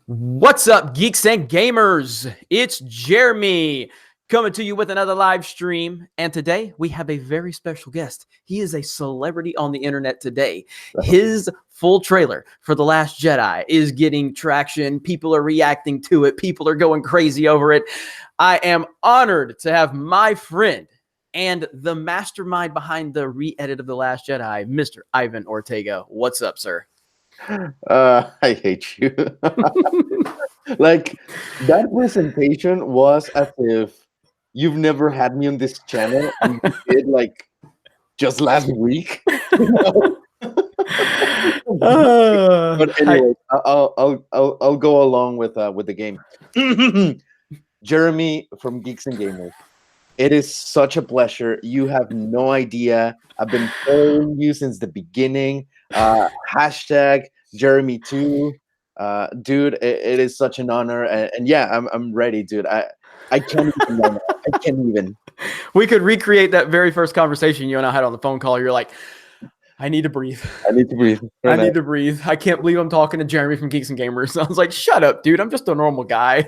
What's up, geeks and gamers? It's Jeremy coming to you with another live stream. And today we have a very special guest. He is a celebrity on the internet today. His full trailer for The Last Jedi is getting traction. People are reacting to it. People are going crazy over it. I am honored to have my friend and the mastermind behind the re-edit of The Last Jedi, Mr. Ivan Ortega. What's up, sir? I hate you. Like that presentation was as if you've never had me on this channel and you did like just last week. But anyway, I'll go along with the game. Jeremy from Geeks and Gamers. It is such a pleasure. You have no idea. I've been following you since the beginning. Hashtag Jeremy too. Dude, it is such an honor. And yeah, I'm ready, dude. I can't even. I can't even. We could recreate that very first conversation you and I had on the phone call. You're like, I need to breathe. I need to breathe. I need to breathe. I can't believe I'm talking to Jeremy from Geeks and Gamers. I was like, shut up, dude. I'm just a normal guy.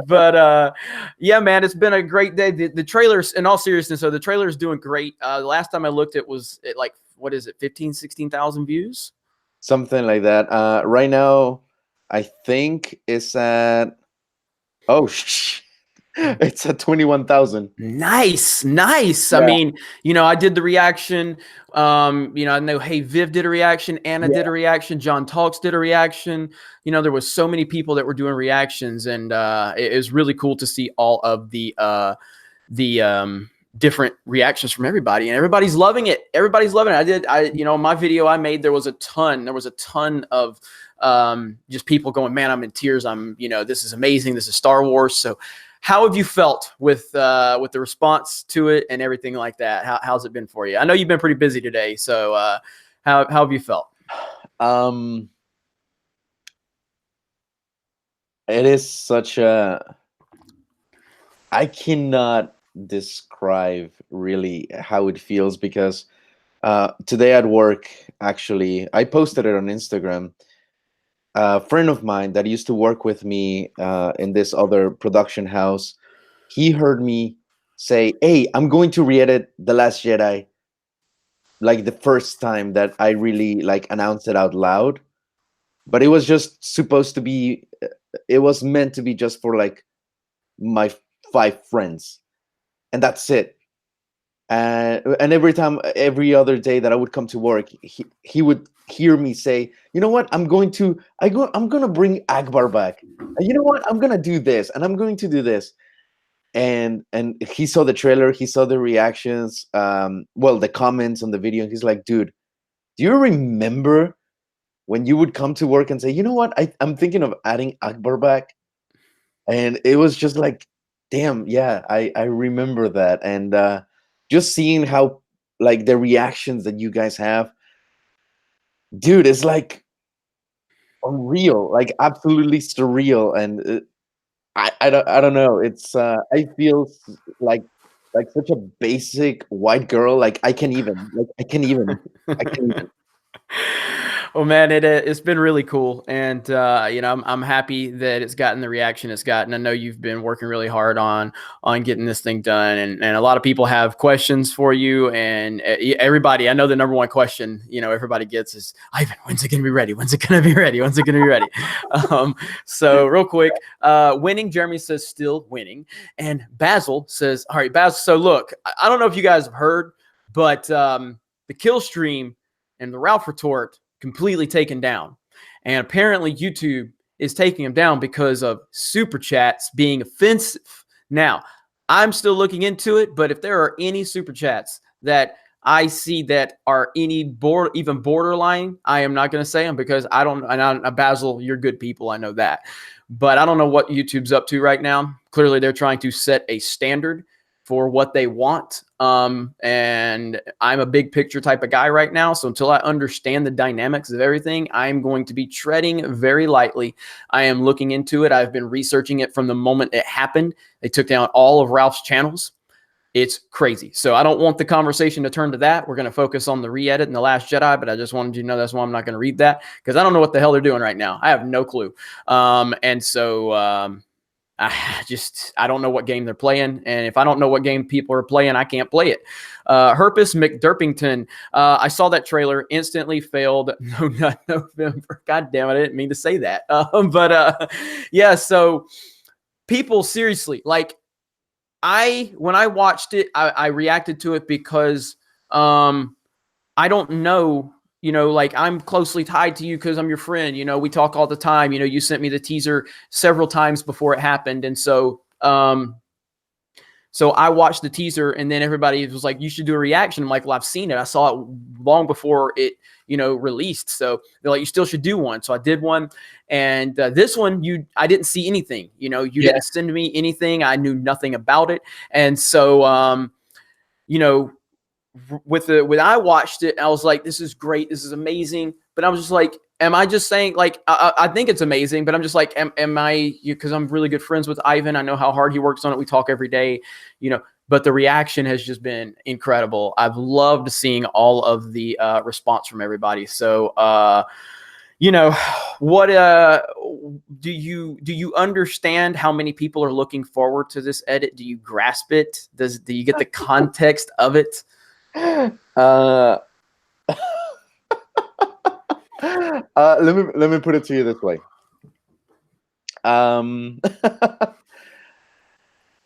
But yeah, man, it's been a great day. The trailers, in all seriousness, so the trailer is doing great. The last time I looked, it was at like, what is it, 15, 16,000 views? Something like that. Right now, I think it's at, it's at 21,000. Nice. Yeah. I mean, I did the reaction. I know Hey Viv did a reaction, Anna did a reaction, John Talks did a reaction. There was so many people that were doing reactions, and it was really cool to see all of the different reactions from everybody, and everybody's loving it. My video I made, there was a ton of just people going, man, I'm in tears. This is amazing. This is Star Wars. So how have you felt with the response to it and everything like that? How's it been for you? I know you've been pretty busy today, so how have you felt? It is such a, I cannot describe really how it feels, because today at work, actually, I posted it on Instagram. A friend of mine that used to work with me in this other production house, he heard me say, hey, I'm going to re-edit The Last Jedi, like the first time that I really like announced it out loud. But it was just supposed to be, it was meant to be just for like my 5 friends, and that's it. And every other day that I would come to work, he would hear me say, you know what, I'm gonna bring Akbar back. And you know what, I'm gonna do this, and I'm going to do this. And he saw the trailer, he saw the reactions, the comments on the video, and he's like, dude, do you remember when you would come to work and say, you know what, I'm thinking of adding Akbar back? And it was just like, damn, yeah, I remember that. And just seeing how like the reactions that you guys have, dude, it's like unreal, like absolutely surreal. And I don't know, it's I feel like such a basic white girl. Like I can't even. Well, man, it's been really cool, and I'm happy that it's gotten the reaction it's gotten. I know you've been working really hard on getting this thing done, and a lot of people have questions for you, and everybody. I know the number one question everybody gets is, Ivan, when's it gonna be ready? When's it gonna be ready? When's it gonna be ready? So real quick, winning. Jeremy says still winning, and Basil says, all right, Basil. So look, I don't know if you guys have heard, but the kill stream and the Ralph retort completely taken down. And apparently YouTube is taking them down because of super chats being offensive. Now, I'm still looking into it, but if there are any super chats that I see that are even borderline, I am not going to say them, because Basil, you're good people, I know that. But I don't know what YouTube's up to right now. Clearly, they're trying to set a standard for what they want. And I'm a big picture type of guy right now. So until I understand the dynamics of everything, I'm going to be treading very lightly. I am looking into it. I've been researching it from the moment it happened. They took down all of Ralph's channels. It's crazy. So I don't want the conversation to turn to that. We're going to focus on the re-edit and The Last Jedi, but I just wanted you to know that's why I'm not going to read that, because I don't know what the hell they're doing right now. I have no clue. I don't know what game they're playing, and if I don't know what game people are playing, I can't play it. Herpes McDurpington. I saw that trailer, instantly failed. No, not November. God damn it, I didn't mean to say that. Yeah. So people, seriously, like, when I watched it, I reacted to it because I don't know, like, I'm closely tied to you because I'm your friend. We talk all the time. You sent me the teaser several times before it happened. And so I watched the teaser, and then everybody was like, you should do a reaction. I'm like, well, I've seen it. I saw it long before it, released. So they're like, you still should do one. So I did one. And this one, I didn't see anything. You Yeah. didn't send me anything. I knew nothing about it. And so, you know, when I watched it, I was like, this is great. This is amazing. But I was just like, am I just saying, like, I think it's amazing, but I'm just like, am I, because I'm really good friends with Ivan. I know how hard he works on it. We talk every day, but the reaction has just been incredible. I've loved seeing all of the response from everybody. So, what do you understand how many people are looking forward to this edit? Do you grasp it? Do you get the context of it? Uh, let me put it to you this way. Um,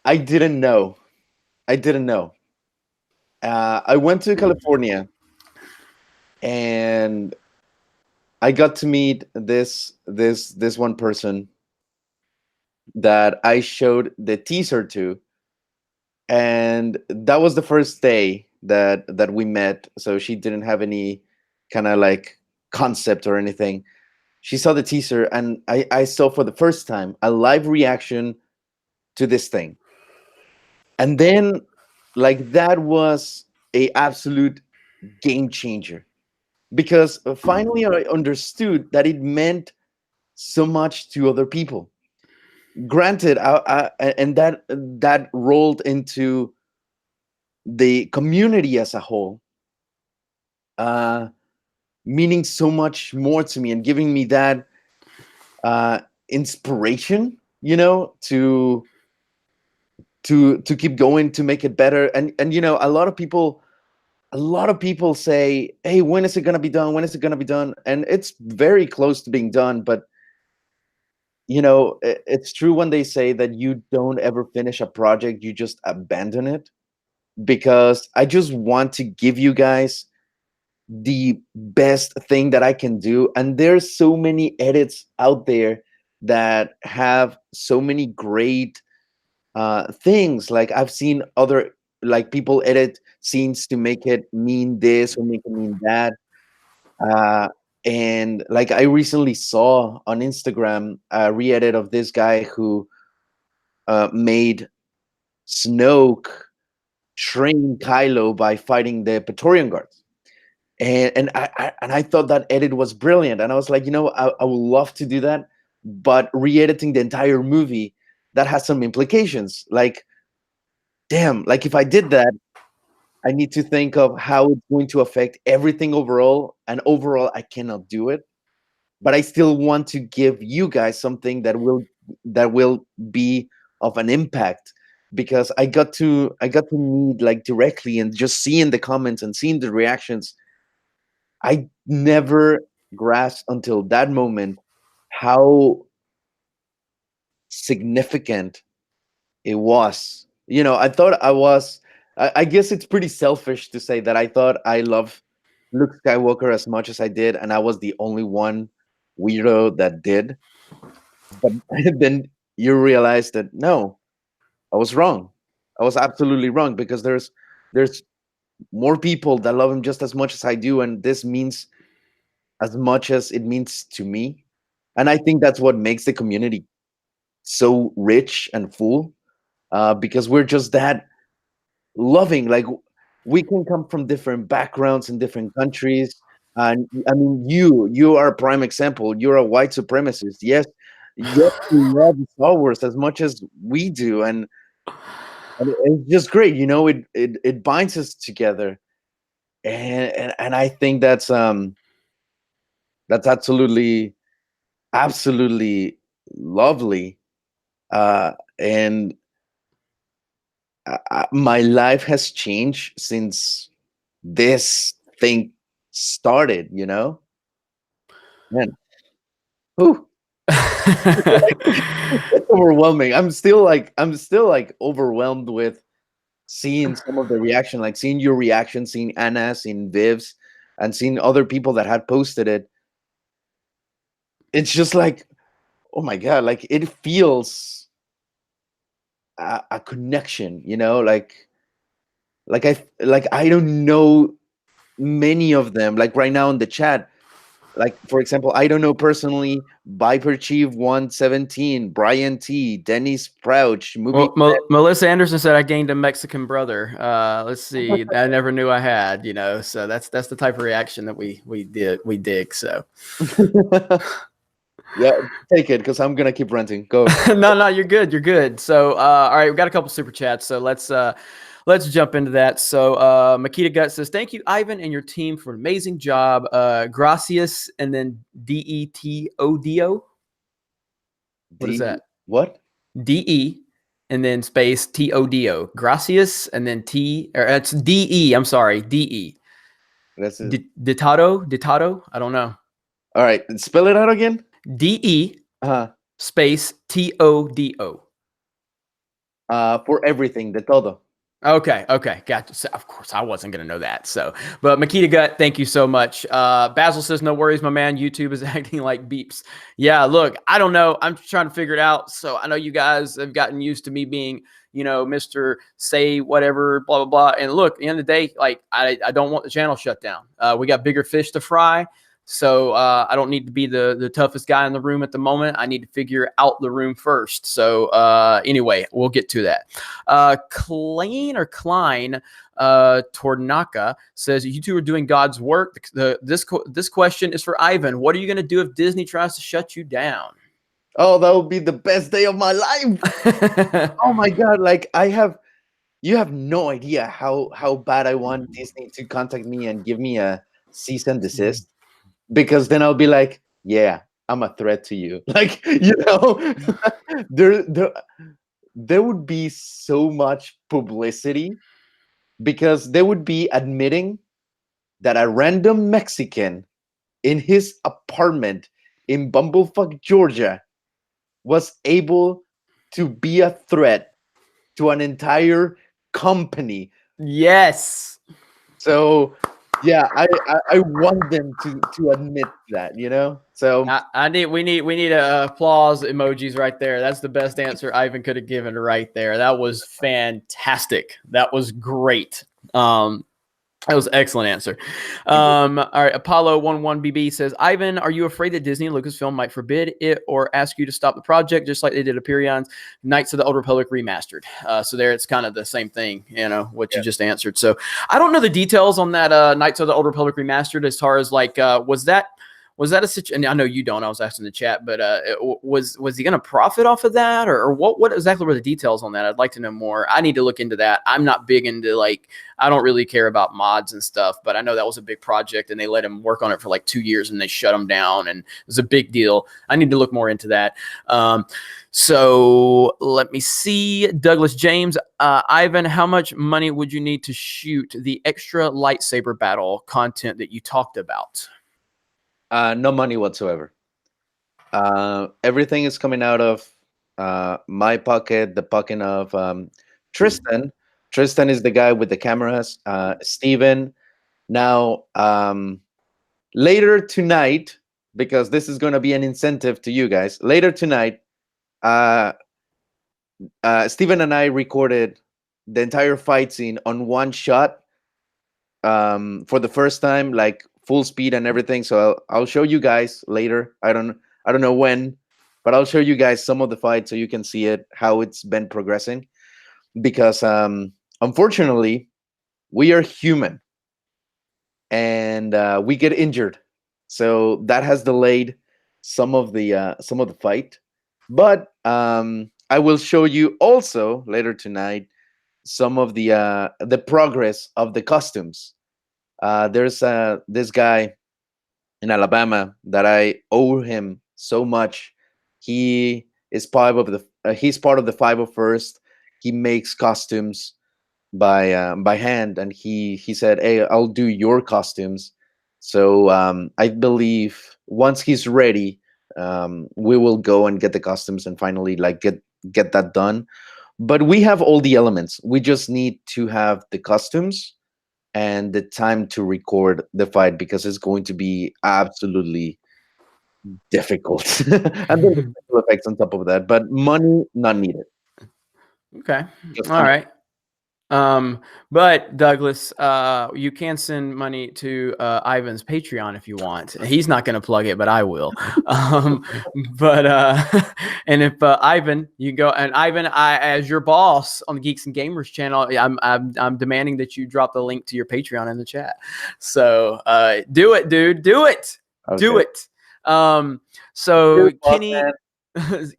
I didn't know. I didn't know. I went to California, and I got to meet this one person that I showed the teaser to, and that was the first day that we met. So she didn't have any kind of like concept or anything. She saw the teaser, and I saw for the first time a live reaction to this thing. And then, like, that was a absolute game changer, because finally I understood that it meant so much to other people. Granted, and that rolled into the community as a whole, uh, meaning so much more to me and giving me that inspiration, to keep going, to make it better. And a lot of people say, hey, when is it going to be done, when is it going to be done? And it's very close to being done. But it's true when they say that you don't ever finish a project, you just abandon it. Because I just want to give you guys the best thing that I can do. And there's so many edits out there that have so many great things. Like, I've seen other, like, people edit scenes to make it mean this or make it mean that. Uh, and like, I recently saw on Instagram a re-edit of this guy who made Snoke train Kylo by fighting the Praetorian Guards. And I thought that edit was brilliant. And I was like, I would love to do that, but re-editing the entire movie, that has some implications. Like, damn, like, if I did that, I need to think of how it's going to affect everything overall. And overall, I cannot do it. But I still want to give you guys something that will be of an impact, because I got to meet, like, directly, and just seeing the comments and seeing the reactions. I never grasped until that moment how significant it was. I thought I was. I guess it's pretty selfish to say that I thought I loved Luke Skywalker as much as I did, and I was the only one weirdo that did. But then you realize that no, I was wrong. I was absolutely wrong, because there's more people that love him just as much as I do, and this means as much as it means to me. And I think that's what makes the community so rich and full, because we're just that loving. Like, we can come from different backgrounds in different countries. And I mean, you are a prime example. You're a white supremacist. Yes, yes, you love Star Wars as much as we do. And And it's just great, it binds us together, and I think that's absolutely lovely. And my life has changed since this thing started. Man, whew, it's overwhelming. I'm still like overwhelmed with seeing some of the reaction, like seeing your reaction, seeing Anna, seeing Viv's, and seeing other people that had posted it. It's just like, oh my god, like it feels a connection, like I don't know many of them. Like right now in the chat, like for example, I don't know personally Viper Chief 117, Brian T, Dennis Crouch, movie. Well, Melissa Anderson said I gained a Mexican brother. Let's see, I never knew I had. So that's the type of reaction that we dig. So Yeah, take it because I'm gonna keep renting. Go. no, you're good. You're good. So all right, we've got a couple super chats. So let's jump into that. So Makita Gut says, thank you, Ivan, and your team for an amazing job. Gracias, and then DETODO. What is that? What? DE and then space TODO. Gracias and then it's DE. I'm sorry, DE. That's it. Ditado. I don't know. All right, spell it out again. DE space TODO. For everything, de todo. Okay, gotcha. So, of course, I wasn't going to know that. So, but Makita Gut, thank you so much. Basil says, no worries, my man. YouTube is acting like beeps. Yeah, look, I don't know. I'm trying to figure it out. So I know you guys have gotten used to me being, Mr. Say whatever, blah, blah, blah. And look, at the end of the day, like, I don't want the channel shut down. We got bigger fish to fry. So I don't need to be the toughest guy in the room at the moment. I need to figure out the room first. So anyway, we'll get to that. Klein Tornaka says, you two are doing God's work. This question is for Ivan. What are you going to do if Disney tries to shut you down? Oh, that would be the best day of my life. Oh my god, like you have no idea how bad I want Disney to contact me and give me a cease and desist, because then I'll be like, yeah, I'm a threat to you. Like, there would be so much publicity, because they would be admitting that a random Mexican in his apartment in Bumblefuck, Georgia, was able to be a threat to an entire company. Yes. So yeah, I want them to admit that, So we need applause emojis right there. That's the best answer Ivan could have given right there. That was fantastic. That was great. That was an excellent answer. All right, Apollo 11BB says, Ivan, are you afraid that Disney and Lucasfilm might forbid it or ask you to stop the project, just like they did Aperions Knights of the Old Republic Remastered? So there, it's kind of the same thing, what you just answered. So I don't know the details on that Knights of the Old Republic Remastered, as far as like, was that a situation? I know you don't. I was asking in the chat, but was he going to profit off of that, or what exactly were the details on that? I'd like to know more. I need to look into that. I'm not big into I don't really care about mods and stuff, but I know that was a big project, and they let him work on it for like 2 years, and they shut him down, and it was a big deal. I need to look more into that. So let me see. Douglas James, Ivan, how much money would you need to shoot the extra lightsaber battle content that you talked about? No money whatsoever. Everything is coming out of my pocket, the pocket of Tristan. Tristan is the guy with the cameras. Steven. Now, later tonight, because this is going to be an incentive to you guys, later tonight, Steven and I recorded the entire fight scene on one shot for the first time, like full speed and everything. So I'll show you guys later. I don't know when, but I'll show you guys some of the fight so you can see it, how it's been progressing. Because unfortunately, we are human, and we get injured, so that has delayed some of the fight. But I will show you also later tonight some of the progress of the costumes. There's this guy in Alabama that I owe him so much. He is he's part of the 501st. He makes costumes by hand, and he said, "Hey, I'll do your costumes." So I believe once he's ready, we will go and get the costumes and finally like get that done. But we have all the elements. We just need to have the costumes and the time to record the fight, because it's going to be absolutely difficult. And then the special effects on top of that. But money not needed. Okay. Just All right. But Douglas, you can send money to Ivan's Patreon if you want. He's not going to plug it, but I will. Um, but and if Ivan, you go, and Ivan, as your boss on the Geeks and Gamers channel, I'm demanding that you drop the link to your Patreon in the chat. So do it, dude. Do it. Okay. Do it. So Cheers, boss Kenny. man.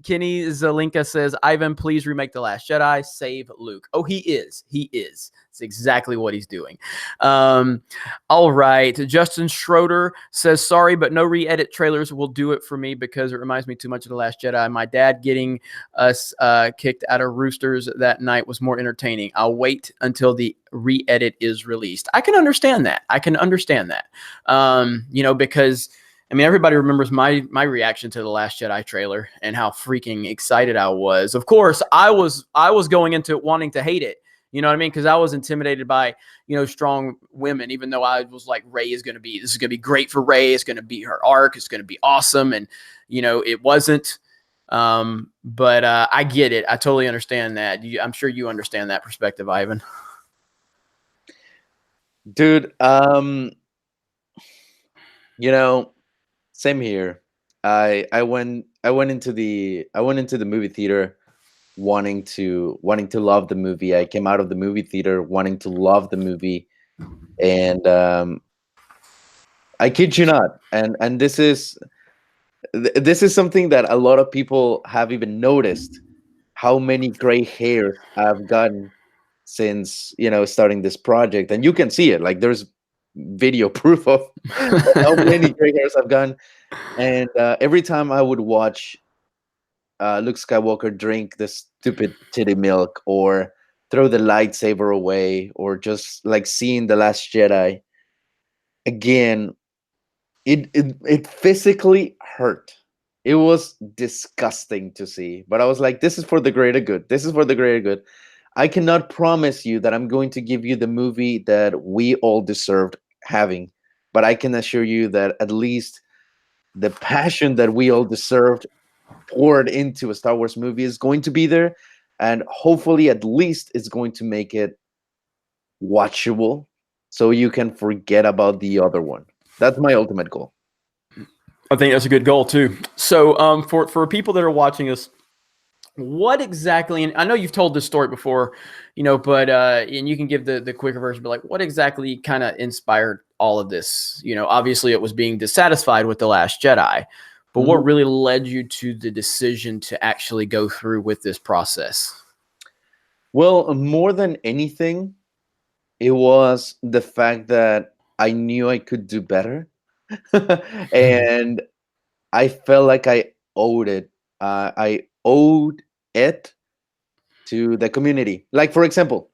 Kenny Zelinka says, Ivan, please remake The Last Jedi. Save Luke. Oh, he is. He is. It's exactly what he's doing. All right. Justin Schroeder says, sorry, but no re-edit trailers will do it for me because it reminds me too much of The Last Jedi. My dad getting us kicked out of Roosters that night was more entertaining. I'll wait until the re-edit is released. I can understand that. Because I mean, everybody remembers my reaction to The Last Jedi trailer and how freaking excited I was. Of course, I was going into it wanting to hate it. You know what I mean? Because I was intimidated by, strong women, even though I was like, this is going to be great for Rey. It's going to be her arc. It's going to be awesome. And, it wasn't. But I get it. I totally understand that. I'm sure you understand that perspective, Ivan. Dude, same here. I went into the movie theater wanting to love the movie. I came out of the movie theater wanting to love the movie, and I kid you not. And this is something that a lot of people have even noticed, how many gray hairs I've gotten since starting this project. And you can see it, like there's video proof of how many gray hairs I've gotten. And every time I would watch Luke Skywalker drink this stupid titty milk, or throw the lightsaber away, or just like seeing The Last Jedi again, it physically hurt. It was disgusting to see, but I was like, this is for the greater good. This is for the greater good. I cannot promise you that I'm going to give you the movie that we all deserved having, but I can assure you that at least the passion that we all deserved poured into a Star Wars movie is going to be there, and hopefully at least it's going to make it watchable so you can forget about the other one. That's my ultimate goal. I think that's a good goal too. So for people that are watching us, what exactly, and I know you've told this story before, but and you can give the quicker version, but like what exactly kind of inspired all of this? Obviously it was being dissatisfied with The Last Jedi, but what really led you to the decision to actually go through with this process? Well, more than anything, it was the fact that I knew I could do better. And I felt like I owed it. I owed it to the community. Like, for example,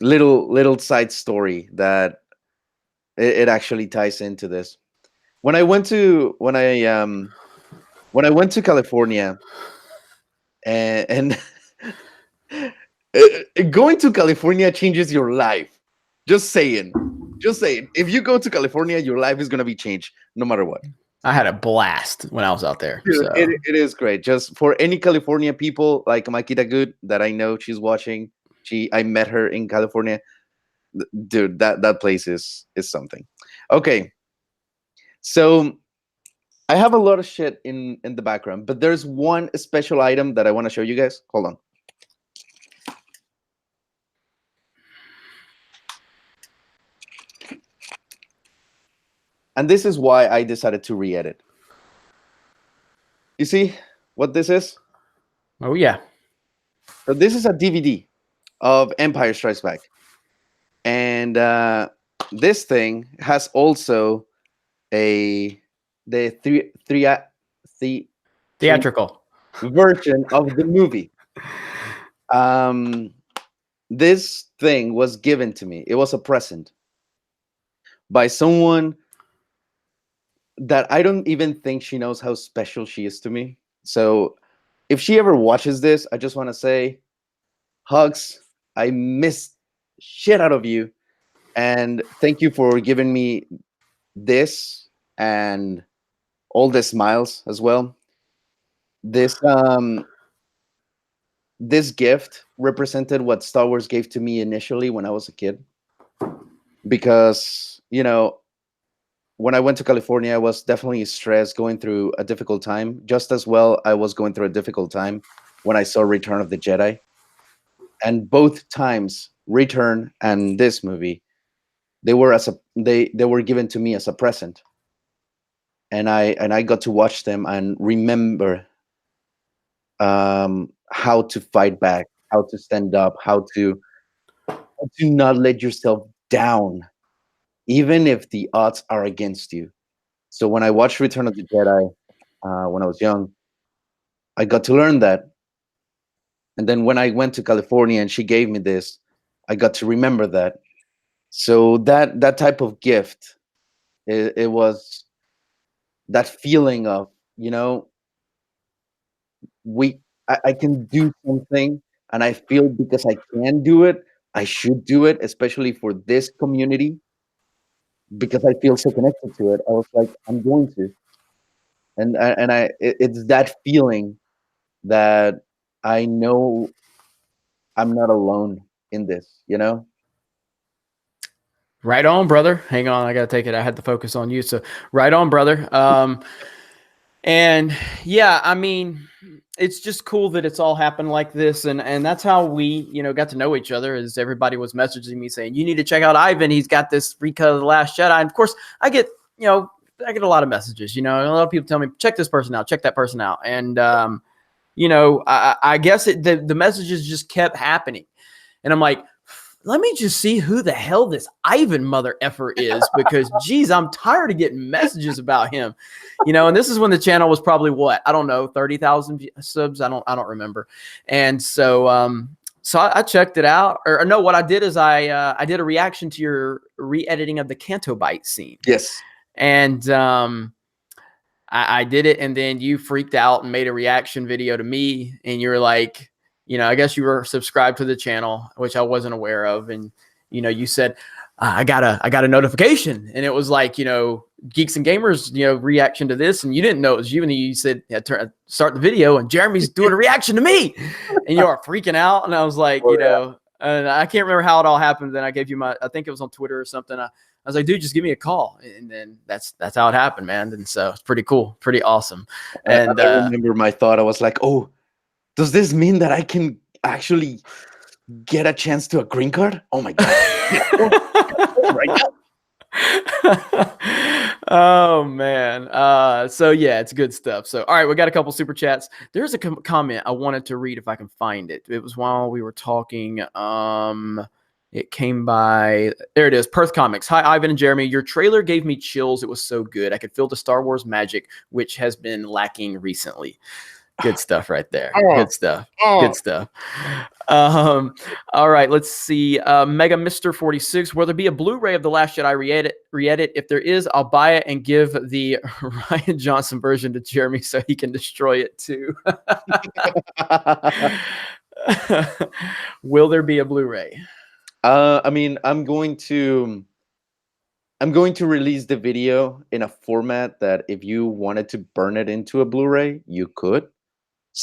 little side story that it actually ties into this. When I went to California, and going to California changes your life. Just saying. If you go to California, your life is gonna be changed no matter what. I had a blast when I was out there. Dude, So. it is great. Just for any California people like Makita Good that I know she's watching. I met her in California. Dude, that place is something. Okay. So I have a lot of shit in the background, but there's one special item that I want to show you guys. Hold on. And this is why I decided to re-edit. You see what this is? Oh yeah. So this is a DVD of Empire Strikes Back, and this thing has also a the three Theatrical. version of the movie. Um, this thing was given to me. It was a present by someone that I don't even think she knows how special she is to me. So if she ever watches this, I just want to say, hugs. I miss shit out of you, and thank you for giving me this and all the smiles as well. This this gift represented what Star Wars gave to me initially when I was a kid, because when I went to California, I was definitely stressed, going through a difficult time. Just as well, I was going through a difficult time when I saw Return of the Jedi, and both times, Return and this movie, they were given to me as a present, and I got to watch them and remember how to fight back, how to stand up, how to not let yourself down, even if the odds are against you. So when I watched Return of the Jedi when I was young, I got to learn that. And then when I went to California and she gave me this, I got to remember that. So that type of gift, it was that feeling of, we I can do something, and I feel because I can do it, I should do it, especially for this community, because I feel so connected to it. I was like, I'm going to, it's that feeling that I know I'm not alone in this. Right on, brother. Hang on, I gotta take it. I had to focus on you. So right on, brother. And yeah, I mean, it's just cool that it's all happened like this, and that's how we, got to know each other. Is everybody was messaging me saying, you need to check out Ivan. He's got this recut of The Last Jedi. And of course, I get a lot of messages. A lot of people tell me, check this person out, check that person out, and I guess the messages just kept happening, and I'm like, let me just see who the hell this Ivan mother effer is, because geez, I'm tired of getting messages about him, and this is when the channel was probably what, I don't know, 30,000 subs. I don't remember. And so, so I checked it out, or no, what I did is I did a reaction to your re-editing of the Canto Bite scene. Yes. And, I did it, and then you freaked out and made a reaction video to me, and you were like, I guess you were subscribed to the channel, which I wasn't aware of. And, you said, I got a notification, and it was like, Geeks and Gamers, reaction to this. And you didn't know it was you. And you said, yeah, start the video, and Jeremy's doing a reaction to me, and you are freaking out. And I was like, and I can't remember how it all happened. Then I gave you I think it was on Twitter or something. I was like, dude, just give me a call. And then that's how it happened, man. And so it's pretty cool, pretty awesome. And I remember my thought. I was like, oh, does this mean that I can actually get a chance to a green card? Oh my God. Right now. Oh man. So yeah, it's good stuff. So all right, we got a couple super chats. There's a comment I wanted to read if I can find it. It was while we were talking. It came by, there it is, Perth Comics. Hi, Ivan and Jeremy. Your trailer gave me chills. It was so good. I could feel the Star Wars magic, which has been lacking recently. Good stuff right there. Good stuff. Good stuff. All right, let's see. Mega Mr. 46. Will there be a Blu-ray of The Last Jedi re-edit? If there is, I'll buy it and give the Ryan Johnson version to Jeremy so he can destroy it too. Will there be a Blu-ray? I mean, I'm going to release the video in a format that if you wanted to burn it into a Blu-ray, you could.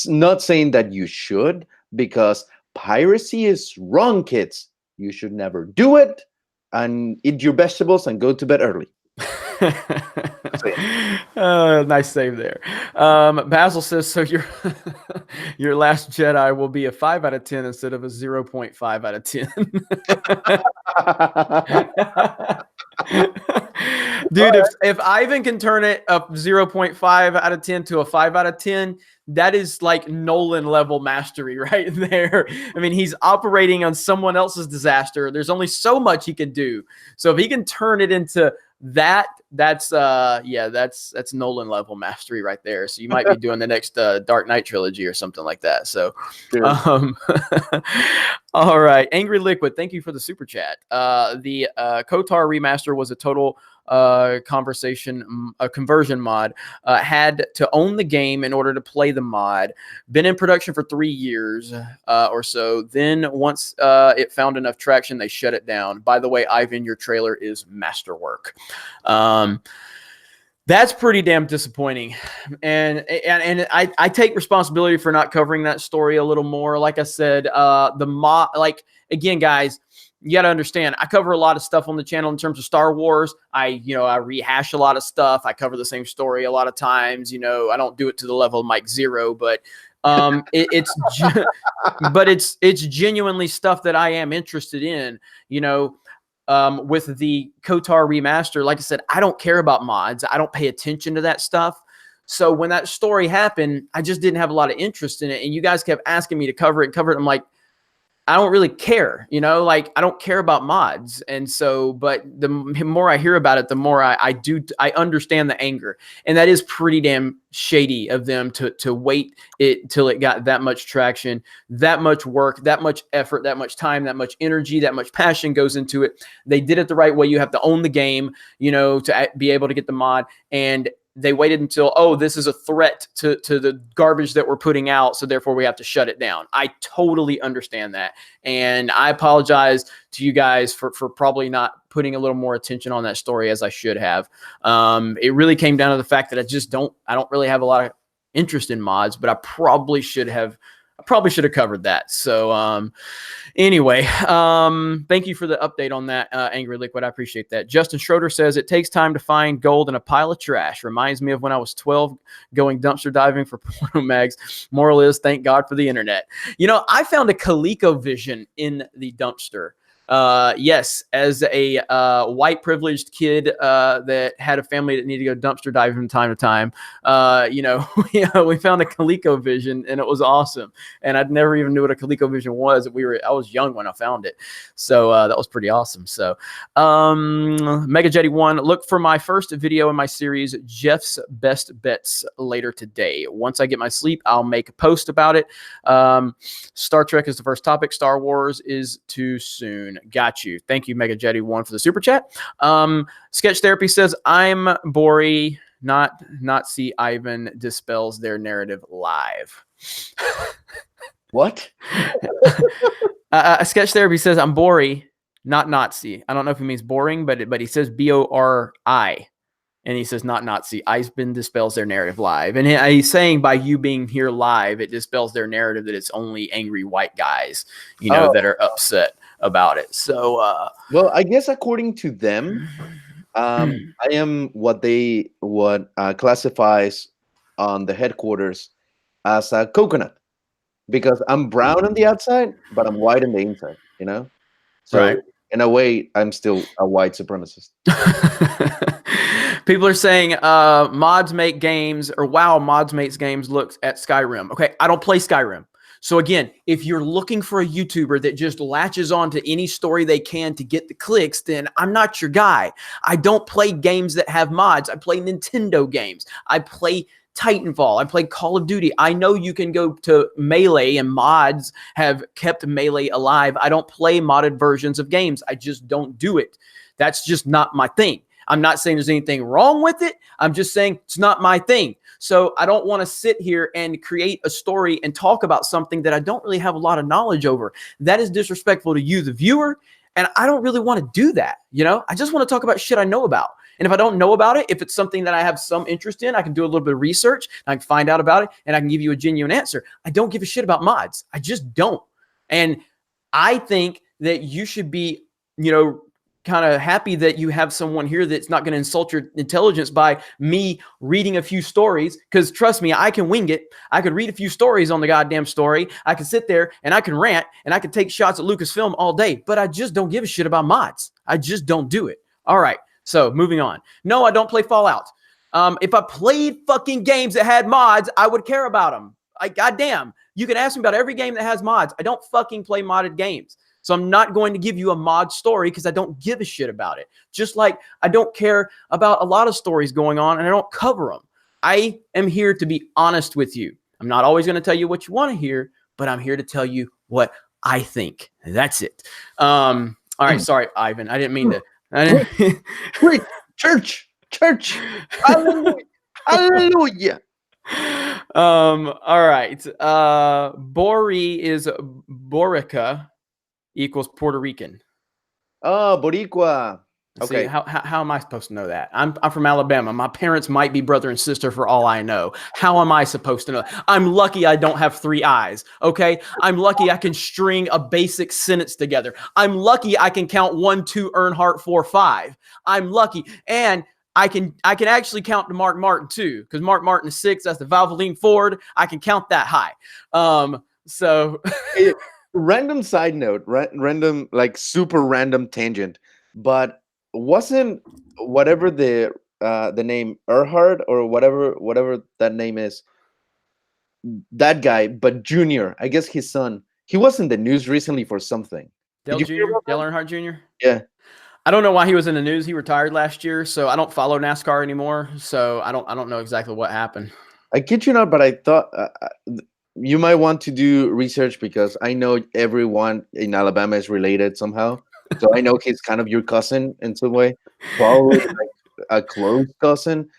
Not saying that you should, because piracy is wrong, kids. You should never do it, and eat your vegetables and go to bed early. Nice save there. Basil says, so your Last Jedi will be a 5 out of 10 instead of a 0.5 out of 10. Dude, if Ivan can turn it up 0.5 out of 10 to a 5 out of 10, that is like Nolan level mastery right there. I mean, he's operating on someone else's disaster. There's only so much he can do. So if he can turn it into that, that's Nolan level mastery right there. So you might be doing the next Dark Knight trilogy or something like that. So all right, Angry Liquid, thank you for the super chat. The Kotar remaster was a total conversion mod. Had to own the game in order to play the mod. Been in production for 3 years or so. Then once it found enough traction, they shut it down. By the way, Ivan, your trailer is masterwork. That's pretty damn disappointing. And I take responsibility for not covering that story a little more. Like I said, again, guys, you got to understand, I cover a lot of stuff on the channel in terms of Star Wars. I rehash a lot of stuff. I cover the same story a lot of times. I don't do it to the level of Mike Zero, but it's genuinely stuff that I am interested in, with the Kotar remaster. Like I said, I don't care about mods. I don't pay attention to that stuff. So when that story happened, I just didn't have a lot of interest in it. And you guys kept asking me to cover it. I'm like, I don't really care, I don't care about mods. And so, but the more I hear about it, the more I understand the anger. And that is pretty damn shady of them to wait it till it got that much traction, that much work, that much effort, that much time, that much energy, that much passion goes into it. They did it the right way. You have to own the game, to be able to get the mod. And they waited until, this is a threat to the garbage that we're putting out, so therefore we have to shut it down. I totally understand that. And I apologize to you guys for probably not putting a little more attention on that story as I should have. It really came down to the fact that I don't really have a lot of interest in mods, but I probably should have covered that. So anyway, thank you for the update on that, Angry Liquid. I appreciate that. Justin Schroeder says, it takes time to find gold in a pile of trash. Reminds me of when I was 12 going dumpster diving for porno mags. Moral is, thank God for the internet. I found a ColecoVision in the dumpster. Yes, as a white privileged kid that had a family that needed to go dumpster diving from time to time, we found a ColecoVision and it was awesome. And I'd never even knew what a ColecoVision was. I was young when I found it, so that was pretty awesome. So, Mega Jetty 1, look for my first video in my series, Jeff's Best Bets, later today. Once I get my sleep, I'll make a post about it. Star Trek is the first topic. Star Wars is too soon. Got you. Thank you, Mega Jetty 1, for the super chat. Sketch Therapy says, I'm Bori, not Nazi. Ivan dispels their narrative live. What? Sketch Therapy says, I'm Bori, not Nazi. I don't know if he means boring, but he says Bori. And he says, not Nazi. Ivan dispels their narrative live. And he's saying by you being here live, it dispels their narrative that it's only angry white guys, that are upset about it. So, well, I guess according to them, I am what classifies on the headquarters as a coconut, because I'm brown on the outside, but I'm white on the inside, So right. In a way, I'm still a white supremacist. People are saying mods make games, or WoW mods makes games looks at Skyrim. Okay, I don't play Skyrim. So again, if you're looking for a YouTuber that just latches on to any story they can to get the clicks, then I'm not your guy. I don't play games that have mods. I play Nintendo games. I play Titanfall. I play Call of Duty. I know you can go to Melee, and mods have kept Melee alive. I don't play modded versions of games. I just don't do it. That's just not my thing. I'm not saying there's anything wrong with it. I'm just saying it's not my thing. So I don't want to sit here and create a story and talk about something that I don't really have a lot of knowledge over. That is disrespectful to you, the viewer. And I don't really want to do that. I just want to talk about shit I know about. And if I don't know about it, if it's something that I have some interest in, I can do a little bit of research, and I can find out about it, and I can give you a genuine answer. I don't give a shit about mods. I just don't. And I think that you should be, kind of happy that you have someone here that's not going to insult your intelligence by me reading a few stories. Because trust me, I can wing it. I could read a few stories on the goddamn story. I can sit there and I can rant and I can take shots at Lucasfilm all day, but I just don't give a shit about mods. I just don't do it. All right. So moving on. No, I don't play Fallout. If I played fucking games that had mods, I would care about them. Goddamn, you can ask me about every game that has mods. I don't fucking play modded games. So I'm not going to give you a mod story because I don't give a shit about it. Just like I don't care about a lot of stories going on and I don't cover them. I am here to be honest with you. I'm not always going to tell you what you want to hear, but I'm here to tell you what I think. That's it. All right. Sorry, Ivan. I didn't mean to. Wait, church. Hallelujah. Hallelujah. All right. Bori is Borica equals Puerto Rican. Oh, Boricua. Okay. See, how am I supposed to know that? I'm from Alabama. My parents might be brother and sister for all I know. How am I supposed to know? I'm lucky I don't have 3 eyes. Okay. I'm lucky I can string a basic sentence together. I'm lucky I can count 1, 2, Earnhardt, 4, 5. I'm lucky. And I can actually count to Mark Martin too, because Mark Martin is 6. That's the Valvoline Ford. I can count that high. So random side note, random, like super random tangent, but wasn't whatever the name Earhart or whatever that name is, that guy, but Junior, I guess his son, he was in the news recently for something. Dale Did you hear Jr., about Dale that? Earnhardt Jr. Yeah. I don't know why he was in the news. He retired last year, so I don't follow NASCAR anymore. So I don't know exactly what happened. I kid you not, but I thought you might want to do research because I know everyone in Alabama is related somehow. So I know he's kind of your cousin in some way, probably like a close cousin.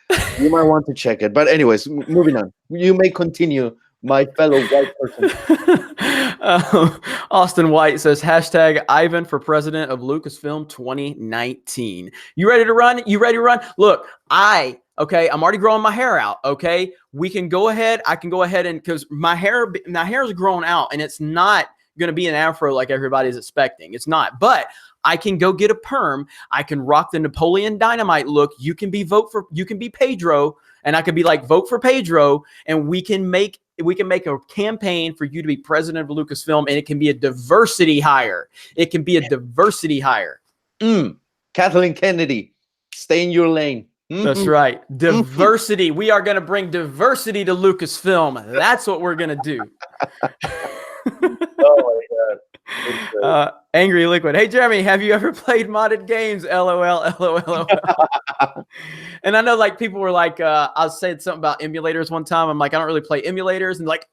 You might want to check it. But anyways, moving on. You may continue, my fellow white person. Austin White says hashtag Ivan for president of Lucasfilm 2019. You ready to run? You ready to run? Look, I'm already growing my hair out. Okay. We can go ahead. I can go ahead and because my hair is grown out and it's not going to be an afro like everybody's expecting. It's not, but I can go get a perm. I can rock the Napoleon Dynamite look. You can be Pedro and I could be like, vote for Pedro and we can make a campaign for you to be president of Lucasfilm and it can be a diversity hire. It can be a diversity hire. Kathleen Kennedy, stay in your lane. That's right. Diversity. We are going to bring diversity to Lucasfilm. That's what we're going to do. Oh my God. Angry Liquid. Hey, Jeremy, have you ever played modded games? LOL, LOL. And I know like people were like, I said something about emulators one time. I'm like, I don't really play emulators. And like,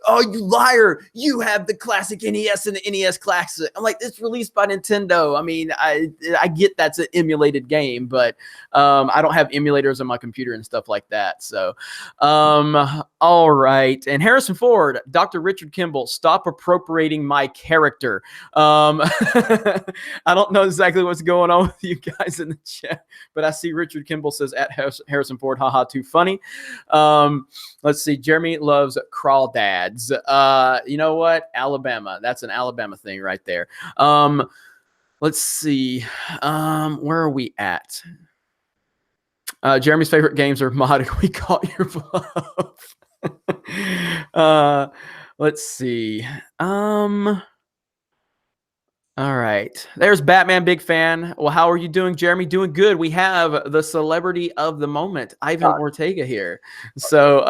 oh, you liar. You have the classic NES and the NES Classic. I'm like, it's released by Nintendo. I mean, I get that's an emulated game, but I don't have emulators on my computer and stuff like that. So, all right. And Harrison Ford, Dr. Richard Kimball, stop appropriating my character. I don't know exactly what's going on with you guys in the chat, but I see Richard Kimball says at Harrison Ford, haha, too funny. Let's see. Jeremy loves crawl dads. You know what? Alabama. That's an Alabama thing right there. Let's see. Where are we at? Jeremy's favorite games are modded. We caught your bluff. Let's see. All right. There's Batman, big fan. Well, how are you doing, Jeremy? Doing good. We have the celebrity of the moment, Ivan Ortega here. So,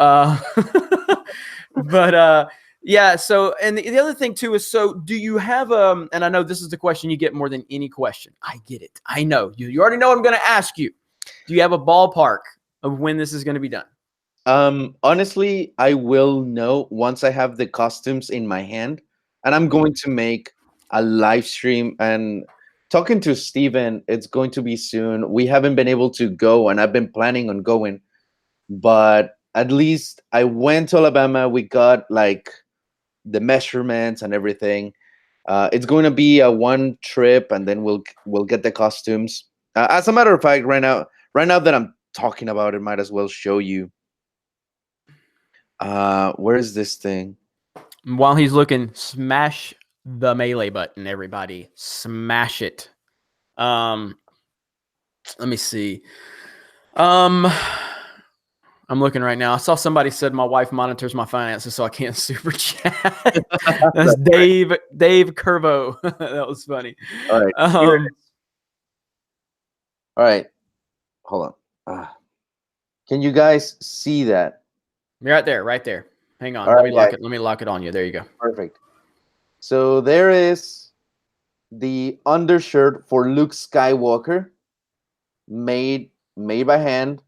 yeah. So, and the other thing too is, so do you have, and I know this is the question you get more than any question. I get it. I know you already know what I'm going to ask you. Do you have a ballpark of when this is going to be done? Honestly, I will know once I have the costumes in my hand, and I'm going to make a live stream and talking to Steven. It's going to be soon. We haven't been able to go, and I've been planning on going, but at least I went to Alabama. We got like the measurements and everything. It's going to be a one trip, and then we'll get the costumes. As a matter of fact, right now that I'm talking about it, might as well show you. Where is this thing? While he's looking, smash the melee button, everybody. Smash it. Let me see. I'm looking right now. I saw somebody said my wife monitors my finances, so I can't super chat. That's Dave Curvo. That was funny. All right. All right. hold on. Can you guys see that? Right there, right there. Hang on. All Let me right, lock guys. it. Let me lock it on you. There you go. Perfect. So there is the undershirt for Luke Skywalker, made by hand.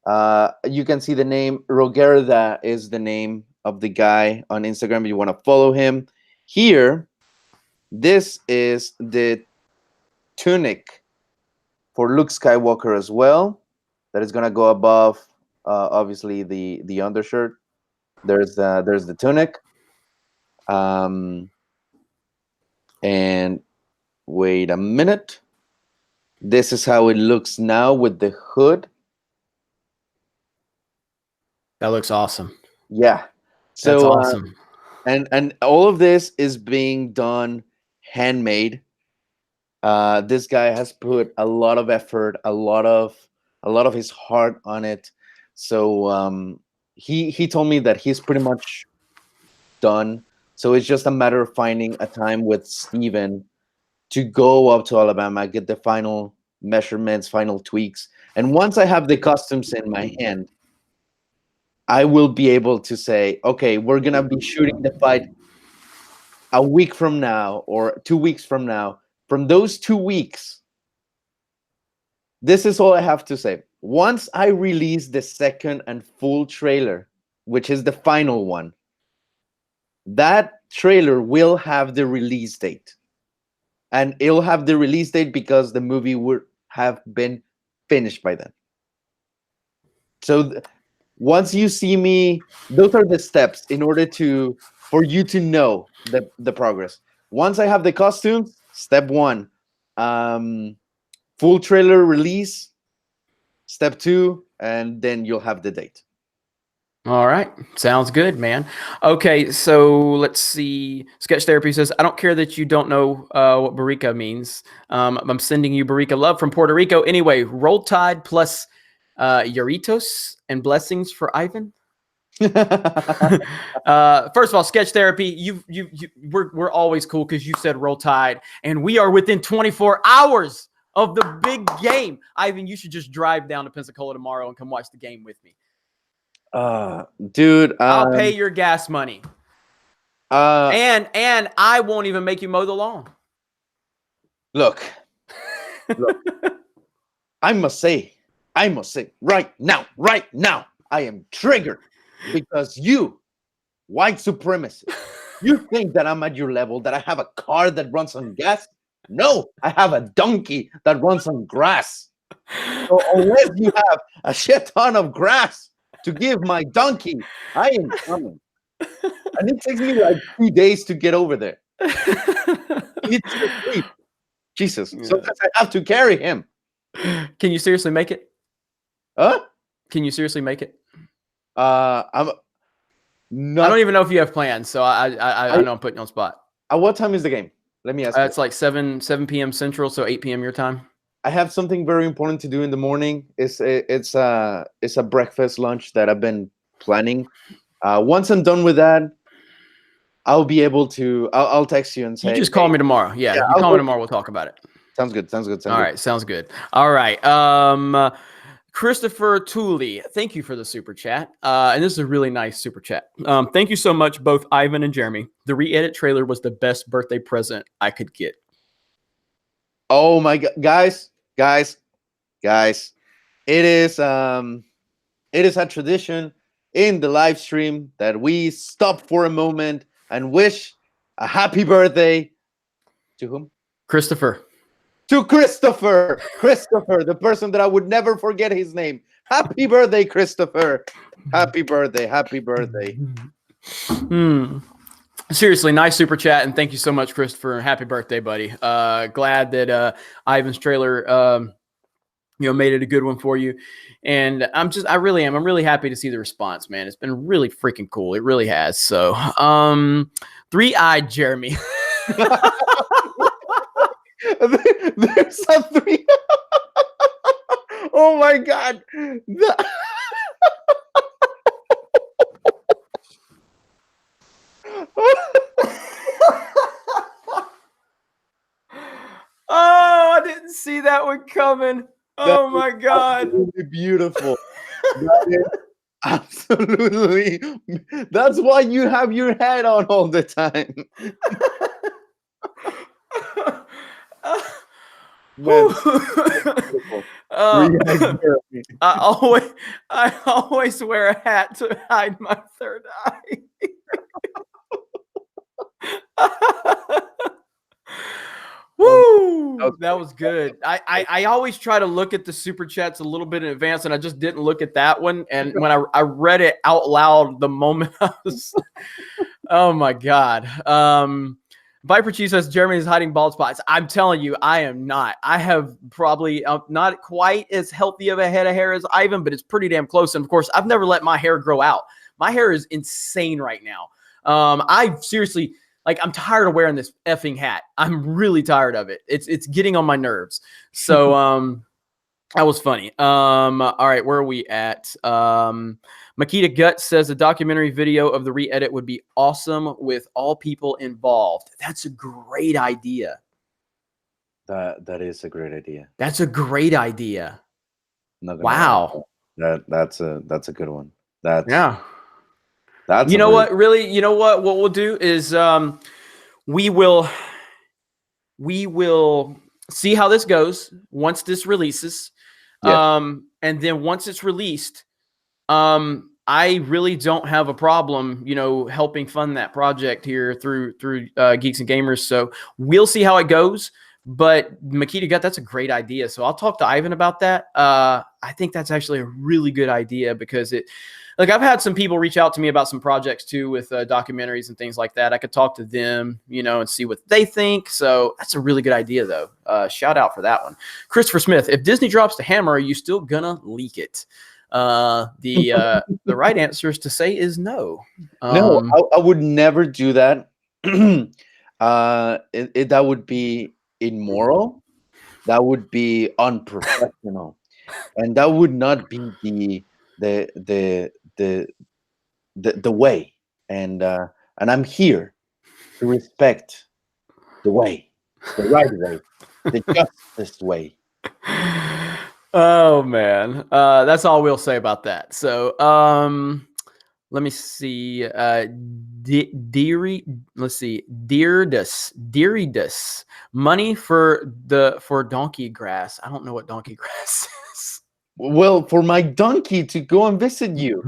You can see the name Rogerda is the name of the guy on Instagram. If you want to follow him. Here, this is the tunic for Luke Skywalker as well. That is gonna go above, obviously the undershirt. There's the tunic. Um, and wait a minute. This is how it looks now with the hood. That looks awesome. Yeah. That's So awesome. and all of this is being done handmade. This guy has put a lot of effort, a lot of his heart on it. So he told me that he's pretty much done. So it's just a matter of finding a time with Steven to go up to Alabama, get the final measurements, final tweaks. And once I have the costumes in my hand, I will be able to say, okay, we're going to be shooting the fight a week from now or 2 weeks from now. From those 2 weeks, this is all I have to say. Once I release the second and full trailer, which is the final one, that trailer will have the release date. And it'll have the release date because the movie would have been finished by then. So once you see me, those are the steps in order for you to know the progress. Once I have the costumes, step one, full trailer release, step two, and then you'll have the date. All right. Sounds good, man. Okay, so let's see. Sketch Therapy says, I don't care that you don't know what Barica means. I'm sending you Barica love from Puerto Rico. Anyway, Roll Tide plus Yoritos and blessings for Ivan. First of all, Sketch Therapy, we're always cool because you said Roll Tide, and we are within 24 hours of the big game. Ivan, you should just drive down to Pensacola tomorrow and come watch the game with me. Dude, I'll pay your gas money. And I won't even make you mow the lawn. Look, I must say, right now, I am triggered because you, white supremacist, you think that I'm at your level, that I have a car that runs on gas? No, I have a donkey that runs on grass. So unless you have a shit ton of grass to give my donkey, I am coming. And it takes me like 2 days to get over there. He needs to sleep. Jesus. Sometimes I have to carry him. Can you seriously make it? Huh? Can you seriously make it? I'm not. I don't even know if you have plans, so I know I'm putting you on spot. At what time is the game? Let me ask you. It's like 7 p.m. Central, so 8 p.m. your time. I have something very important to do in the morning. It's a breakfast lunch that I've been planning. Once I'm done with that, I'll be able to. I'll text you and say. You just call me tomorrow. Yeah, you call me tomorrow. We'll talk about it. Sounds good. All right, sounds good. All right. Christopher Tooley, thank you for the super chat. And this is a really nice super chat. Thank you so much, both Ivan and Jeremy. The re-edit trailer was the best birthday present I could get. Oh my God, guys! It is a tradition in the live stream that we stop for a moment and wish a happy birthday to whom? Christopher. To Christopher, the person that I would never forget his name. Happy birthday, Christopher. Happy birthday. Seriously, nice super chat, and thank you so much, Christopher. Happy birthday, buddy. Glad that Ivan's trailer made it a good one for you. And I'm really happy to see the response, man. It's been really freaking cool. It really has. So, Three-Eyed Jeremy. There's a three. Oh my God. Oh, I didn't see that one coming. That Oh is my God. absolutely beautiful. That is absolutely. That's why you have your hat on all the time. Man, beautiful. uh, Three-eyed Jeremy. I always, I always wear a hat to hide my third eye. Oh, that was Woo! That funny. was good. I always try to look at the super chats a little bit in advance, and I just didn't look at that one. And when I read it out loud, the moment I was, oh my God. Viper Chief says Jeremy is hiding bald spots. I'm telling you, I am not. I have probably not quite as healthy of a head of hair as Ivan, but it's pretty damn close. And of course, I've never let my hair grow out. My hair is insane right now. I seriously, like, I'm tired of wearing this effing hat. I'm really tired of it. It's getting on my nerves. So that was funny. All right, where are we at? Makita Gut says a documentary video of the re-edit would be awesome with all people involved. That's a great idea. That is a great idea. That's a great idea. Not gonna Wow. lie. That's a good one. Yeah. That's You a know very what? Really, you know what? What we'll do is we will see how this goes once this releases. yeah. And then once it's released, I really don't have a problem, you know, helping fund that project here through Geeks and Gamers. So we'll see how it goes. But Makita Gut, that's a great idea. So I'll talk to Ivan about that. I think that's actually a really good idea because like I've had some people reach out to me about some projects too with documentaries and things like that. I could talk to them, you know, and see what they think. So that's a really good idea, though. Shout out for that one. Christopher Smith, if Disney drops the hammer, are you still gonna leak it? The right answer is to say is no. No, I would never do that. That would be immoral. That would be unprofessional, and that would not be the the the the way. And I'm here to respect the way, the right way, the justice way. Oh man, that's all we'll say about that. So let me see. Let's see. Deirdus. Money for donkey grass. I don't know what donkey grass is. Well, for my donkey to go and visit you.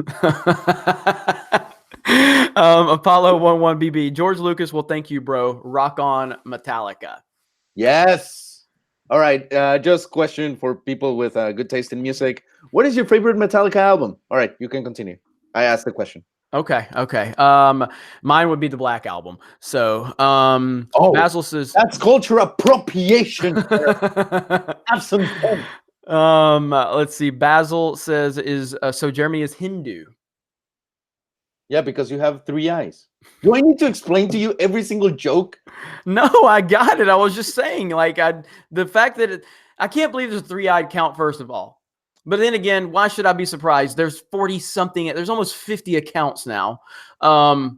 Apollo 11BB. George Lucas will thank you, bro. Rock on Metallica. Yes. All right. Just question for people with good taste in music. What is your favorite Metallica album? All right, you can continue. I asked the question. Okay. Mine would be the Black Album. So, Basil says that's cultural appropriation. Have some fun. Let's see. Basil says so Jeremy is Hindu. Yeah, because you have 3 eyes. Do I need to explain to you every single joke? No, I got it. I was just saying, like, the fact that I can't believe there's a 3-eyed count, first of all. But then again, why should I be surprised? There's 40 something. There's almost 50 accounts now. 3-eyed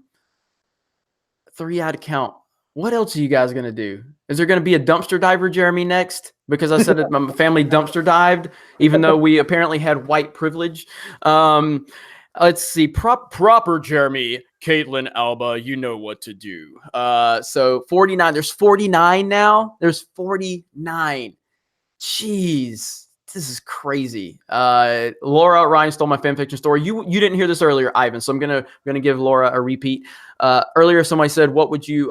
account. What else are you guys going to do? Is there going to be a dumpster diver, Jeremy, next? Because I said that my family dumpster dived, even though we apparently had white privilege. Let's see. Proper Jeremy, Caitlin Alba, you know what to do. So 49. There's 49 now. There's 49. Jeez. This is crazy. Laura Ryan stole my fanfiction story. You didn't hear this earlier, Ivan. So I'm gonna give Laura a repeat. Earlier, somebody said, "What would you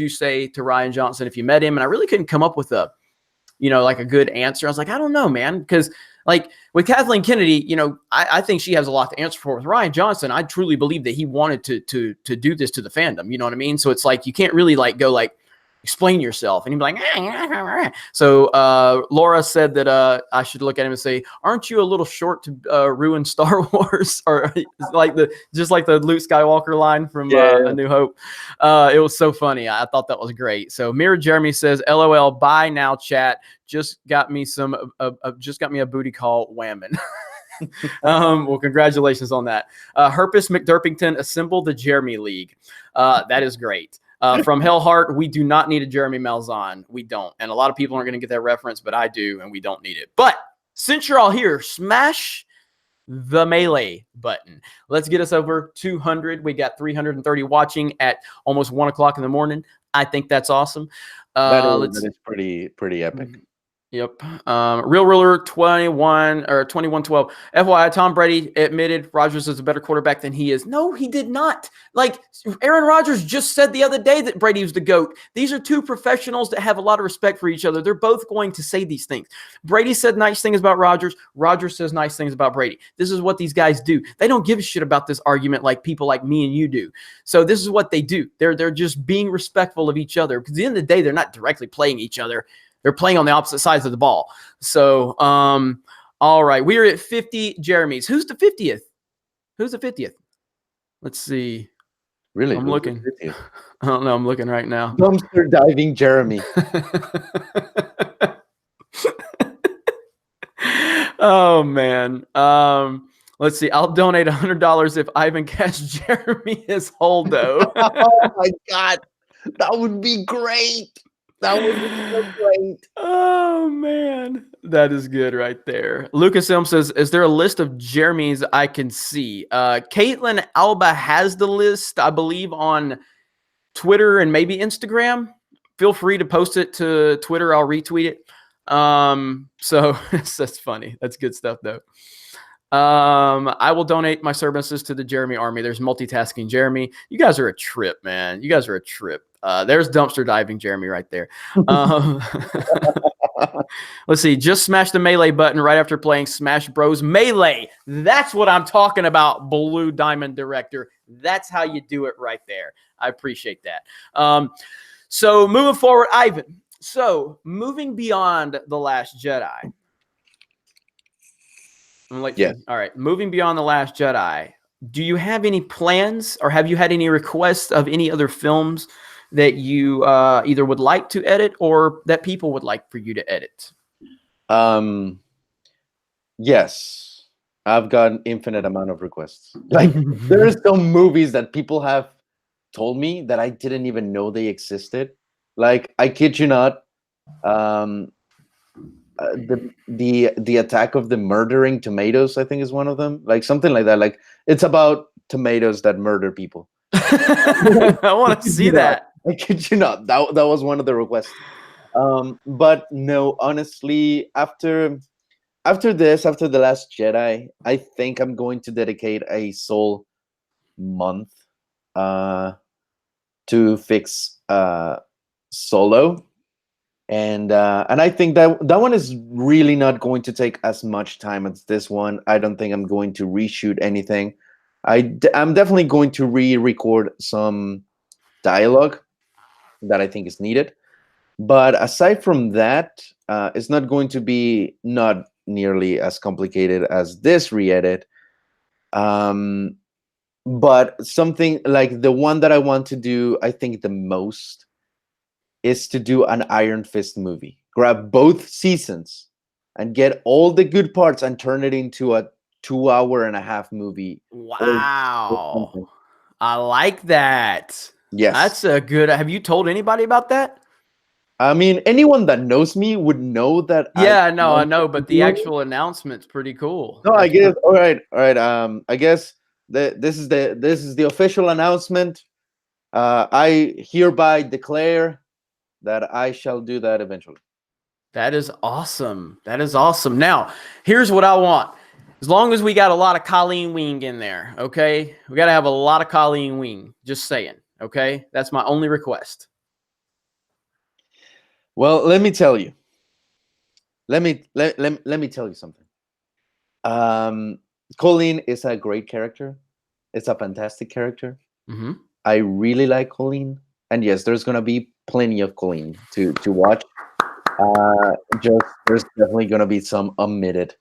say to Ryan Johnson if you met him?" And I really couldn't come up with like a good answer. I was like, I don't know, man, because like with Kathleen Kennedy, I think she has a lot to answer for. With Ryan Johnson, I truly believe that he wanted to do this to the fandom. You know what I mean? So it's like you can't really go explain yourself. And he'd be like, so Laura said that I should look at him and say, aren't you a little short to ruin Star Wars? Or just like the Luke Skywalker line from A New Hope. It was so funny. I thought that was great. So Mirror Jeremy says, LOL, bye now, chat. Just got me a booty call whamming. Well, congratulations on that. Herpes McDurpington, assemble the Jeremy League. That is great. From Hellheart, we do not need a Jeremy Malzahn. We don't. And a lot of people aren't going to get that reference, but I do, and we don't need it. But since you're all here, smash the melee button. Let's get us over 200. We got 330 watching at almost 1 o'clock in the morning. I think that's awesome. That is pretty epic. Yep. Real Ruler 2112. FYI, Tom Brady admitted Rodgers is a better quarterback than he is. No, he did not. Like, Aaron Rodgers just said the other day that Brady was the GOAT. These are two professionals that have a lot of respect for each other. They're both going to say these things. Brady said nice things about Rodgers. Rodgers says nice things about Brady. This is what these guys do. They don't give a shit about this argument like people like me and you do. So this is what they do. They're just being respectful of each other, because at the end of the day, they're not directly playing each other. They're playing on the opposite sides of the ball. So, all right. We are at 50 Jeremys. Who's the 50th? Who's the 50th? Let's see. Really? I'm looking. I don't know. I'm looking right now. Dumpster diving Jeremy. Oh, man. Let's see. I'll donate $100 if Ivan casts Jeremy as Holdo. Oh, my God. That would be great. That would be so great. Oh, man. That is good right there. Lucas Elm says, is there a list of Jeremys I can see? Caitlin Alba has the list, I believe, on Twitter and maybe Instagram. Feel free to post it to Twitter. I'll retweet it. So that's funny. That's good stuff, though. I will donate my services to the Jeremy Army. There's multitasking Jeremy. You guys are a trip, man. You guys are a trip. There's dumpster diving Jeremy right there. Let's see. Just smash the melee button right after playing Smash Bros. Melee. That's what I'm talking about, Blue Diamond Director. That's how you do it right there. I appreciate that. So moving forward, Ivan. So moving beyond The Last Jedi. Yeah. All right. Moving beyond The Last Jedi, do you have any plans, or have you had any requests of any other films that you either would like to edit or that people would like for you to edit? Yes. I've got an infinite amount of requests. Like, there are some movies that people have told me that I didn't even know they existed. Like, I kid you not, the attack of the murdering tomatoes, I think, is one of them. Like, something like that. Like, it's about tomatoes that murder people. I want to see that. I kid you not. That was one of the requests. But no, honestly, after The Last Jedi, I think I'm going to dedicate a sole month to fix Solo. And I think that one is really not going to take as much time as this one. I don't think I'm going to reshoot anything. I'm definitely going to re-record some dialogue that I think is needed. But aside from that, it's not going to be not nearly as complicated as this re-edit. But something like the one that I want to do, I think the most, is to do an Iron Fist movie. Grab both seasons and get all the good parts and turn it into a 2.5-hour movie. Wow. I like that. Yes. That's a good. Have you told anybody about that? I mean, anyone that knows me would know that. Yeah, I know, but the actual announcement's pretty cool. No, I guess. All right. I guess this is the official announcement. I hereby declare that I shall do that eventually. That is awesome. That is awesome. Now, here's what I want. As long as we got a lot of Colleen Wing in there, okay? We got to have a lot of Colleen Wing. Just saying, okay? That's my only request. Well, let me tell you. Let me tell you something. Colleen is a great character. It's a fantastic character. Mm-hmm. I really like Colleen. And yes, there's going to be plenty of Colleen to watch. There's definitely going to be some omitted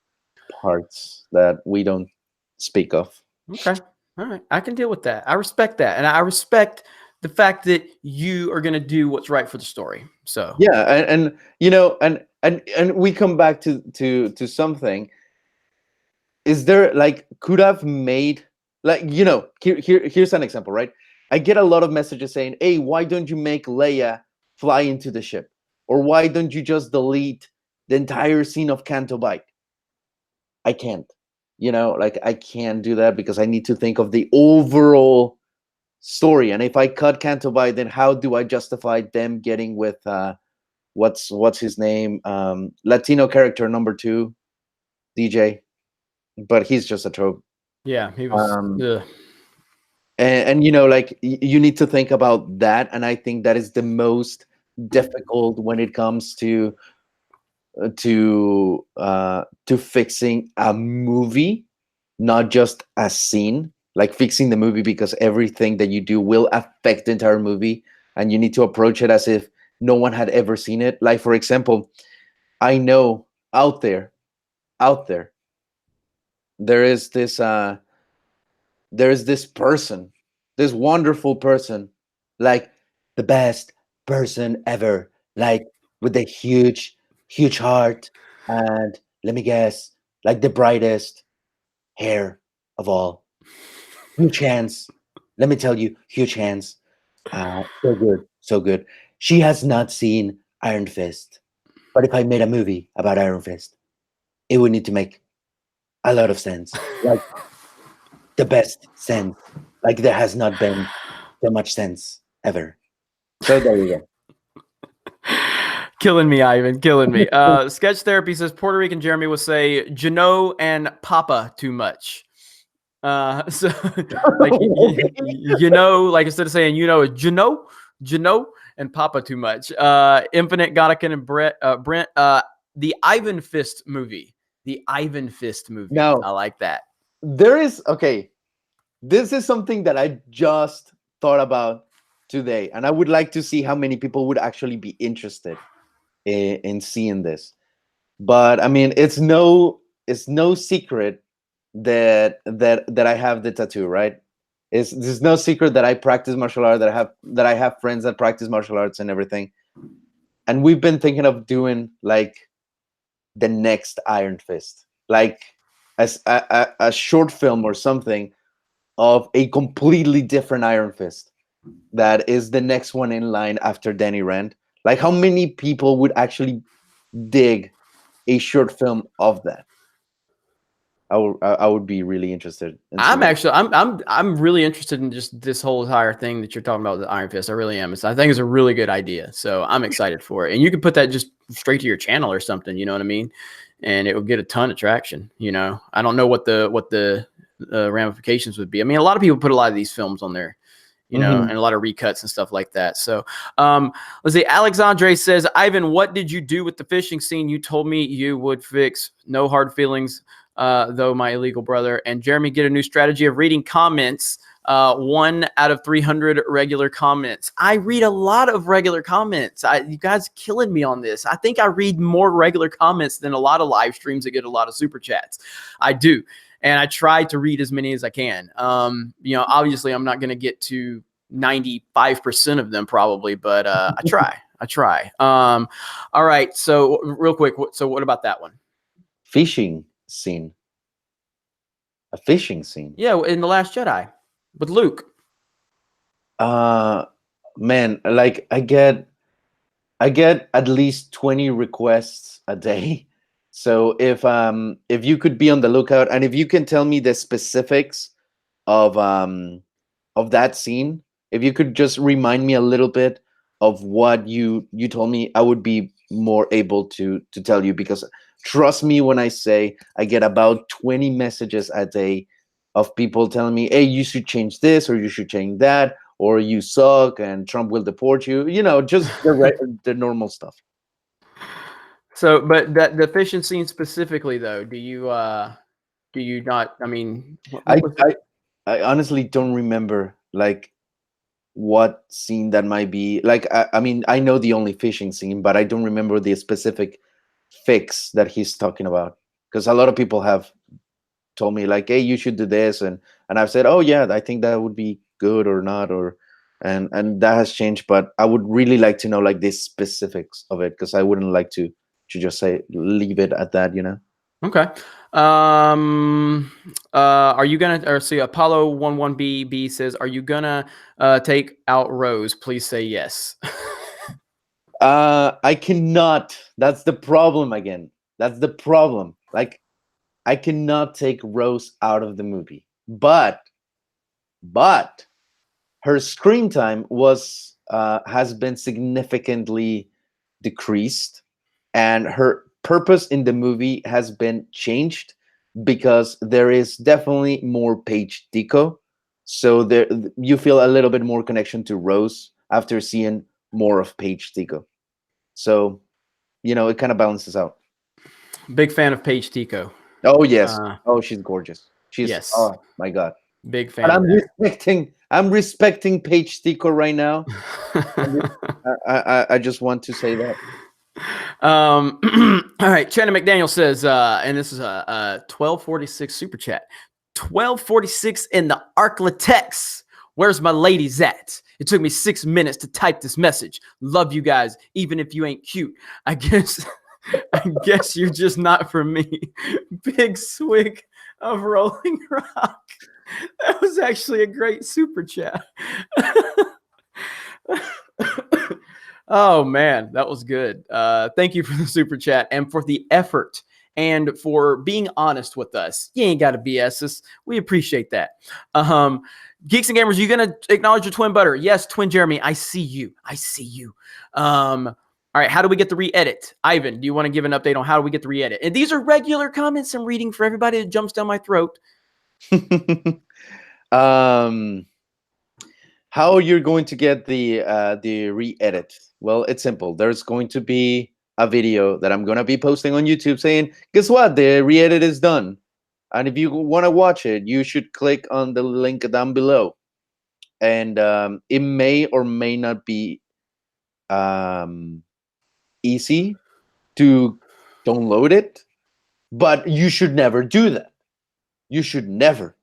parts that we don't speak of. Okay. All right. I can deal with that. I respect that. And I respect the fact that you are going to do what's right for the story. So yeah. And you know, and we come back to something. Is there, like, could have made, like, you know, here's an example, right? I get a lot of messages saying, "Hey, why don't you make Leia fly into the ship, or why don't you just delete the entire scene of Canto Bite?" I can't. Like I can't do that because I need to think of the overall story. And if I cut Canto Bite, then how do I justify them getting with what's his name, Latino character number 2, DJ, but he's just a trope. Yeah, he was. Um, Ugh. and like you need to think about that, and I think that is the most difficult when it comes to fixing a movie, not just a scene, like fixing the movie, because everything that you do will affect the entire movie, and you need to approach it as if no one had ever seen it. Like, for example, I know out there there is this person, this wonderful person, like the best person ever, like with a huge heart, and let me guess, like the brightest hair of all. Huge hands. Let me tell you, huge hands. So good, so good. She has not seen Iron Fist, but if I made a movie about Iron Fist, it would need to make a lot of sense. Like the best sense. Like there has not been so much sense ever. So there you Killing me, Ivan. Killing me. Sketch Therapy says Puerto Rican Jeremy will say Jano and Papa too much. So like go. like instead of saying Jano and Papa too much. Infinite Godican and Brent. The Ivan Fist movie. The Ivan Fist movie. Now, I like that. there is, okay, this is something that I just thought about today, and I would like to see how many people would actually be interested in seeing this. But I mean, it's no secret that I have the tattoo, right? There's no secret that I practice martial art, that I have friends that practice martial arts and everything. And we've been thinking of doing like the next Iron Fist, like as a short film or something of a completely different Iron Fist that is the next one in line after Danny Rand. Like, how many people would actually dig a short film of that? I would be really interested in I'm seeing. actually I'm really interested in just this whole entire thing that you're talking about with the Iron Fist. I really am. I think it's a really good idea. So I'm excited for it. And you can put that just straight to your channel or something, you know what I mean? And it will get a ton of traction, you know. I don't know what the ramifications would be. I mean, a lot of people put a lot of these films on there, you know, Mhm. and a lot of recuts and stuff like that. So let's see. Alexandre says, Ivan, what did you do with the fishing scene? You told me you would fix. No hard feelings, though, my illegal brother. And Jeremy, get a new strategy of reading comments. 1 out of 300 regular comments. I read a lot of regular comments. You guys killing me on this. I think I read more regular comments than a lot of live streams that get a lot of super chats. I do. And I try to read as many as I can. You know, obviously I'm not going to get to 95% of them probably, but I try. I try. All right. So real quick. So what about that one? Fishing scene. A fishing scene. Yeah, in The Last Jedi with Luke. Uh Man, like I get at least 20 requests a day. So if you could be on the lookout, and if you can tell me the specifics of that scene, if you could just remind me a little bit of what you told me, I would be more able to tell you, because trust me when I say I get about 20 messages a day of people telling me, "Hey, you should change this, or you should change that, or you suck and Trump will deport you." Just the normal stuff. So, but that the fishing scene specifically, though, do you not? I mean, I what was it? I I honestly don't remember like what scene that might be. Like I mean, I know the only fishing scene, but I don't remember the specific fix that he's talking about, because a lot of people have told me like, "Hey, you should do this," and I've said, "Oh yeah, I think that would be good or not," or and that has changed. But I would really like to know like the specifics of it, because I wouldn't like to just say leave it at that. Okay. Are you gonna, or see, Apollo 11B says, are you gonna take out Rose? Please say yes. I cannot. That's the problem again. That's the problem. Like, I cannot take Rose out of the movie. But her screen time was has been significantly decreased, and her purpose in the movie has been changed because there is definitely more Paige Tico. So there, you feel a little bit more connection to Rose after seeing more of Paige Tico. So it kind of balances out. Big fan of Paige Tico. Oh yes. Uh, Oh, she's gorgeous. She's, yes, oh my god. big But fan of that. I'm respecting Paige Tico right now. I just want to say that. All right. Shannon McDaniel says, and this is a 1246 super chat. 1246 in the Arklatex. Where's my ladies at? It took me 6 minutes to type this message. Love you guys, even if you ain't cute. I guess you're just not for me. Big swig of Rolling Rock. That was actually a great super chat. Oh man, that was good. Thank you for the super chat and for the effort and for being honest with us. You ain't got to BS us. We appreciate that. Geeks and gamers, you gonna acknowledge your twin butter? Yes, twin Jeremy. I see you. I see you. All right, how do we get the re-edit? Ivan, do you want to give an update on how do we get the re-edit? And these are regular comments I'm reading for everybody that jumps down my throat. How you're going to get the re-edit? Well, it's simple. There's going to be a video that I'm going to be posting on YouTube saying, guess what? The re-edit is done. And if you want to watch it, you should click on the link down below. And it may or may not be easy to download it, but you should never do that. You should never,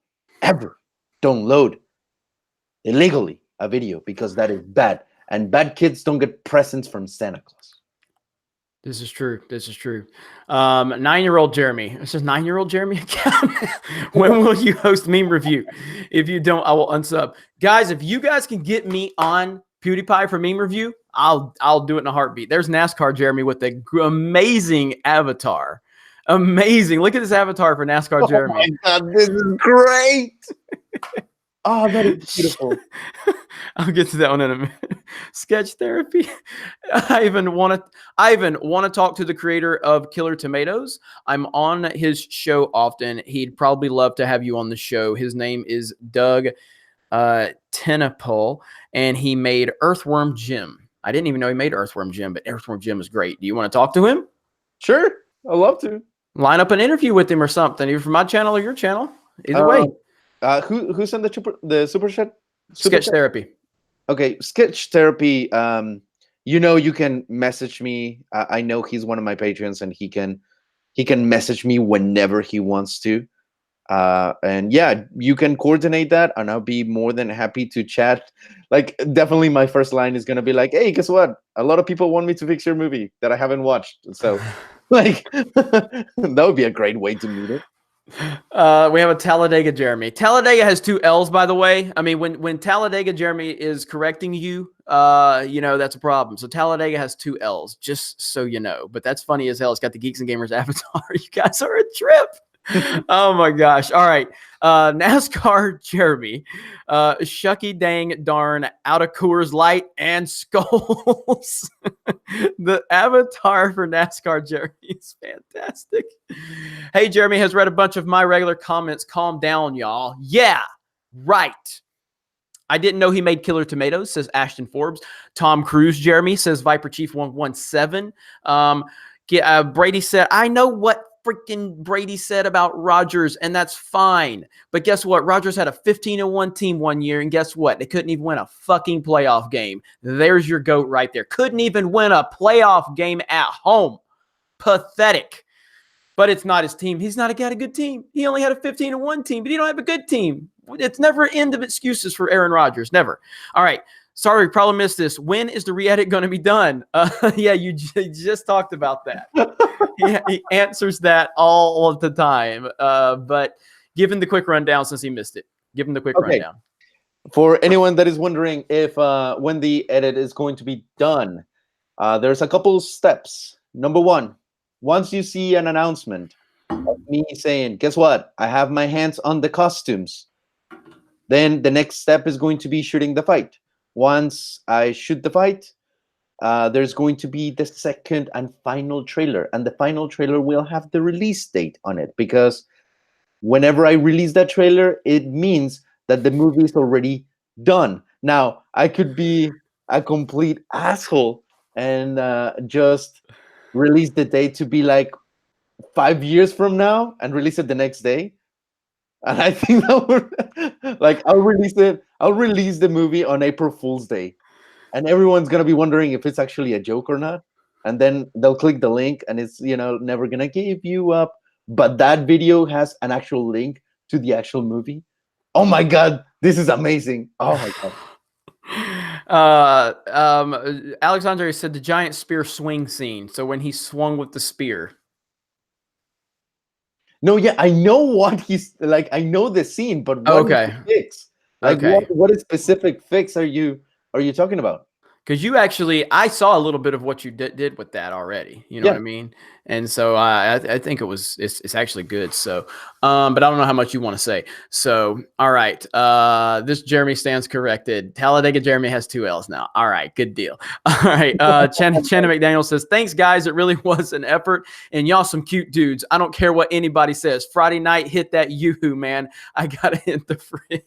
ever download illegally a video because that is bad. And bad kids don't get presents from Santa Claus. This is true. This is true. 9-year-old Jeremy. This is 9-year-old Jeremy. When will you host meme review? If you don't, I will unsub. Guys, if you guys can get me on PewDiePie for meme review, I'll do it in a heartbeat. There's NASCAR Jeremy with the amazing avatar. Amazing. Look at this avatar for NASCAR Jeremy. Oh my God, this is great. Oh, that is beautiful. I'll get to that one in a minute. Sketch therapy. Ivan want to talk to the creator of Killer Tomatoes. I'm on his show often. He'd probably love to have you on the show. His name is Doug Tenapole, and he made Earthworm Jim. I didn't even know he made Earthworm Jim, but Earthworm Jim is great. Do you want to talk to him? Sure, I'd love to. Line up an interview with him or something, either from my channel or your channel. Either way. Who sent the super chat? Sketch therapy. Okay, sketch therapy. You can message me. I know he's one of my patrons, and he can message me whenever he wants to. And yeah, you can coordinate that, and I'll be more than happy to chat. Like, definitely, my first line is gonna be like, "Hey, guess what? A lot of people want me to fix your movie that I haven't watched." So, like, that would be a great way to meet it. We have a Talladega Jeremy. Talladega has 2 L's, by the way. I mean, when Talladega Jeremy is correcting you, that's a problem. So Talladega has 2 L's, just so you know. But that's funny as hell. It's got the Geeks and Gamers avatar. You guys are a trip. Oh my gosh. All right. NASCAR Jeremy. Shucky dang darn out of Coors Light and Skulls. The avatar for NASCAR Jeremy is fantastic. Hey, Jeremy has read a bunch of my regular comments. Calm down, y'all. Yeah, right. I didn't know he made Killer Tomatoes, says Ashton Forbes. Tom Cruise, Jeremy, says Viper Chief 117. Brady said, I know what freaking Brady said about Rodgers, and that's fine. But guess what? Rodgers had a 15-1 team one year, and guess what? They couldn't even win a fucking playoff game. There's your GOAT right there. Couldn't even win a playoff game at home. Pathetic. But it's not his team. He's not got a good team. He only had a 15-1 team, but he don't have a good team. It's never an end of excuses for Aaron Rodgers. Never. All right. sorry, probably missed this. When is the re-edit going to be done? Yeah, you just talked about that. He answers that all of the time. But give him the quick rundown since he missed it. Give him the quick rundown. For anyone that is wondering if when the edit is going to be done, there's a couple steps. Number one, once you see an announcement of me saying, guess what? I have my hands on the costumes. Then the next step is going to be shooting the fight. Once I shoot the fight, there's going to be the second and final trailer. And the final trailer will have the release date on it, because whenever I release that trailer, it means that the movie is already done. Now, I could be a complete asshole and just release the date to be like 5 years from now and release it the next day. And I think that would, like, I'll release the movie on April Fool's Day, and everyone's gonna be wondering if it's actually a joke or not. And then they'll click the link, and it's, never gonna give you up. But that video has an actual link to the actual movie. Oh my god, this is amazing! Oh my god. Alexandre said the giant spear swing scene. So when he swung with the spear. No, yeah, I know what he's like. I know the scene, but what is the fix? Like, what specific fix are you talking about? Because you actually, I saw a little bit of what you did with that already. You know what I mean? And so I think it's actually good. So, but I don't know how much you want to say. So, all right. This Jeremy stands corrected. Talladega Jeremy has 2 L's now. All right. Good deal. All right. Channa McDaniel says, thanks, guys. It really was an effort. And y'all some cute dudes. I don't care what anybody says. Friday night, hit that yoo-hoo, man. I got to hit the fridge.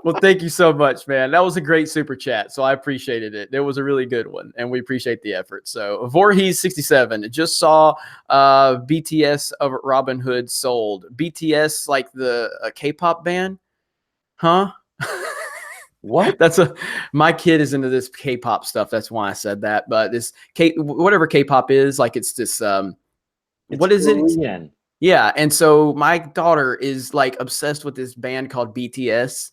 Well, thank you so much, man. That was a great super chat, so I appreciated it. It was a really good one, and we appreciate the effort. So Voorhees67 just saw BTS of Robin Hood sold. BTS, like the K-pop band? Huh? What? My kid is into this K-pop stuff. That's why I said that. But this whatever K-pop is, like it's this what is Korean. it? Yeah, and so my daughter is like obsessed with this band called BTS.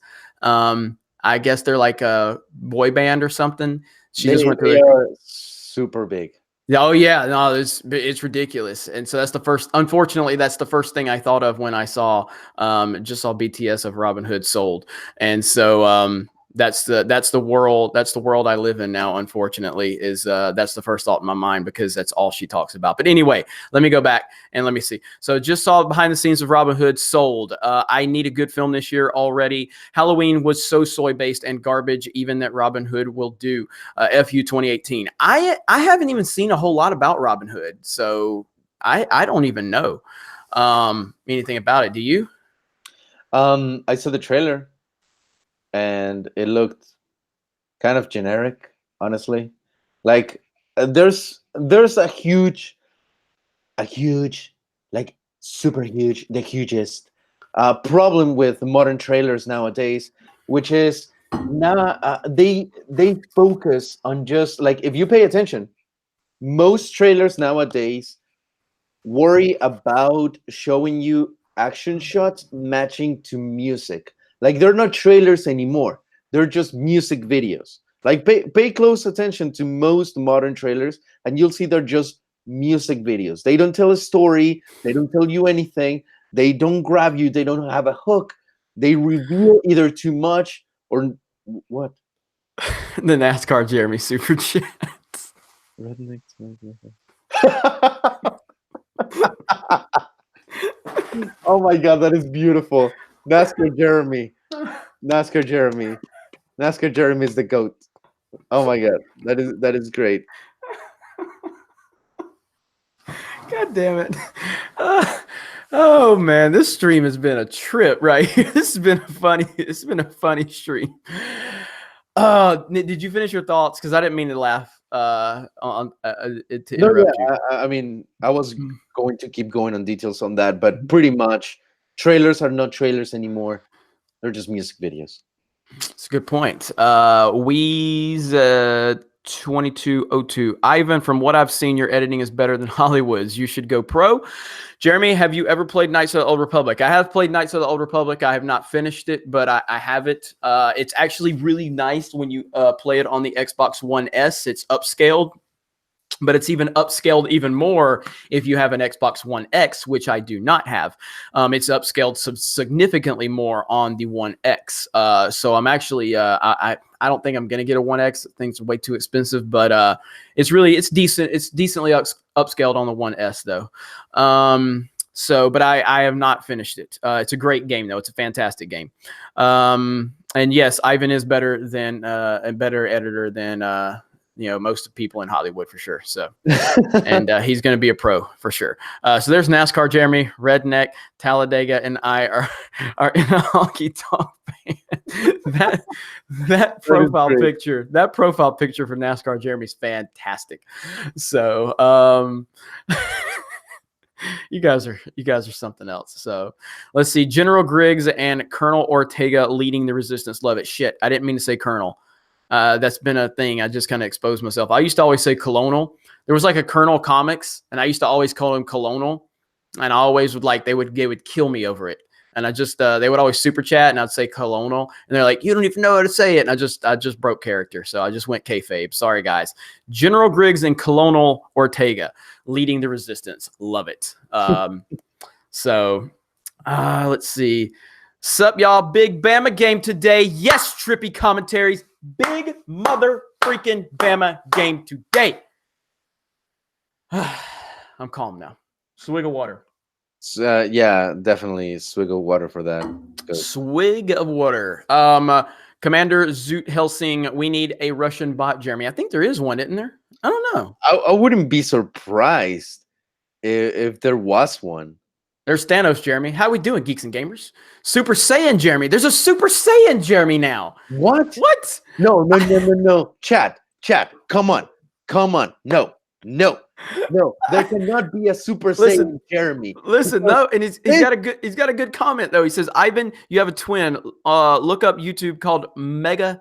I guess they're like a boy band or something. They are super big. Oh yeah, no, it's ridiculous. And so unfortunately, that's the first thing I thought of when I saw BTS of Robin Hood sold. And so that's the world I live in now, unfortunately, is that's the first thought in my mind, because that's all she talks about. But anyway, let me go back and let me see. So just saw behind the scenes of Robin Hood sold. I need a good film this year already. Halloween was so soy based and garbage, even that Robin Hood will do. FU 2018. I haven't even seen a whole lot about Robin Hood, so I don't even know anything about it. Do you? I saw the trailer, and it looked kind of generic, honestly. Like, there's a huge, like super huge, the hugest problem with modern trailers nowadays, which is now they focus on just, like, if you pay attention, most trailers nowadays worry about showing you action shots matching to music. Like, they're not trailers anymore. They're just music videos. Like, pay close attention to most modern trailers, and you'll see they're just music videos. They don't tell a story. They don't tell you anything. They don't grab you. They don't have a hook. They reveal either too much or what? The NASCAR Jeremy super chat. Oh my god, that is beautiful. NASCAR Jeremy. NASCAR Jeremy. NASCAR Jeremy is the GOAT. Oh my god, that is great. God damn it. Oh man, this stream has been a trip right here. This has been a funny stream. Did you finish your thoughts? Because I didn't mean to laugh to interrupt you. I mean, I was going to keep going on details on that, but pretty much trailers are not trailers anymore. They're just music videos. It's a good point. Weeze 2202. Ivan, from what I've seen, your editing is better than Hollywood's. You should go pro. Jeremy, have you ever played Knights of the Old Republic? I have played Knights of the Old Republic. I have not finished it, but I have it. It's actually really nice when you play it on the Xbox One S. It's upscaled, but it's even upscaled even more if you have an Xbox One X, which I do not have. It's upscaled significantly more on the One X. So I'm actually, I don't think I'm going to get a One X. Things are way too expensive, but it's decent. It's decently upscaled on the One S though. But I have not finished it. It's a great game though. It's a fantastic game. And yes, Ivan is better than a better editor than most people in Hollywood for sure. So, and he's going to be a pro for sure. So there's NASCAR Jeremy, Redneck, Talladega, and I are in a honky tonk band. that profile picture for NASCAR Jeremy's fantastic. So, you guys are something else. So let's see. General Griggs and Colonel Ortega leading the resistance. Love it. Shit, I didn't mean to say Colonel. That's been a thing. I just kind of exposed myself. I used to always say Colonel. There was like a Colonel Comics, and I used to always call him Colonel. And I always would they would kill me over it. And I just they would always super chat, and I'd say Colonel, and they're like, you don't even know how to say it. And I just broke character, so I just went kayfabe. Sorry guys. General Griggs and Colonel Ortega leading the resistance. Love it. Let's see. Sup, y'all? Big Bama game today. Yes, trippy commentaries. Big mother freaking Bama game today. I'm calm now. Swig of water. Yeah, definitely swig of water for that. Swig of water. Commander Zoot Helsing, we need a Russian bot, Jeremy. I think there is one, isn't there? I don't know. I wouldn't be surprised if there was one. There's Thanos, Jeremy. How we doing, geeks and gamers? Super Saiyan, Jeremy. There's a Super Saiyan, Jeremy, now. What? No. Chat. Come on. No. There cannot be a Super Saiyan, Jeremy. Listen, no, and he's got a good comment though. He says, Ivan, you have a twin. Look up YouTube called Metatron.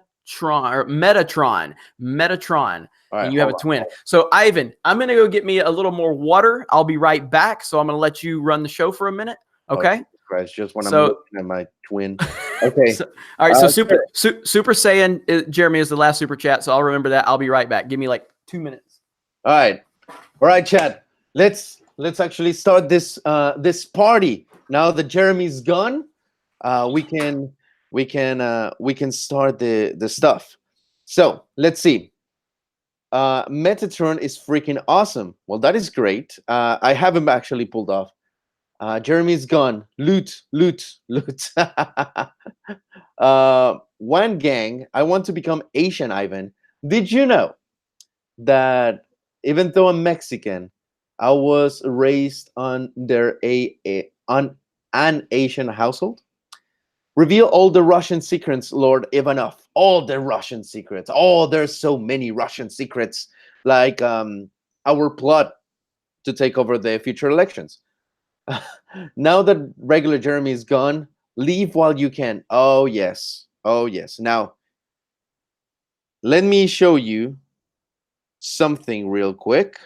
Right, and you have a twin. So, Ivan, I'm going to go get me a little more water. I'll be right back. So, I'm going to let you run the show for a minute. Okay? Christ, just when I'm looking at my twin. Okay. All right. So, Super Saiyan, Jeremy, is the last super chat. So, I'll remember that. I'll be right back. Give me like 2 minutes. All right, chat. Let's actually start this party. Now that Jeremy's gone, we can start the stuff. So, let's see. Metatron is freaking awesome. Well, that is great. I have him actually pulled off. Jeremy's gone. Loot. One gang. I want to become Asian, Ivan. Did you know that even though I'm Mexican, I was raised under an Asian household? Reveal all the Russian secrets, Lord Ivanov. All the Russian secrets. Oh, there's so many Russian secrets, like our plot to take over the future elections. Now that regular Jeremy is gone, leave while you can. Oh, yes. Now, let me show you something real quick.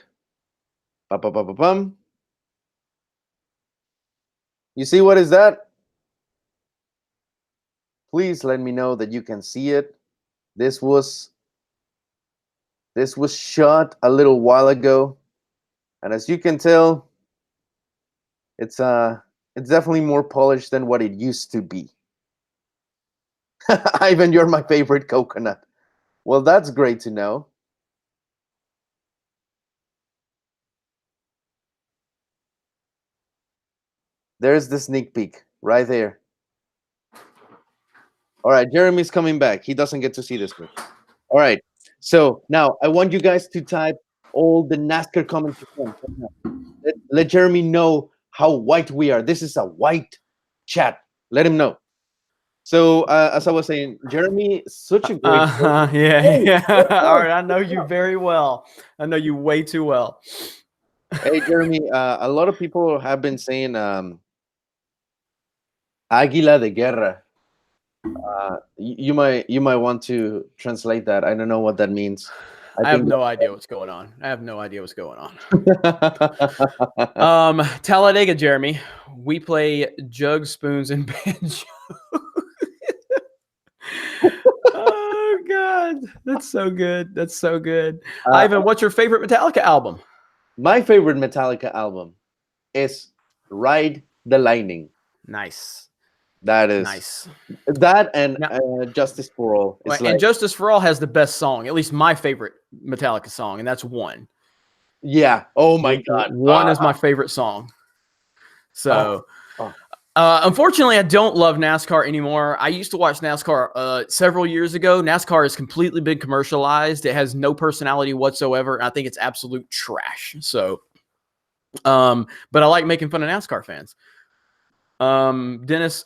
You see what is that? Please let me know that you can see it. This was shot a little while ago, and as you can tell, it's definitely more polished than what it used to be. Ivan, you're my favorite coconut. Well, that's great to know. There's the sneak peek right there. All right, Jeremy's coming back. He doesn't get to see this one. All right, so now I want you guys to type all the NASCAR comments. Let Jeremy know how white we are. This is a white chat. Let him know. So as I was saying, Jeremy, such a great. Yeah. All right, I know you very well. I know you way too well. Hey, Jeremy. A lot of people have been saying "Águila de Guerra." You might want to translate that. I don't know what that means. I I have think. no idea what's going on. I have no idea what's going on. uh, Talladega, Jeremy. We play jug, spoons, and banjo. Oh God, that's so good. That's so good. Ivan, what's your favorite Metallica album? my favorite Metallica album is Ride the Lightning. Nice, That is nice. that and Now, Justice for All. It's and like, Justice for All has the best song, at least my favorite Metallica song, and that's One. yeah. Oh my God. One is my favorite song. So, oh. unfortunately, I don't love NASCAR anymore. I used to watch NASCAR several years ago. NASCAR has completely been commercialized. It has no personality whatsoever. And I think it's absolute trash. So, but I like making fun of NASCAR fans. Dennis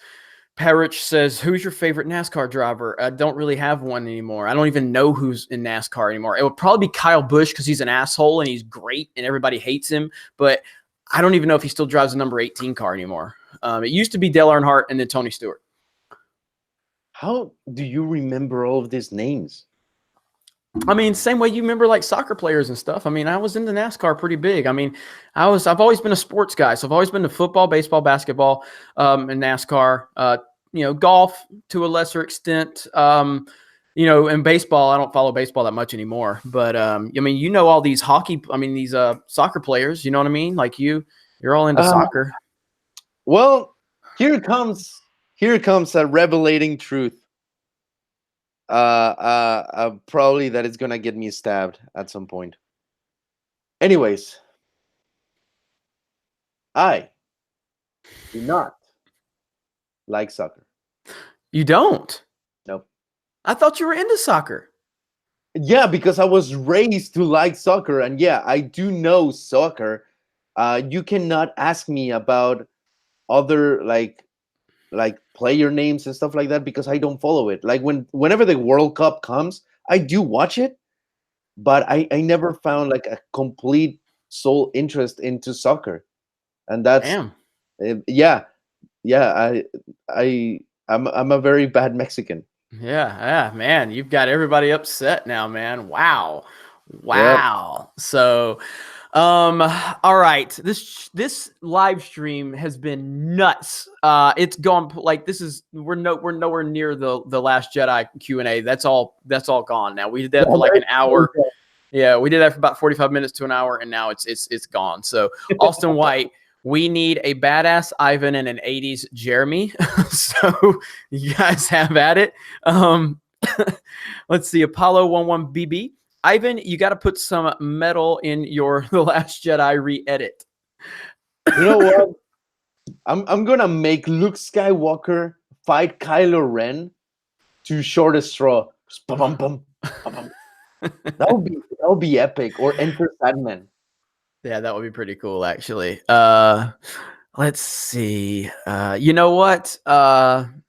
Parrish says, "Who's your favorite NASCAR driver?" I don't really have one anymore. I don't even know who's in NASCAR anymore. It would probably be Kyle Busch because he's an asshole and he's great and everybody hates him. But I don't even know if he still drives a number 18 car anymore. It used to be Dale Earnhardt and then Tony Stewart. How do you remember all of these names? I mean, same way you remember like soccer players and stuff. I mean, I was into NASCAR pretty big. I mean, I've always been a sports guy. So I've always been to football, baseball, basketball, and NASCAR, golf to a lesser extent. In baseball, I don't follow baseball that much anymore, but, I mean, all these these soccer players, you know what I mean? Like you're all into soccer. Well, here comes a revelating truth. Probably that it's gonna get me stabbed at some point. Anyways, I do not like soccer. You don't? Nope. I thought you were into soccer. Yeah, because I was raised to like soccer, and yeah, I do know soccer. You cannot ask me about other like player names and stuff like that because I don't follow it. Like whenever the World Cup comes, I do watch it, but I never found like a complete soul interest into soccer, and that's Damn. yeah. I'm a very bad Mexican. Yeah, man, you've got everybody upset now, man. Wow. Yep. So, all right. This live stream has been nuts. It's gone like we're nowhere near the Last Jedi Q&A. That's all gone now. We did that for like an hour. Yeah, we did that for about 45 minutes to an hour, and now it's gone. So, Austin White, we need a badass Ivan and an 80s Jeremy. So you guys have at it. Let's see. Apollo 11BB. Ivan, you got to put some metal in your The Last Jedi re-edit. You know what? I'm gonna make Luke Skywalker fight Kylo Ren to shortest straw. That would be epic. Or Enter Sandman. Yeah, that would be pretty cool, actually. Let's see. You know what? I'm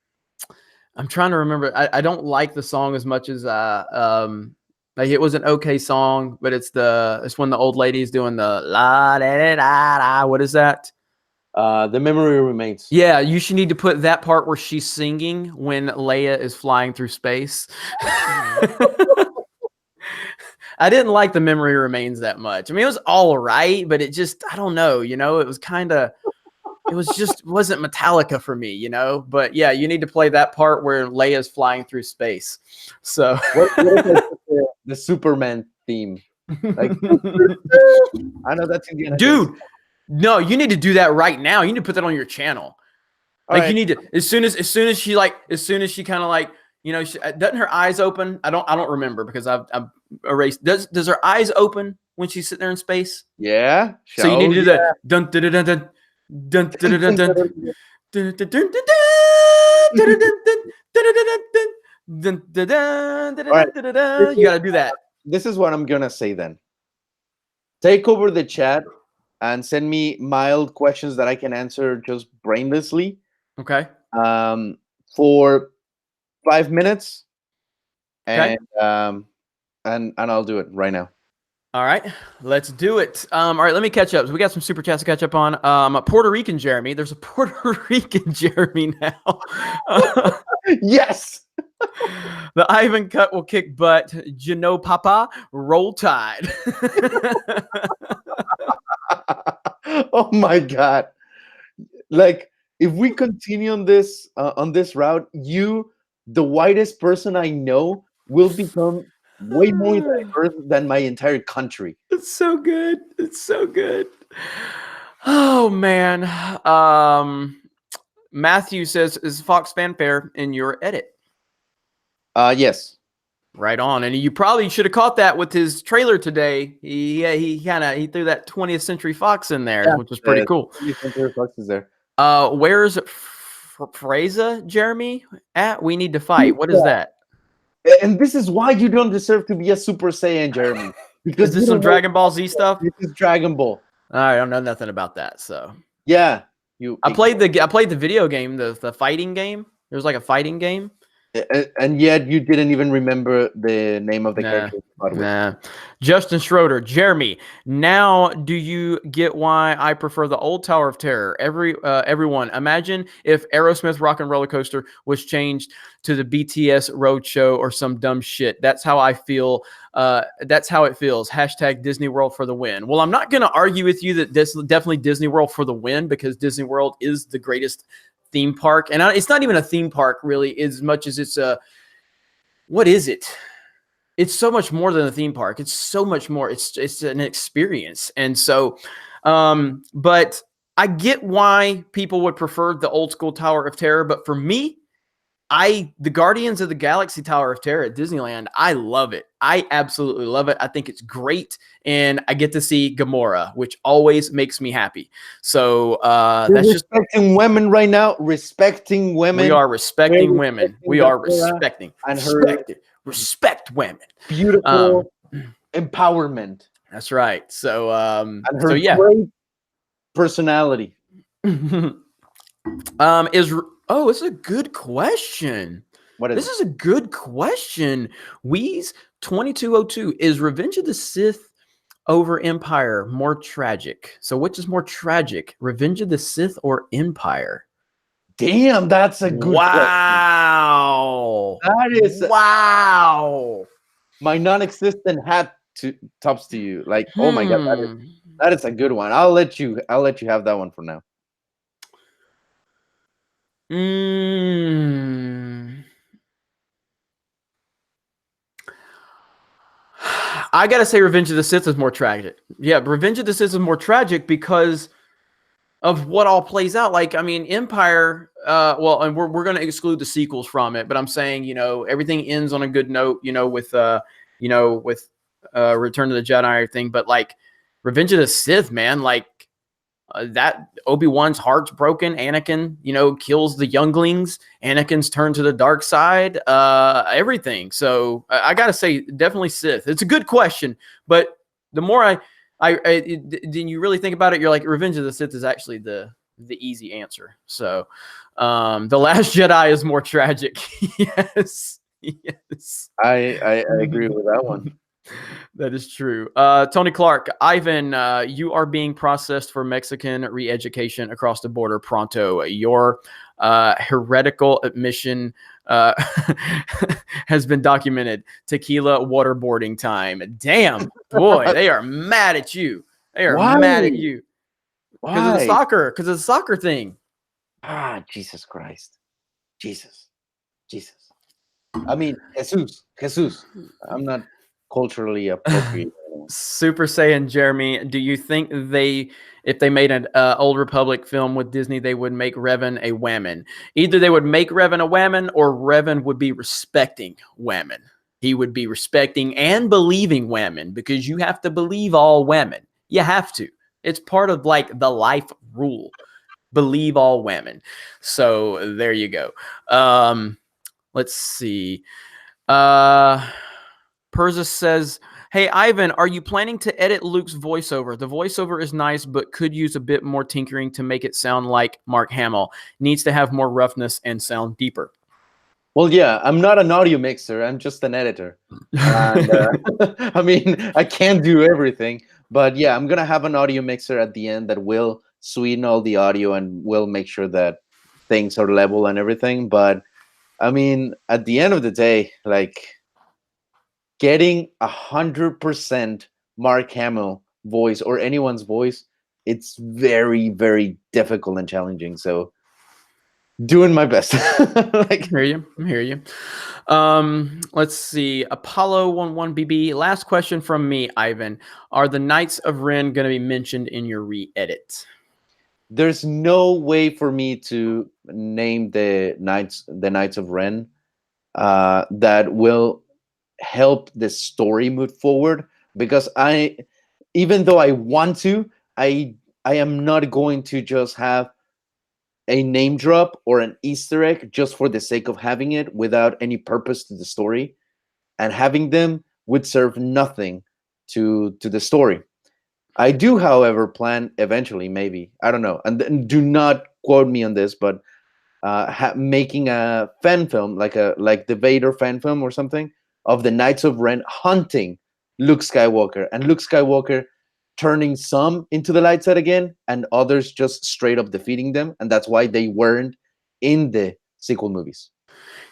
trying to remember. I don't like the song as much as like it was an okay song, but it's when the old lady's doing the la da da da da. What is that? The Memory Remains. Yeah, you should need to put that part where she's singing when Leia is flying through space. I didn't like The Memory Remains that much. I mean, it was all right, but it just, I don't know, it was wasn't Metallica for me, but yeah, you need to play that part where Leia's flying through space. So what the Superman theme? Like, I know that's Indiana dude, Jones. no, you need to do that right now. You need to put that on your channel. Like you need to, as soon as she kind of like, doesn't her eyes open? I don't remember because I've erased. Does her eyes open when she's sitting there in space? Yeah. So you need to do that. Dun dun dun dun dun dun dun dun. You gotta do that. This is what I'm gonna say then. Take over the chat and send me mild questions that I can answer just brainlessly. Okay. For 5 minutes, okay. And I'll do it right now. All right, let's do it. All right, let me catch up. So we got some super chats to catch up on. A Puerto Rican Jeremy. There's a Puerto Rican Jeremy now. Yes. The Ivan cut will kick butt. Jano Papa, roll tide. Oh my god! Like, if we continue on this route, you, the whitest person I know, will become way more diverse than my entire country. It's so good. It's so good. Oh man. Matthew says, "Is Fox fanfare in your edit?" Yes. Right on. And you probably should have caught that with his trailer today. He threw that 20th Century Fox in there, Yeah, which was pretty cool. Fox is there. Where's Fraser Jeremy at? We need to fight. What is that? And this is why you don't deserve to be a Super Saiyan, Jeremy. Because Is this some Dragon Ball Z stuff? This is Dragon Ball. I don't know nothing about that. So yeah, I played the video game, the fighting game. There was like a fighting game. And yet you didn't even remember the name of the character. Nah. Justin Schroeder, Jeremy. Now, do you get why I prefer the old Tower of Terror? Everyone, imagine if Aerosmith Rock and Roller Coaster was changed to the BTS Roadshow or some dumb shit. That's how I feel. That's how it feels. Hashtag Disney World for the win. Well, I'm not going to argue with you that this is definitely Disney World for the win, because Disney World is the greatest theme park. And it's not even a theme park really, as much as it's what is it? It's so much more than a theme park. It's so much more. It's an experience. And so, but I get why people would prefer the old school Tower of Terror. But for me, the Guardians of the Galaxy Tower of Terror at Disneyland, I love it. I absolutely love it. I think it's great. And I get to see Gamora, which always makes me happy. So that's just respecting women right now. Respecting women. We are respecting women. We are respecting. And respect women. Beautiful empowerment. That's right. So and her great personality. It's a good question. This is a good question. Weez 2202, is Revenge of the Sith over Empire more tragic? So which is more tragic, Revenge of the Sith or Empire? Damn, that's a good wow. Question. That is wow. My non-existent hat tops to you. Like, oh my god, that is a good one. I'll let you have that one for now. I gotta say Revenge of the Sith is more tragic. Yeah, Revenge of the Sith is more tragic because of what all plays out. Like, I mean, Empire, and we're gonna exclude the sequels from it, but I'm saying, everything ends on a good note, with Return of the Jedi and everything. But like Revenge of the Sith, man, like that Obi-Wan's heart's broken. Anakin, kills the younglings. Anakin's turned to the dark side. Everything. So I gotta say, definitely Sith. It's a good question, but the more then you really think about it, you're like, Revenge of the Sith is actually the easy answer. So The Last Jedi is more tragic. Yes. I agree with that one. That is true. Tony Clark, Ivan, you are being processed for Mexican re-education across the border pronto. Your heretical admission has been documented. Tequila waterboarding time. Damn, boy, they are mad at you. They are mad at you. Because of the soccer. Because of the soccer thing. Jesus Christ. Jesus. I mean, Jesus. I'm not culturally appropriate. Super Saiyan Jeremy, do you think if they made an Old Republic film with Disney, they would make Revan a whammon? Either they would make Revan a whammon, or Revan would be respecting whammon. He would be respecting and believing whammon, because you have to believe all whammon. You have to. It's part of like the life rule. Believe all whammon. So there you go. Let's see. Persis says, hey, Ivan, are you planning to edit Luke's voiceover? The voiceover is nice, but could use a bit more tinkering to make it sound like Mark Hamill. Needs to have more roughness and sound deeper. Well, yeah, I'm not an audio mixer. I'm just an editor. And, I mean, I can't do everything. But yeah, I'm going to have an audio mixer at the end that will sweeten all the audio and will make sure that things are level and everything. But I mean, at the end of the day, like getting 100% Mark Hamill voice or anyone's voice, it's very, very difficult and challenging. So doing my best. Like, I hear you. Let's see. Apollo 11BB. Last question from me, Ivan. Are the Knights of Ren going to be mentioned in your re-edit? there's no way for me to name the Knights of Ren that will help the story move forward, because even though I want to, I am not going to just have a name drop or an Easter egg just for the sake of having it without any purpose to the story, and having them would serve nothing to the story. I do, however, plan eventually, maybe, I don't know, and do not quote me on this, but making a fan film, like the Vader fan film or something, of the Knights of Ren hunting Luke Skywalker, and Luke Skywalker turning some into the light side again, and others just straight up defeating them, and that's why they weren't in the sequel movies.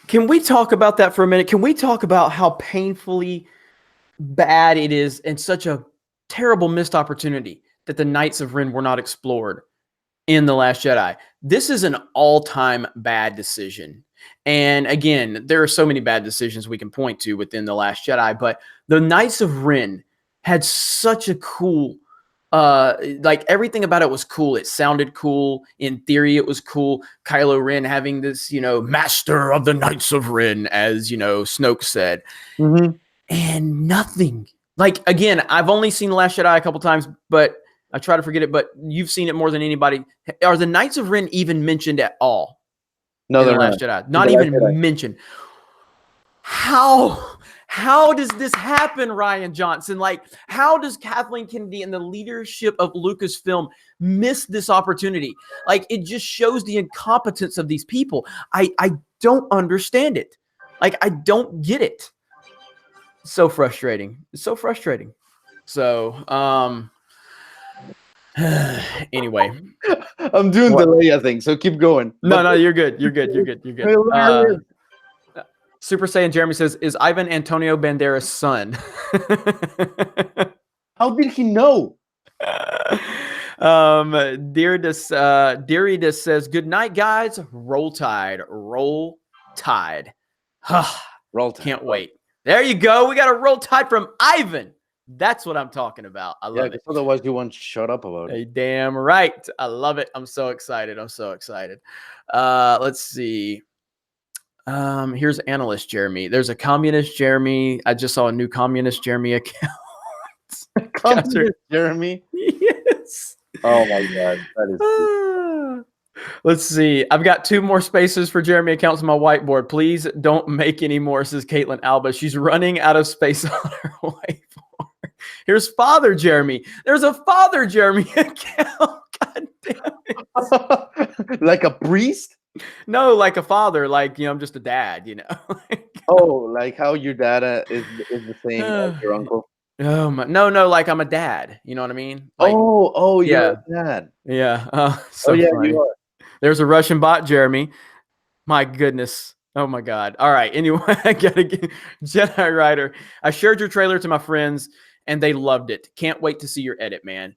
Can we talk about that for a minute? Can we talk about how painfully bad it is and such a terrible missed opportunity that the Knights of Ren were not explored in The Last Jedi? This is an all-time bad decision. And again, there are so many bad decisions we can point to within The Last Jedi, but the Knights of Ren had such a cool, like everything about it was cool. It sounded cool. In theory, it was cool. Kylo Ren having this, master of the Knights of Ren, as, Snoke said. Mm-hmm. And nothing. Like, again, I've only seen The Last Jedi a couple times, but I try to forget it, but you've seen it more than anybody. Are the Knights of Ren even mentioned at all No, in The they're Last not. Jedi? Not even mentioned. How does this happen, Rian Johnson? Like, how does Kathleen Kennedy and the leadership of Lucasfilm miss this opportunity? Like, it just shows the incompetence of these people. I don't understand it. Like, I don't get it. So frustrating. It's so frustrating. So, anyway, I'm doing the Leia thing, so keep going. no, you're good. You're good. You're good. You're good. Super Saiyan Jeremy says, "Is Ivan Antonio Banderas' son?" How did he know? Deiridus says, "Good night, guys. Roll Tide. Roll Tide." Roll Tide. Can't wait. There you go. We got a Roll Tide from Ivan. That's what I'm talking about. I love it. Otherwise, you won't shut up about it. Hey, damn right. I love it. I'm so excited. Let's see. Here's analyst Jeremy. There's a communist Jeremy. I just saw a new communist Jeremy account. Communist Jeremy? Yes. Oh my God. That is Let's see. I've got 2 more spaces for Jeremy accounts on my whiteboard. Please don't make any more, says Caitlin Alba. She's running out of space on her whiteboard. Here's Father Jeremy. There's a Father Jeremy account. God damn it. Like a priest? No, like a father. Like, I'm just a dad, Oh, like how your dad is the same as your uncle? Oh my, no, like I'm a dad. You know what I mean? Like, oh, yeah. you're a dad. Yeah. So yeah, funny. you are. There's a Russian bot, Jeremy. My goodness. Oh my God. All right. Anyway, I gotta get Jedi Rider. I shared your trailer to my friends and they loved it. Can't wait to see your edit, man.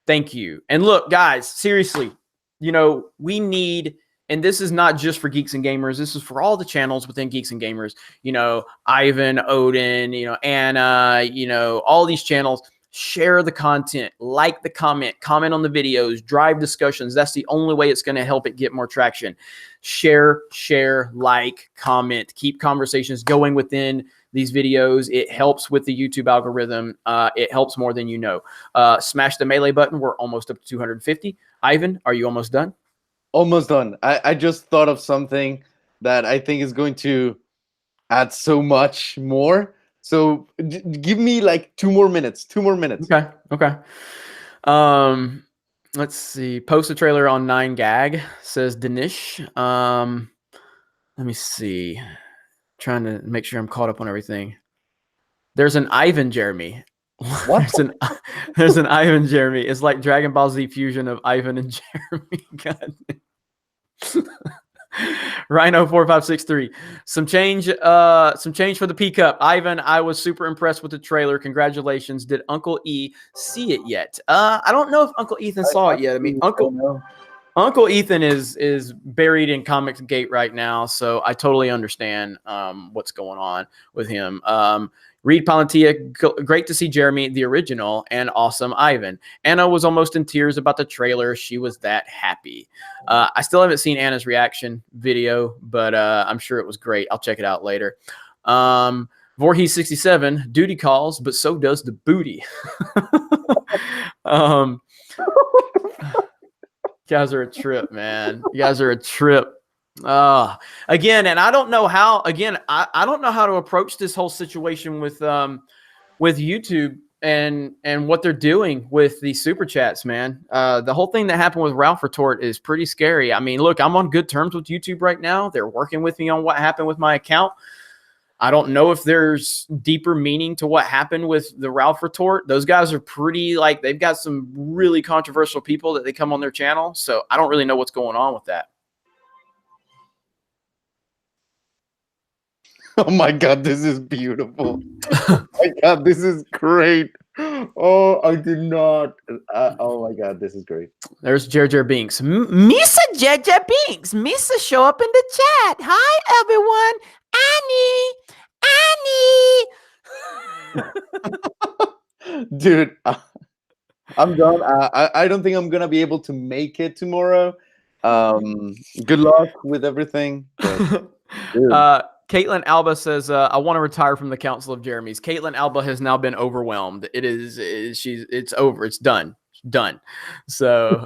Thank you. And look, guys, seriously, we need, and this is not just for Geeks and Gamers. This is for all the channels within Geeks and Gamers. Ivan, Odin, Anna, all these channels. Share the content, like the comment on the videos, drive discussions. That's the only way it's going to help it get more traction. Share, like, comment, keep conversations going within these videos. It helps with the YouTube algorithm. It helps more than you know. Smash the melee button. We're almost up to 250. Ivan, are you almost done? Almost done. I just thought of something that I think is going to add so much more. So give me like 2 more minutes. 2 more minutes. Okay. Let's see. Post a trailer on 9gag, says Danish. Let me see. Trying to make sure I'm caught up on everything. There's an Ivan Jeremy. What? There's an Ivan Jeremy. It's like Dragon Ball Z fusion of Ivan and Jeremy. God. Rhino 4563. Some change for the P Cup. Ivan, I was super impressed with the trailer. Congratulations. Did Uncle E see it yet? I don't know if Uncle Ethan saw it yet. I mean, Uncle Ethan is buried in Comics Gate right now, so I totally understand what's going on with him. Reed Palantia, great to see Jeremy, the original, and awesome Ivan. Anna was almost in tears about the trailer. She was that happy. I still haven't seen Anna's reaction video, but I'm sure it was great. I'll check it out later. Voorhees67, duty calls, but so does the booty. You guys are a trip, man. You guys are a trip. Again, and I don't know how. Again, I don't know how to approach this whole situation with YouTube and what they're doing with the super chats, man. The whole thing that happened with Ralph Retort is pretty scary. I mean, look, I'm on good terms with YouTube right now. They're working with me on what happened with my account. I don't know if there's deeper meaning to what happened with the Ralph Retort. Those guys are pretty, like, they've got some really controversial people that they come on their channel. So I don't really know what's going on with that. Oh my God, this is beautiful. Oh my God, this is great. Oh, I did not. Oh my God, this is great. There's Jer Binks. Misa Jer Binks. Misa, show up in the chat. Hi, everyone. Annie. Dude, I'm done. I don't think I'm going to be able to make it tomorrow. Good luck with everything. Caitlin Alba says, I want to retire from the Council of Jeremys. Caitlin Alba has now been overwhelmed. It's over. It's done. Done. So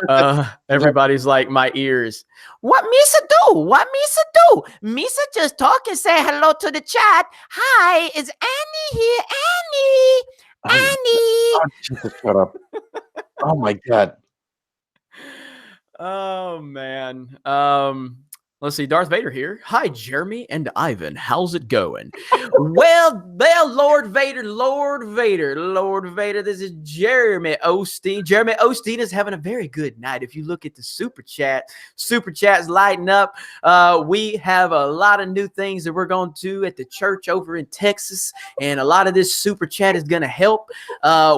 everybody's like, my ears. What Misa do? What Misa do? Misa just talk and say hello to the chat. Hi, is Annie here? Annie. Shut up. Oh my God. Oh man. Let's see, Darth Vader here. Hi, Jeremy and Ivan. How's it going? well, Lord Vader, this is Jeremy Osteen. Jeremy Osteen is having a very good night. If you look at the super chat's lighting up. We have a lot of new things that we're going to do at the church over in Texas, and a lot of this super chat is going to help.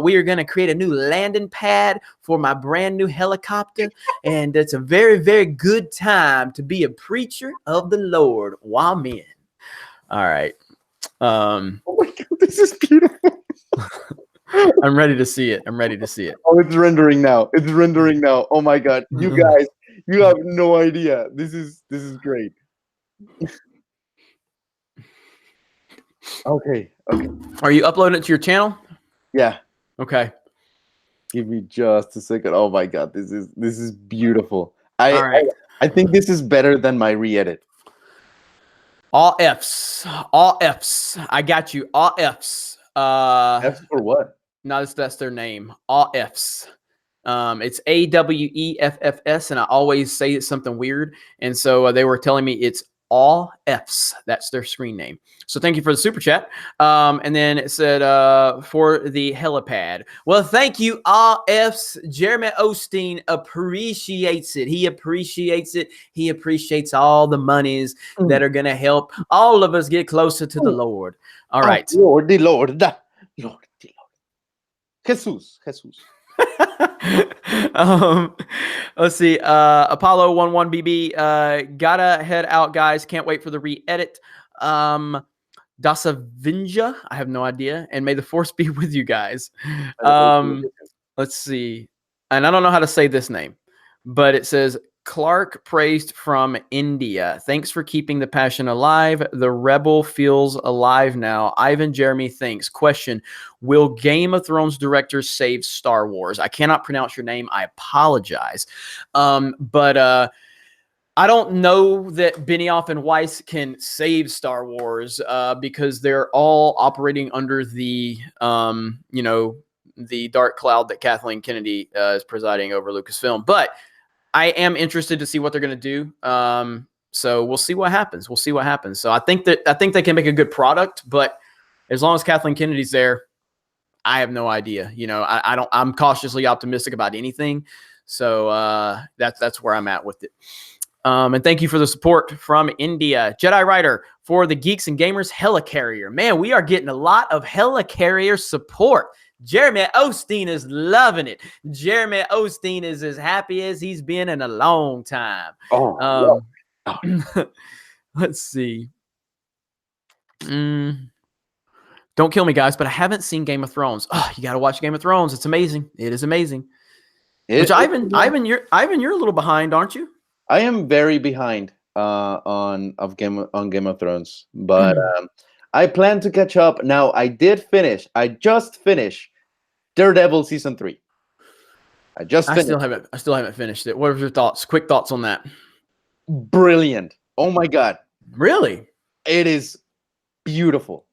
We are going to create a new landing pad for my brand new helicopter, and it's a very, very good time to be a preacher of the Lord while men. All right. Oh my God, this is beautiful. I'm ready to see it. Oh, it's rendering now. Oh my God, you guys, you have no idea. This is great. Okay. Are you uploading it to your channel? Yeah. Okay. Give me just a second. Oh my God, this is beautiful. I think this is better than my re-edit. All F's. I got you. All F's. F's for what? No, that's their name. All F's. It's AWEFFS, and I always say it's something weird. And so they were telling me it's All F's. That's their screen name. So thank you for the super chat. And then it said for the helipad. Well, thank you, All F's. Jeremy Osteen appreciates it. He appreciates it. He appreciates all the monies that are going to help all of us get closer to the Lord. All right. Lord. Jesus. Let's see. Apollo 11BB. Gotta head out, guys. Can't wait for the re-edit. Dasavinja, I have no idea. And may the force be with you guys. Let's see. And I don't know how to say this name, but it says Clark praised from India. Thanks for keeping the passion alive. The rebel feels alive now. Ivan Jeremy thinks. Question: will Game of Thrones directors save Star Wars? I cannot pronounce your name. I apologize. But I don't know that Benioff and Weiss can save Star Wars because they're all operating under the, the dark cloud that Kathleen Kennedy is presiding over Lucasfilm. But I am interested to see what they're going to do. So we'll see what happens. So I think they can make a good product, but as long as Kathleen Kennedy's there, I have no idea. I'm cautiously optimistic about anything. So that's where I'm at with it. And thank you for the support from India. Jedi Rider for the Geeks and Gamers Helicarrier. Man, we are getting a lot of Helicarrier support. Jeremy Osteen is loving it. Jeremy Osteen is as happy as he's been in a long time. Let's see. Don't kill me, guys, but I haven't seen Game of Thrones. Oh, you got to watch Game of Thrones. It's amazing. It is amazing. Ivan, you're a little behind, aren't you? I am very behind on Game of Thrones, but I plan to catch up. Now, I just finished Daredevil season 3. I still haven't finished it. What are your thoughts? Quick thoughts on that. Brilliant. Oh my God. Really? It is beautiful.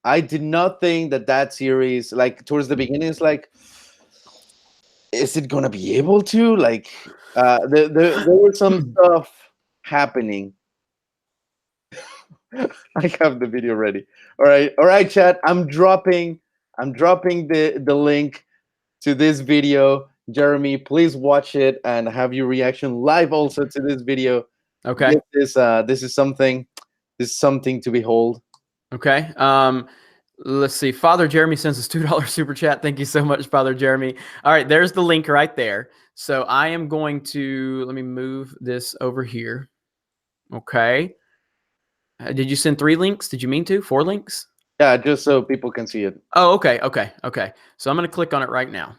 I did not think that series, like towards the beginning, is like, is it gonna be able to? Like, there was some stuff happening. I have the video ready. All right, chat. I'm dropping the link to this video. Jeremy, please watch it and have your reaction live also to this video. Okay. This is something to behold. Okay. Let's see. Father Jeremy sends us $2 super chat. Thank you so much, Father Jeremy. All right, there's the link right there. So I am going to let me move this over here. Okay. Did you send 3 links? Did you mean to? 4 links? Yeah, just so people can see it. Oh, okay. So I'm going to click on it right now.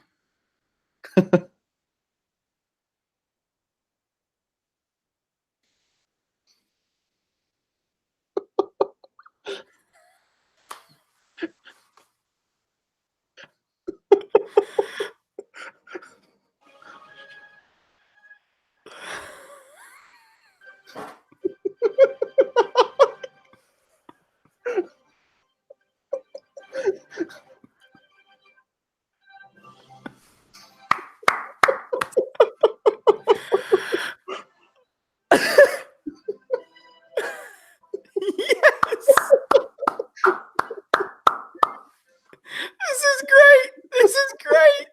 This is great.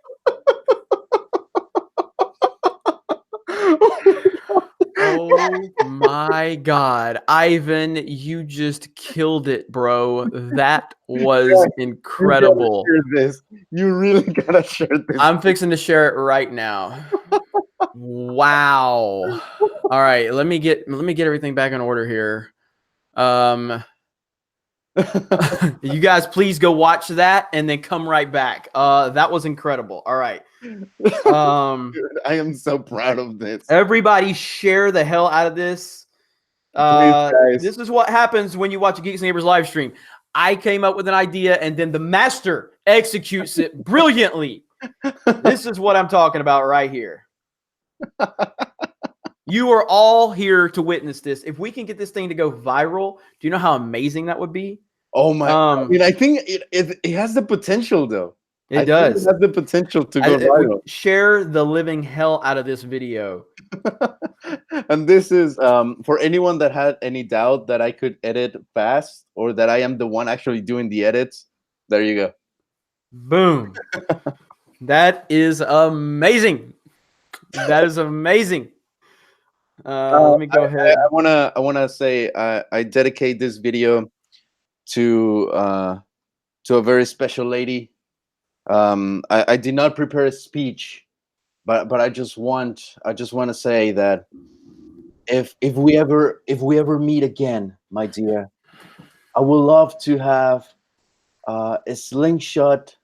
Oh my God. Ivan, you just killed it, bro. That was incredible. You really gotta share this. I'm fixing to share it right now. Wow. All right, let me get everything back in order here. You guys please go watch that and then come right back. That was incredible. All right. I am so proud of this. Everybody share the hell out of this. Please, this is what happens when you watch a Geeks and Neighbors live stream. I came up with an idea and then the master executes it brilliantly. This is what I'm talking about right here. You are all here to witness this. If we can get this thing to go viral, do you know how amazing that would be? Oh my! I mean, I think it has the potential, though. It does. It has the potential to go viral. Share the living hell out of this video. And this is for anyone that had any doubt that I could edit fast or that I am the one actually doing the edits. There you go. Boom. That is amazing. That is amazing. Let me go ahead. I wanna say I dedicate this video to a very special lady. I did not prepare a speech, but I just want to say that if we ever meet again, my dear, I would love to have a slingshot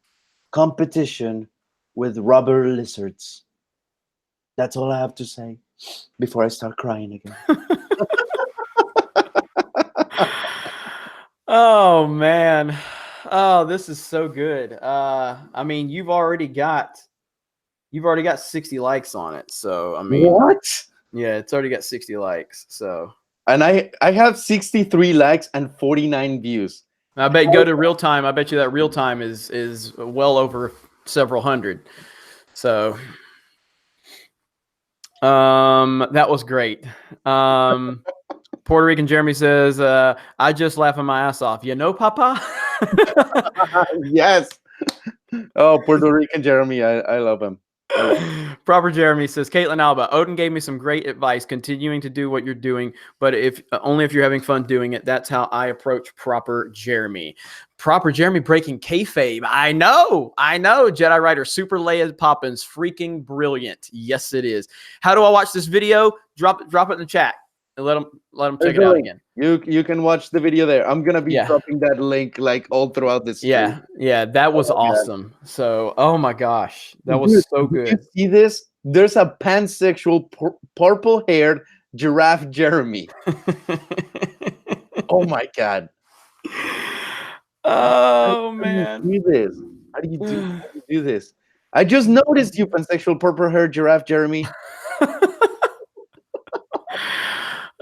competition with rubber lizards. That's all I have to say before I start crying again. Oh man. Oh, this is so good. I mean, you've already got 60 likes on it. So I mean, what? Yeah, it's already got 60 likes. So and I have 63 likes and 49 views. I bet go to real time. I bet you that real time is well over several hundred. So that was great. Puerto Rican Jeremy says, I just laughing my ass off. You know, Papa? Yes. Oh, Puerto Rican Jeremy. I love him. Proper Jeremy says, Caitlin Alba, Odin gave me some great advice, continuing to do what you're doing, but if only if you're having fun doing it. That's how I approach Proper Jeremy. Proper Jeremy breaking kayfabe. I know. Jedi Rider Super Leia Poppins, freaking brilliant. Yes, it is. How do I watch this video? Drop it in the chat and let them check it out again. You can watch the video there. I'm gonna be dropping that link like all throughout the stream. Yeah, that was awesome. God. So, oh my gosh, that was so good. Did you see this? There's a pansexual purple-haired giraffe Jeremy. Oh my god. Oh man. Do this? How do you do this? I just noticed you, pansexual purple-haired giraffe Jeremy.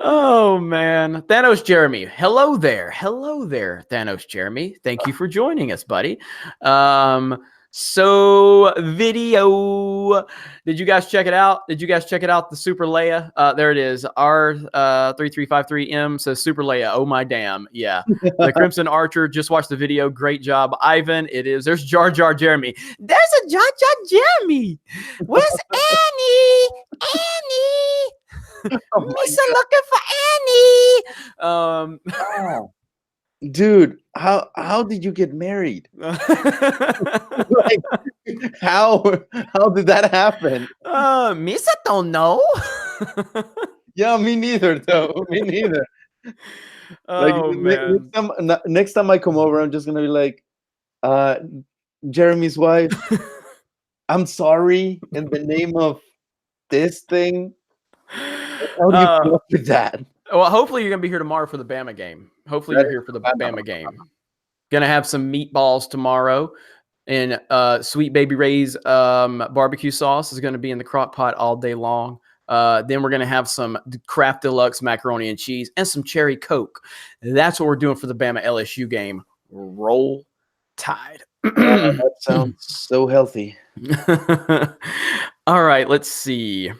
Oh man, Thanos Jeremy, hello there, Thanos Jeremy. Thank you for joining us, buddy. So video, did you guys check it out? The Super Leia? There it is. R3353M says Super Leia. Oh my damn, yeah. The Crimson Archer just watched the video. Great job, Ivan. It is. There's Jar Jar Jeremy. There's a Jar Jar Jeremy. Where's Annie? Oh Misa looking for Annie. Oh. Dude, how did you get married? Like, how did that happen? Misa don't know. Yeah, me neither, though. Me neither. Oh man. Next time I come over, I'm just gonna be like, Jeremy's wife, I'm sorry in the name of this thing. How do you feel with that? Well, hopefully you're gonna be here tomorrow for the Bama game. Hopefully you're here for the Bama game. Gonna have some meatballs tomorrow, and Sweet Baby Ray's barbecue sauce is gonna be in the crock pot all day long. Then we're gonna have some Kraft Deluxe macaroni and cheese and some cherry Coke. That's what we're doing for the Bama LSU game. Roll Tide. That sounds so healthy. All right, let's see.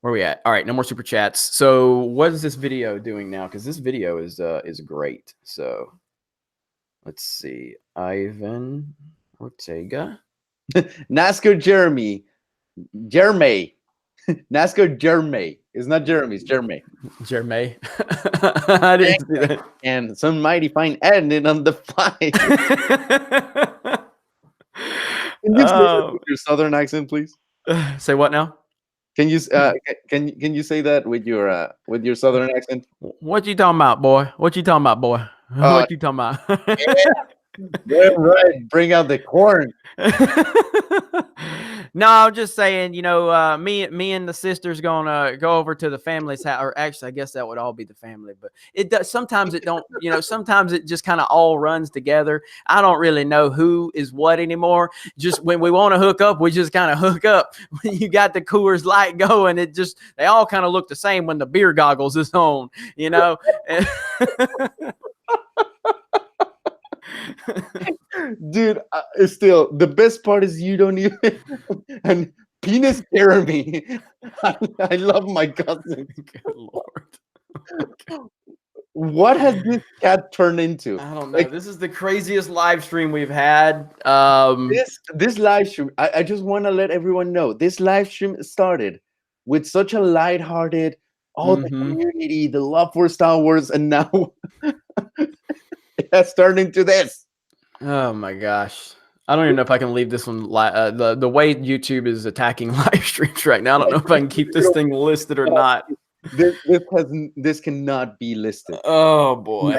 Where are we at? All right, no more super chats. So what is this video doing now? Because this video is great. So let's see. Ivan Ortega. NASCAR Jeremy. NASCAR Jeremy. It's not Jeremy, it's Jeremy. Jeremy. I didn't see that. And some mighty fine editing on the fly. Can you say that with your southern accent, please? Say what now? Can you can you say that with your southern accent? What you talking about, boy? What you talking about, boy? What you talking about? Yeah, right. Bring out the corn. No, I'm just saying, you know, me and the sister's gonna go over to the family's house, or actually, I guess that would all be the family, but it does. Sometimes it don't, you know, sometimes it just kind of all runs together. I don't really know who is what anymore. Just when we want to hook up, we just kind of hook up. When you got the Coors Light going, they all kind of look the same when the beer goggles is on, you know. Dude, still the best part is you don't even and penis Jeremy. I love my cousin. Good Lord. What has this cat turned into? I don't know. Like, this is the craziest live stream we've had. This live stream, I just want to let everyone know this live stream started with such a lighthearted, the community, the love for Star Wars, and now it has turned into this. Oh my gosh. I don't even know if I can leave this one. The way YouTube is attacking live streams right now, I don't know if I can keep this thing listed or not. This cannot be listed. Oh boy.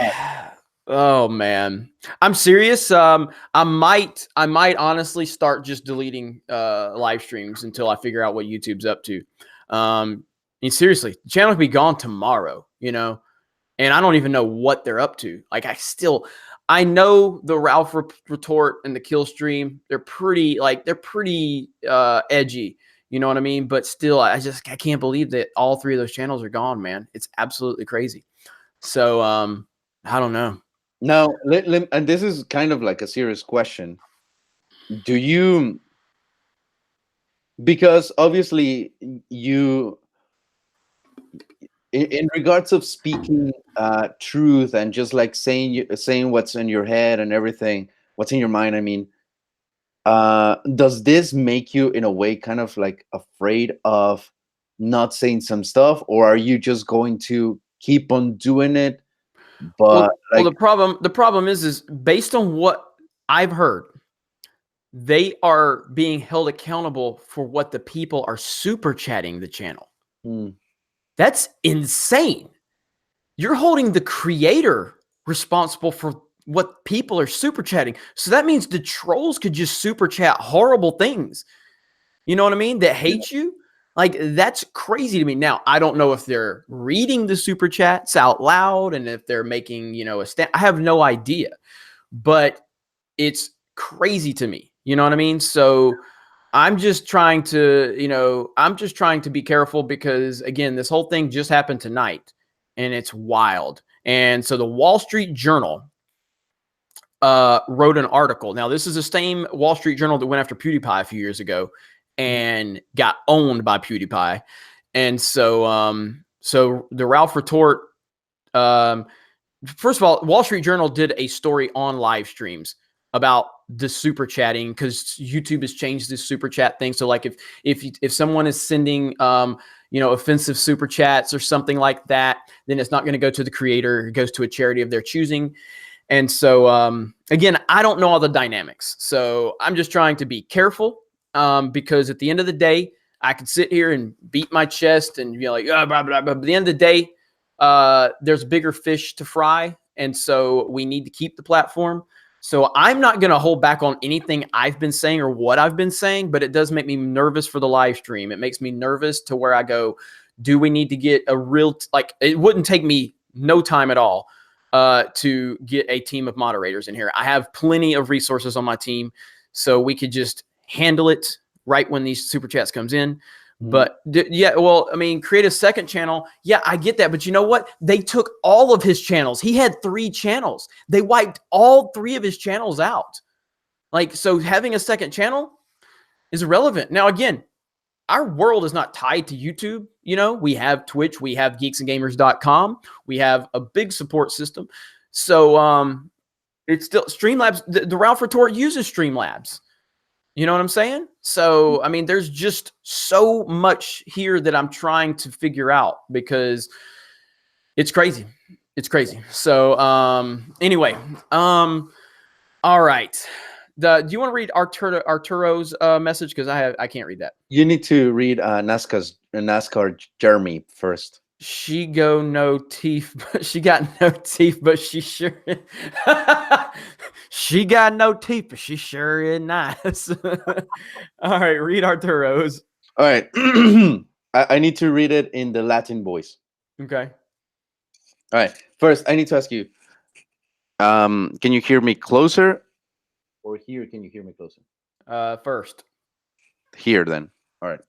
Oh man. I'm serious. I might honestly start just deleting live streams until I figure out what YouTube's up to. I mean, seriously, the channel could be gone tomorrow, you know, and I don't even know what they're up to. Like, I know the Ralph retort and the kill stream, they're pretty edgy, you know what I mean? But still, I can't believe that all three of those channels are gone, man. It's absolutely crazy. So I don't know. Now, and this is kind of like a serious question. Do you, because obviously you, in regards of speaking truth and just like saying what's in your head and everything, what's in your mind, I mean, Does this make you in a way kind of like afraid of not saying some stuff, or are you just going to keep on doing it? But Well, like, the problem is based on what I've heard, they are being held accountable for what the people are super chatting the channel. hmm, That's insane. You're holding the creator responsible for what people are super chatting. So that means the trolls could just super chat horrible things. You know what I mean? That yeah, hate you. Like that's crazy to me. Now, I don't know if they're reading the super chats out loud and if they're making, a stand. I have no idea. But it's crazy to me. You know what I mean? So I'm just trying to be careful because again, this whole thing just happened tonight and it's wild. And so the Wall Street Journal wrote an article. Now, this is the same Wall Street Journal that went after PewDiePie a few years ago and got owned by PewDiePie. And so the Ralph Retort, um, first of all, Wall Street Journal did a story on live streams about the super chatting because YouTube has changed this super chat thing. So like if someone is sending offensive super chats or something like that, then it's not going to go to the creator. It goes to a charity of their choosing. And so again, I don't know all the dynamics. So I'm just trying to be careful because at the end of the day, I could sit here and beat my chest and be like, oh, blah, blah, blah. But at the end of the day, there's bigger fish to fry. And so we need to keep the platform. So I'm not going to hold back on anything I've been saying or what I've been saying, but it does make me nervous for the live stream. It makes me nervous to where I go, do we need to get a real, like, it wouldn't take me no time at all to get a team of moderators in here. I have plenty of resources on my team, so we could just handle it right when these super chats comes in. hmm, But yeah, well, I mean, create a second channel. Yeah, I get that. But you know what? They took all of his channels. He had 3 channels. They wiped all 3 of his channels out. Like, so having a second channel is irrelevant. Now, again, our world is not tied to YouTube. We have Twitch, we have geeksandgamers.com, we have a big support system. So it's still Streamlabs. The Ralph Retort uses Streamlabs. You know what I'm saying? So, I mean, there's just so much here that I'm trying to figure out because it's crazy. It's crazy. So, anyway, all right. Do you want to read Arturo's message? Because I can't read that. you need to read NASCAR Jeremy first. She go no teeth, but she got no teeth, but she sure she got no teeth, but she sure is nice. All right, read Arturo's. All right. I need to read it in the Latin voice. Okay. All right. First, I need to ask you, can you hear me closer? Or here, can you hear me closer? First. Here, then. All right.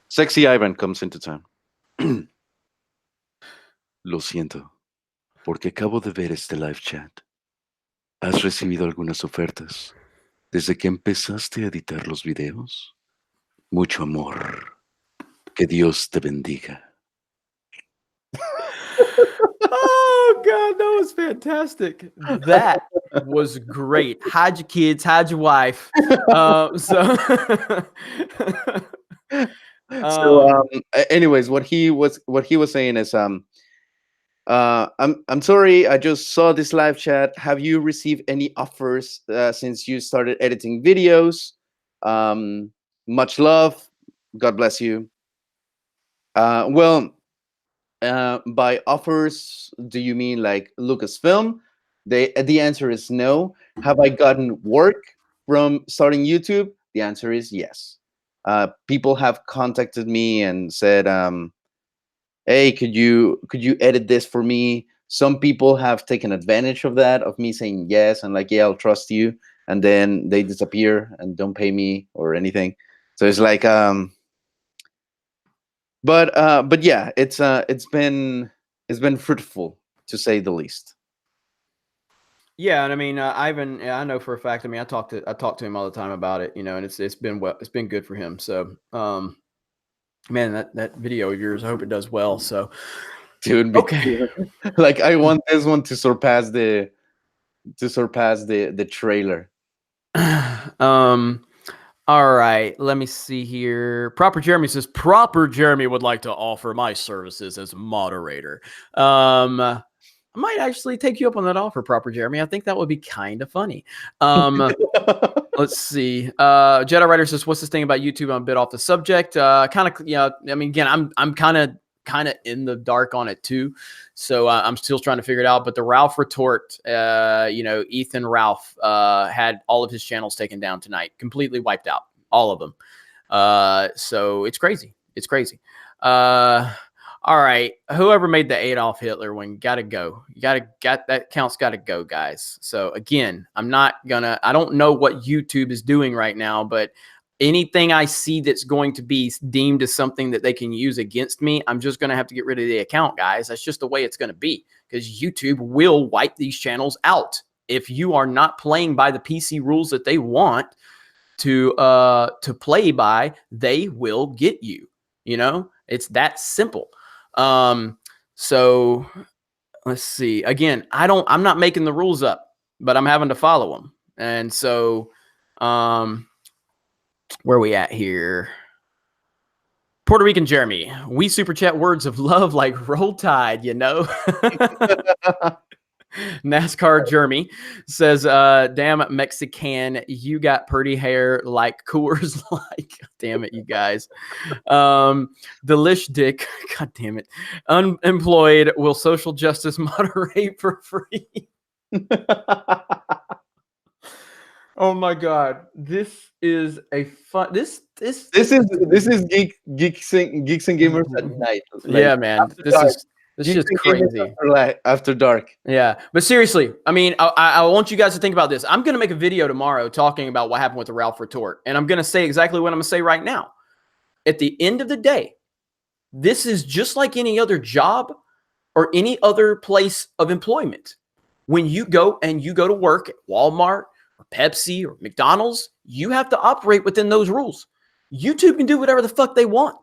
Sexy Ivan comes into town. Lo siento, porque acabo de ver este live chat. ¿Has recibido algunas ofertas desde que empezaste a editar los videos? Mucho amor. Que Dios te bendiga. Oh God, that was fantastic. That was great. Hide your kids, hide your wife. Anyways, what he was saying is I'm sorry, I just saw this live chat. Have you received any offers since you started editing videos? Much love. God bless you. Well, by offers, do you mean like Lucasfilm? The answer is no. Have I gotten work from starting YouTube? The answer is yes. People have contacted me and said, "Hey, could you edit this for me?" Some people have taken advantage of that, of me saying yes and like, "Yeah, I'll trust you," and then they disappear and don't pay me or anything. So it's like, but yeah, it's been fruitful to say the least. Yeah, and I mean, Ivan, I know for a fact. I mean, I talk to him all the time about it, and it's been good for him. So, man, that video of yours, I hope it does well. So, Dude, okay, like I want this one to surpass to surpass the trailer. All right, let me see here. Proper Jeremy says, Proper Jeremy would like to offer my services as moderator. I might actually take you up on that offer, Proper Jeremy. I think that would be kind of funny. Let's see. Jedi Rider says, what's this thing about YouTube? I'm a bit off the subject. Kind of, yeah. I mean, again, I'm kind of in the dark on it too. So I'm still trying to figure it out. But the Ralph retort, Ethan Ralph had all of his channels taken down tonight, completely wiped out, all of them. So it's crazy. It's crazy. All right. Whoever made the Adolf Hitler one, gotta go. That count's gotta go, guys. So again, I don't know what YouTube is doing right now, but anything I see that's going to be deemed as something that they can use against me, I'm just going to have to get rid of the account, guys. That's just the way it's going to be, because YouTube will wipe these channels out. If you are not playing by the PC rules that they want to play by, they will get you. You know, it's that simple. So let's see. Again, I'm not making the rules up, but I'm having to follow them. And so, where are we at here? Puerto Rican Jeremy, we super chat words of love like Roll Tide, you know. NASCAR Jeremy says, damn Mexican, you got pretty hair like Coors Light. Damn it, you guys. Delish Dick, god damn it. Unemployed, will social justice moderate for free? Oh my god, this is a fun. This is geeks and gamers at night. Like, yeah, man, this is just crazy. After dark. Yeah, but seriously, I mean, I want you guys to think about this. I'm gonna make a video tomorrow talking about what happened with the Ralph retort, and I'm gonna say exactly what I'm gonna say right now. At the end of the day, this is just like any other job or any other place of employment. When you go to work at Walmart or Pepsi or McDonald's, you have to operate within those rules. YouTube can do whatever the fuck they want.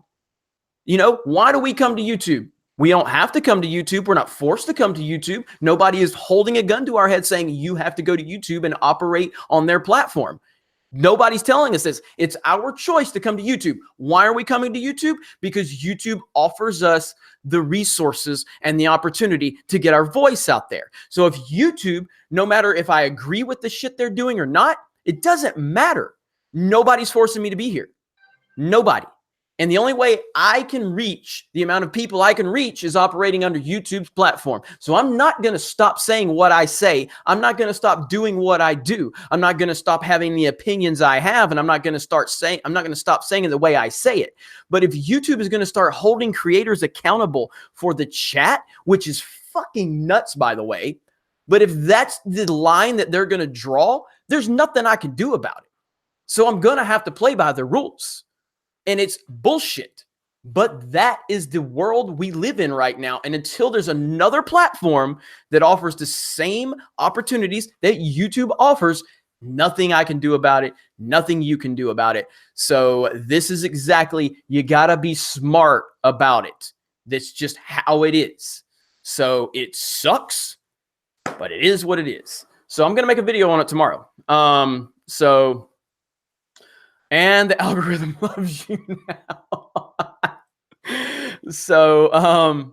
You know, why do we come to YouTube? We don't have to come to YouTube. We're not forced to come to YouTube. Nobody is holding a gun to our head saying you have to go to YouTube and operate on their platform. Nobody's telling us this. It's our choice to come to YouTube. Why are we coming to YouTube? Because YouTube offers us the resources and the opportunity to get our voice out there. So if YouTube, no matter if I agree with the shit they're doing or not, it doesn't matter. Nobody's forcing me to be here. Nobody. And the only way I can reach the amount of people I can reach is operating under YouTube's platform. So I'm not going to stop saying what I say. I'm not going to stop doing what I do. I'm not going to stop having the opinions I have. And I'm not going to stop saying it the way I say it. But if YouTube is going to start holding creators accountable for the chat, which is fucking nuts, by the way. But if that's the line that they're going to draw, there's nothing I can do about it. So I'm going to have to play by the rules. And it's bullshit. But that is the world we live in right now. And until there's another platform that offers the same opportunities that YouTube offers, nothing I can do about it. Nothing you can do about it. So this is exactly, you got to be smart about it. That's just how it is. So it sucks, but it is what it is. So I'm going to make a video on it tomorrow. And the algorithm loves you now. So,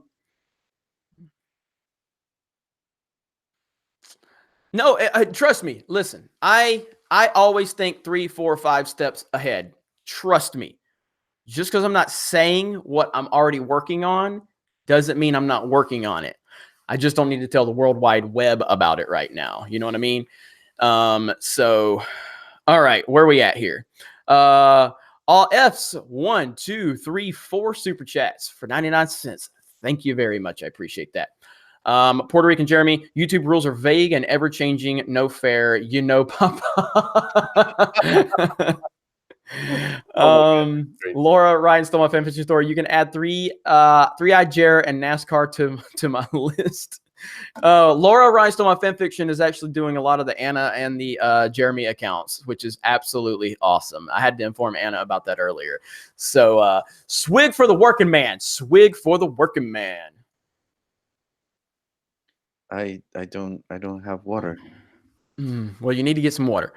no, trust me. Listen, I always think 3, 4, 5 steps ahead. Trust me. Just because I'm not saying what I'm already working on doesn't mean I'm not working on it. I just don't need to tell the World Wide Web about it right now. You know what I mean? So, all right, where are we at here? All F's 1, 2, 3, 4 super chats for 99 cents. Thank you very much. I appreciate that. Puerto Rican Jeremy, YouTube rules are vague and ever changing. No fair, you know, Papa. Laura Ryan stole my fanfiction story. You can add Three-Eyed Jer and NASCAR to my list. Laura Ryan stole my fanfiction is actually doing a lot of the Anna and the Jeremy accounts, which is absolutely awesome. I had to inform Anna about that earlier. So swig for the working man. Swig for the working man. I don't have water. Well, you need to get some water.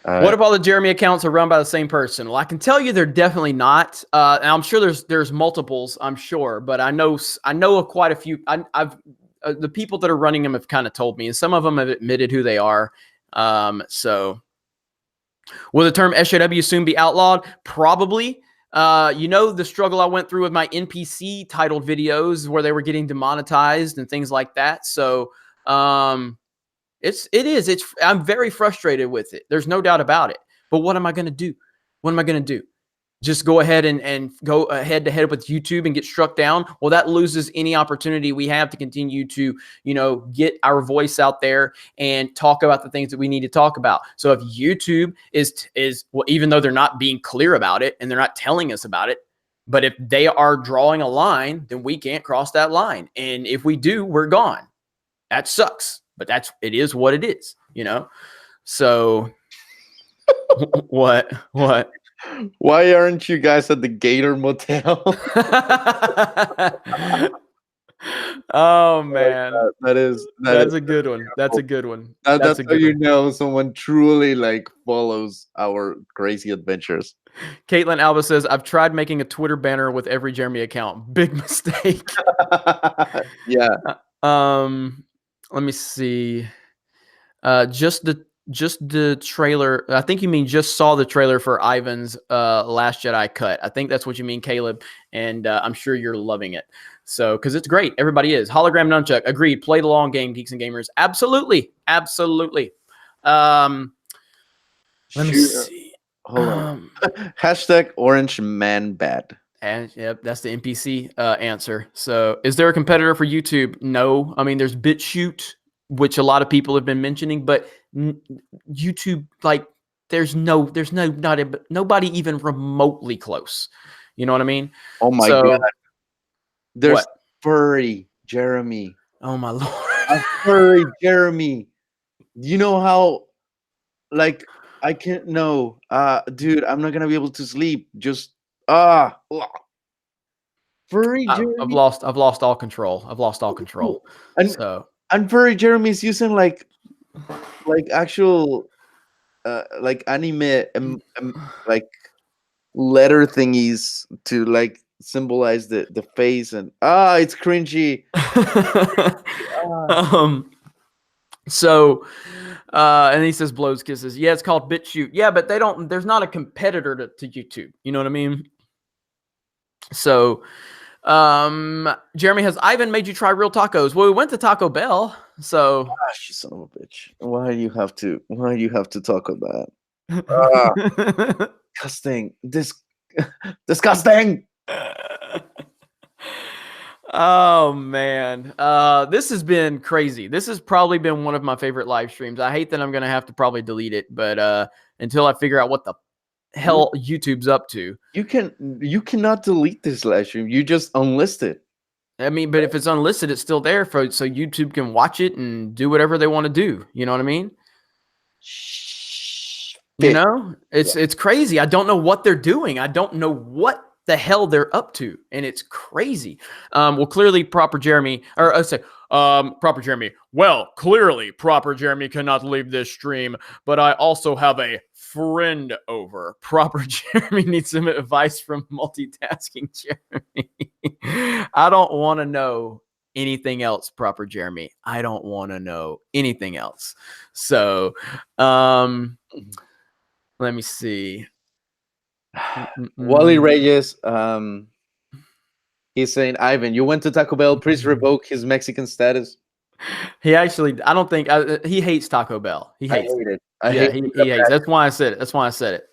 Uh, What if all the Jeremy accounts are run by the same person? Well, I can tell you they're definitely not. And I'm sure there's multiples. I'm sure, but I know of quite a few. I've the people that are running them have kind of told me, and some of them have admitted who they are. So will the term SJW soon be outlawed? Probably. The struggle I went through with my NPC titled videos where they were getting demonetized and things like that. So I'm very frustrated with it. There's no doubt about it. But what am I going to do? What am I going to do? Just go ahead and go head to head with YouTube and get struck down? Well, that loses any opportunity we have to continue to, get our voice out there and talk about the things that we need to talk about. So if YouTube is well, even though they're not being clear about it and they're not telling us about it, but if they are drawing a line, then we can't cross that line. And if we do, we're gone. That sucks, but it is what it is, So what? Why aren't you guys at the Gator Motel? Oh man, that's a good one. That's a good one. That's how you know someone truly follows our crazy adventures. Caitlin Alba says, "I've tried making a Twitter banner with every Jeremy account. Big mistake." Yeah. Let me see. Just the trailer. I think you mean just saw the trailer for Ivan's Last Jedi cut. I think that's what you mean, Caleb. And I'm sure you're loving it. So, because it's great. Everybody is. Hologram Nunchuck. Agreed. Play the long game, geeks and gamers. Absolutely. Absolutely. Let me see. Hold on. Hashtag Orange Man Bad. And yep, that's the NPC answer. So, is there a competitor for YouTube? No. I mean, there's BitChute, which a lot of people have been mentioning, but YouTube, there's nobody even remotely close. You know what I mean? Oh my God. There's furry Jeremy. Oh my Lord. A furry Jeremy. You know how, I can't know. Dude, I'm not gonna be able to sleep. Just furry Jeremy. I've lost all control. I've lost all control. And furry Jeremy's using actual anime letter thingies to symbolize the face, and it's cringy. And he says blows kisses. Yeah, it's called BitChute. Yeah, but there's not a competitor to YouTube. You know what I mean? So Jeremy, has Ivan made you try real tacos? Well, we went to Taco Bell. So gosh, you son of a bitch. Why do you have to talk about that? Disgusting. Disgusting. Oh man, this has been crazy. This has probably been one of my favorite live streams. I hate that I'm gonna have to probably delete it, but until I figure out what the hell YouTube's up to. You cannot delete this live stream. You just unlist it. I mean, but if it's unlisted, it's still there so YouTube can watch it and do whatever they want to do. You know what I mean? It's crazy. I don't know what they're doing. I don't know what the hell they're up to, and it's crazy. Well, clearly, Proper Jeremy, or I say, Proper Jeremy. Well, clearly, Proper Jeremy cannot leave this stream, but I also have a friend over. Proper Jeremy needs some advice from multitasking Jeremy. I don't want to know anything else, Proper Jeremy. I don't want to know anything else. So, let me see. Wally Reyes, he's saying, Ivan, you went to Taco Bell. Please revoke his Mexican status. He actually, I don't think he hates Taco Bell. He hates it. He hates. That's why I said it.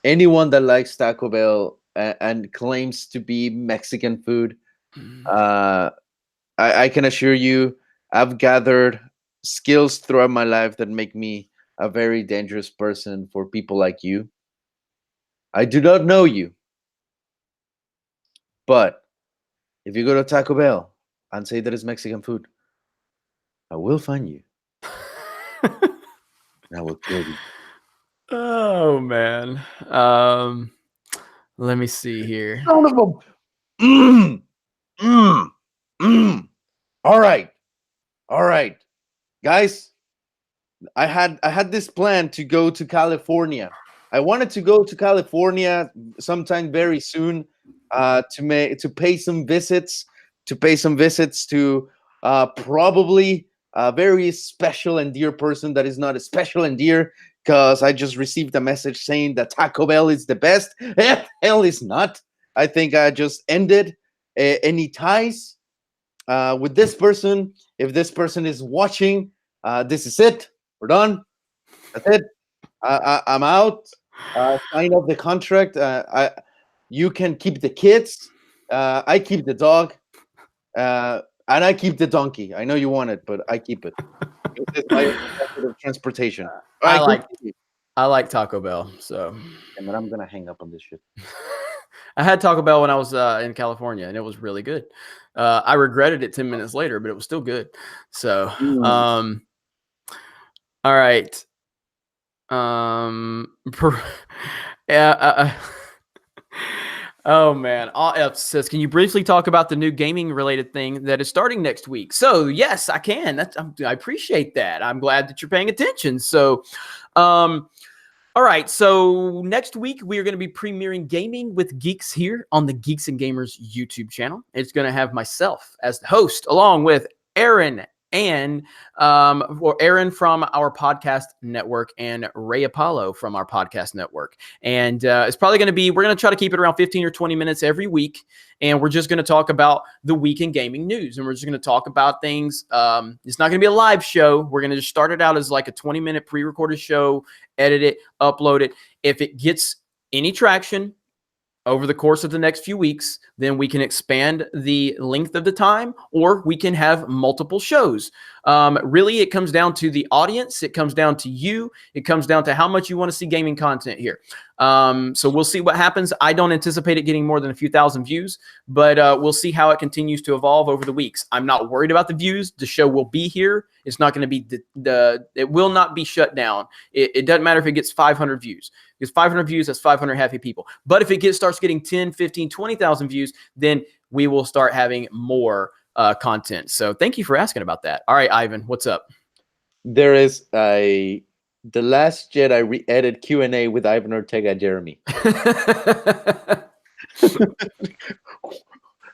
Anyone that likes Taco Bell and claims to be Mexican food, I can assure you, I've gathered skills throughout my life that make me a very dangerous person for people like you. I do not know you, but if you go to Taco Bell and say that it's Mexican food, I will find you. I will kill you. Oh man. Let me see here. Son of a... All right, guys. I had this plan to go to California. I wanted to go to California sometime very soon, to pay some visits, to probably a very special and dear person that is not as special and dear, because I just received a message saying that Taco Bell is the best. Hell is not. I think I just ended any ties with this person. If this person is watching, this is it. We're done. That's it. I'm out. Sign up the contract. You can keep the kids. I keep the dog, and I keep the donkey. I know you want it, but I keep it. This is my method of transportation. All I right, like continue. I like Taco Bell. So And then I'm gonna hang up on this shit. I had Taco Bell when I was in California, and it was really good. I regretted it 10 minutes later, but it was still good. So, Mm. all right. Yeah. Oh man, all F says, can you briefly talk about the new gaming related thing that is starting next week? So yes, I can. I appreciate that. I'm glad that you're paying attention. So, um, all right. So next week we are going to be premiering Gaming with Geeks here on the Geeks and Gamers YouTube channel. It's going to have myself as the host, along with Aaron and or Aaron from our podcast network and Ray Apollo from our podcast network. And it's probably going to be, we're going to try to keep it around 15 or 20 minutes every week. And we're just going to talk about the week in gaming news. And we're just going to talk about things. It's not going to be a live show. We're going to just start it out as like a 20-minute pre-recorded show, edit it, upload it. If it gets any traction over the course of the next few weeks, then we can expand the length of the time, or we can have multiple shows. Really, it comes down to the audience. It comes down to you. It comes down to how much you want to see gaming content here. So we'll see what happens. I don't anticipate it getting more than a few thousand views, but we'll see how it continues to evolve over the weeks. I'm not worried about the views. The show will be here. It's not going to be it will not be shut down. It doesn't matter if it gets 500 views. Because 500 views, that's 500 happy people. But if it starts getting 10, 15, 20,000 views, then we will start having more content. So thank you for asking about that. All right, Ivan, what's up? There is the Last Jedi re-edit Q&A with Ivan Ortega Jeremy.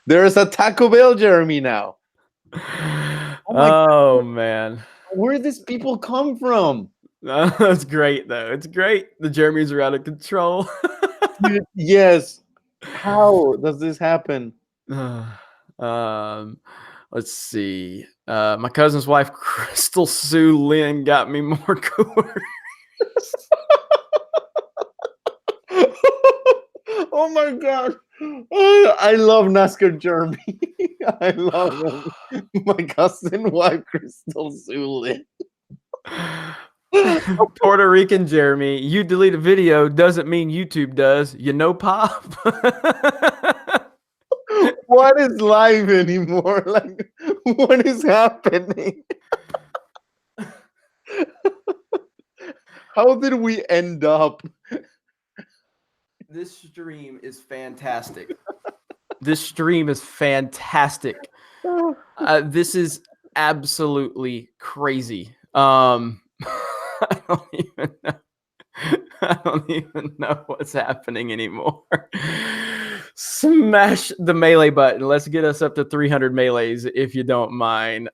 There is a Taco Bell Jeremy now. Oh man. Where these people come from? That's great though. It's great. The Jeremys are out of control. Yes. How does this happen? Let's see. My cousin's wife, Crystal Sue Lynn, got me more cool. Oh my god. Oh, I love NASCAR Jeremy. I love him. My cousin wife, Crystal Zulin. Puerto Rican Jeremy, you delete a video doesn't mean YouTube does. You know, Pop? What is live anymore? Like, what is happening? How did we end up? This stream is fantastic. This stream is fantastic. This is absolutely crazy. I don't even know. I don't even know what's happening anymore. Smash the melee button. Let's get us up to 300 melees if you don't mind.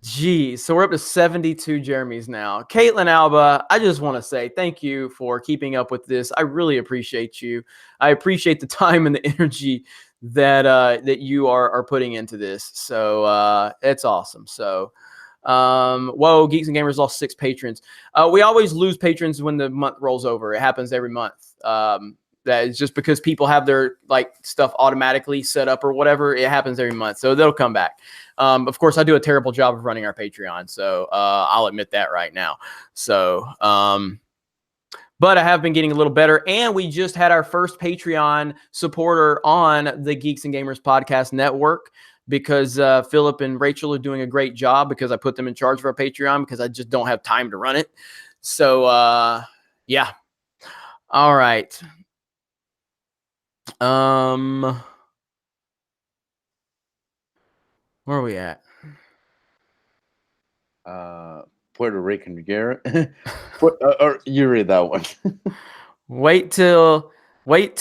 Geez, so we're up to 72 Jeremys now. Caitlin Alba, I just want to say thank you for keeping up with this. I really appreciate you. I appreciate the time and the energy that you are putting into this. So it's awesome. So whoa, Geeks and Gamers lost 6 patrons. We always lose patrons when the month rolls over. It happens every month. That is just because people have their like stuff automatically set up or whatever. It happens every month, so they'll come back. Of course, I do a terrible job of running our Patreon, so I'll admit that right now. So, but I have been getting a little better, and we just had our first Patreon supporter on the Geeks and Gamers Podcast Network because Philip and Rachel are doing a great job because I put them in charge of our Patreon because I just don't have time to run it. So, yeah. All right. Where are we at? Uh, Puerto Rican girl. Or you read that one. Wait till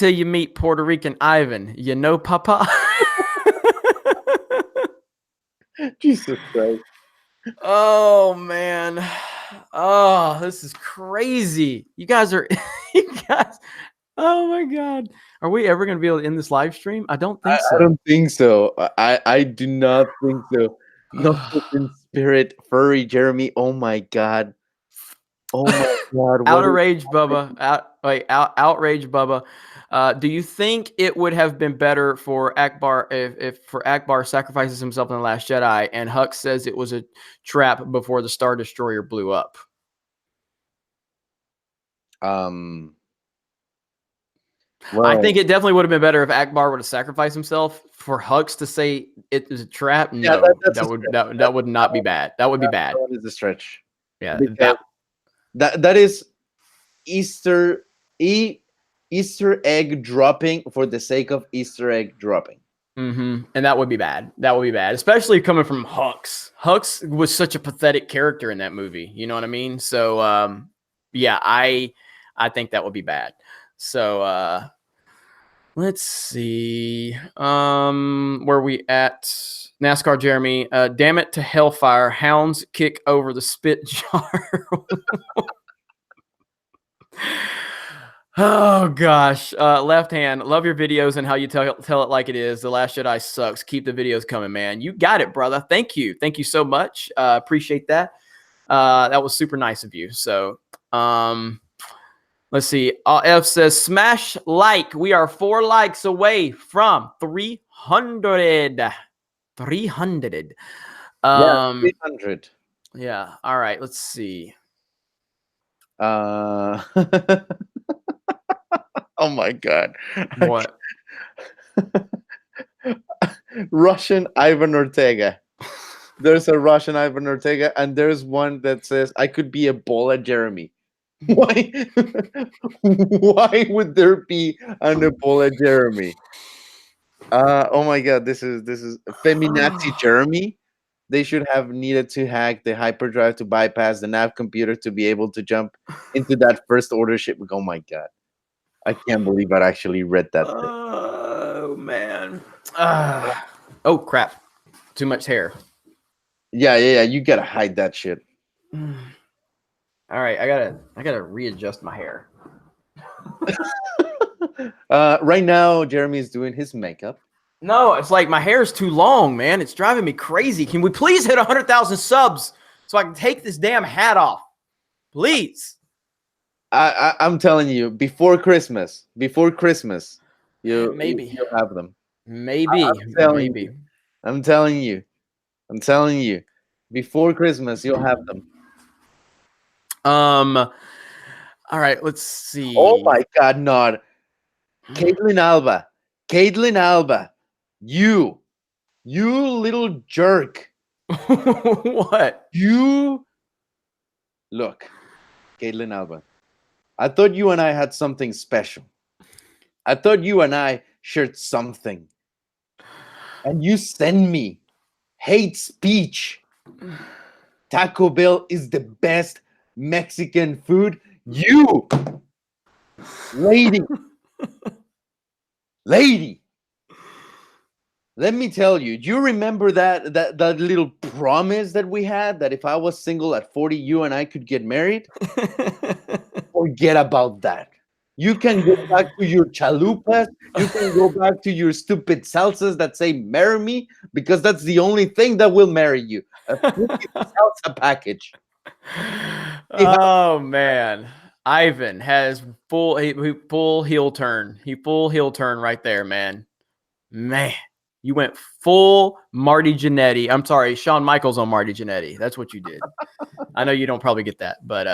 you meet Puerto Rican Ivan. You know, Papa. Jesus Christ. Oh man. Oh, this is crazy. You guys are you guys. Oh my god. Are we ever going to be able to end this live stream? I don't think I so. don't think so. I do not think so. No in spirit, furry Jeremy. Oh my god. Oh my god. What is Outrage Bubba. Outrage Bubba. Do you think it would have been better for Akbar if for Akbar sacrifices himself in the Last Jedi and Hux says it was a trap before the Star Destroyer blew up? Well, I think it definitely would have been better if Akbar would have sacrificed himself. For Hux to say it is a trap, yeah, no, that's a that would stretch. that would not be bad. That would be bad. That one is a stretch. Yeah, Because that is Easter Easter egg dropping for the sake of Easter egg dropping. and that would be bad. That would be bad, especially coming from Hux. Hux was such a pathetic character in that movie. You know what I mean? So, yeah, I think that would be bad. So, let's see. Where we at? NASCAR Jeremy. Damn it to hellfire. Hounds kick over the spit jar. Oh gosh. Left hand. Love your videos and how you tell it like it is. The Last Jedi sucks. Keep the videos coming, man. You got it, brother. Thank you. Thank you so much. Appreciate that. That was super nice of you. So, let's see. F says smash like. We are 4 likes away from 300. 300. Yeah, 300. Yeah. All right. Let's see. Oh my god. What? Russian Ivan Ortega. There's a Russian Ivan Ortega, and there's one that says, I could be Ebola Jeremy. Why? Why would there be an Ebola Jeremy? Oh my god, this is Feminazi Jeremy. They should have needed to hack the hyperdrive to bypass the nav computer to be able to jump into that first order ship. Oh my god. I can't believe I actually read that. Oh man. Oh crap. Too much hair. Yeah. You gotta hide that shit. All right, I gotta readjust my hair. Right now, Jeremy is doing his makeup. No, it's like my hair is too long, man. It's driving me crazy. Can we please hit 100,000 subs so I can take this damn hat off? Please. I'm telling you, before Christmas, you Maybe you'll have them. Maybe. I'm telling you, before Christmas, you'll have them. All right, let's see. Oh my god, not Caitlin Alba. You little jerk. What? You look, Caitlin Alba. I thought you and I had something special. I thought you and I shared something. And you send me hate speech. Taco Bell is the best Mexican food. You lady. Let me tell you, do you remember that little promise that we had that if I was single at 40, you and I could get married? Forget about that. You can go back to your chalupas. You can go back to your stupid salsas that say marry me, because that's the only thing that will marry you. A salsa package. Oh man. Ivan has full heel turn. He full heel turn right there, man. Man. You went full Marty Jannetty. I'm sorry, Shawn Michaels on Marty Jannetty. That's what you did. I know you don't probably get that, but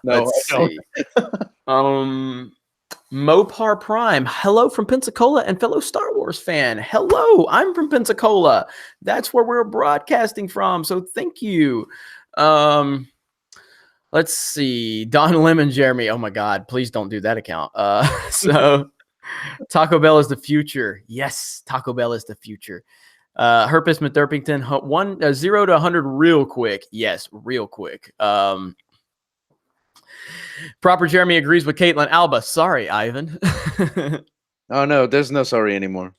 No, let's see. Mopar Prime. Hello from Pensacola and fellow Star Wars fan. Hello, I'm from Pensacola. That's where we're broadcasting from. So thank you. Let's see. Don Lemon, Jeremy. Oh my God, please don't do that account. So Taco Bell is the future. Yes, Taco Bell is the future. Herpes Mithurpington, 0 to 100 real quick. Yes, real quick. Proper Jeremy agrees with Caitlin Alba. Sorry, Ivan. Oh no, there's no sorry anymore.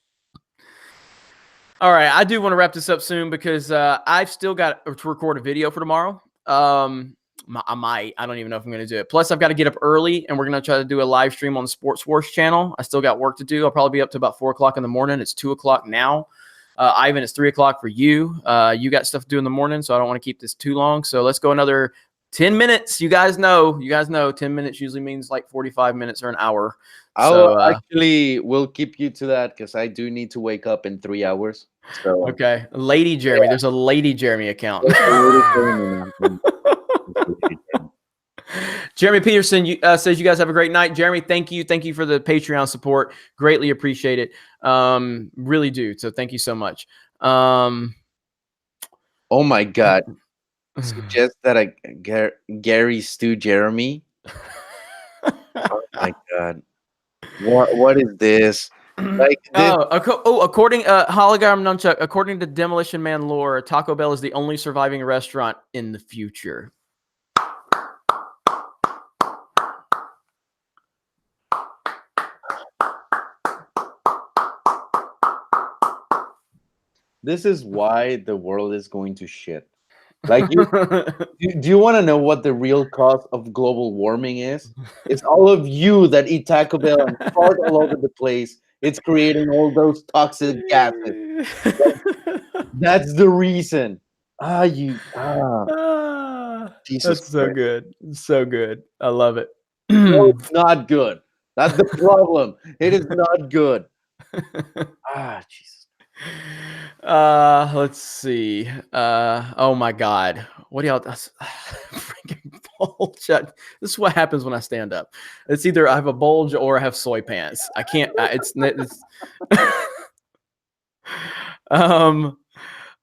All right, I do want to wrap this up soon because I've still got to record a video for tomorrow. I might. I don't even know if I'm going to do it. Plus, I've got to get up early, and we're going to try to do a live stream on the Sports Wars channel. I still got work to do. I'll probably be up to about 4 o'clock in the morning. It's 2 o'clock now. Ivan, it's 3 o'clock for you. You got stuff to do in the morning, so I don't want to keep this too long. So let's go another 10 minutes. You guys know 10 minutes usually means like 45 minutes or an hour. We'll keep you to that because I do need to wake up in 3 hours. So okay. Lady Jeremy. Yeah. There's a Lady Jeremy account. Jeremy Peterson says you guys have a great night. Jeremy, thank you. Thank you for the Patreon support. Greatly appreciate it. Really do. So thank you so much. Oh my God. Suggest that Gary Stu Jeremy. Oh my God. What is this? Like this? According Hologram Nunchuck, according to Demolition Man lore, Taco Bell is the only surviving restaurant in the future. This is why the world is going to shit. Like, do you want to know what the real cause of global warming is? It's all of you that eat Taco Bell and fart all over the place. It's creating all those toxic gases. That's the reason. Jesus That's so Christ. good. So good. I love it. No, it's not good. That's the problem. It is not good. Jesus. Let's see. Oh my God. What do y'all freaking bulge? This is what happens when I stand up. It's either I have a bulge or I have soy pants. I can't. It's all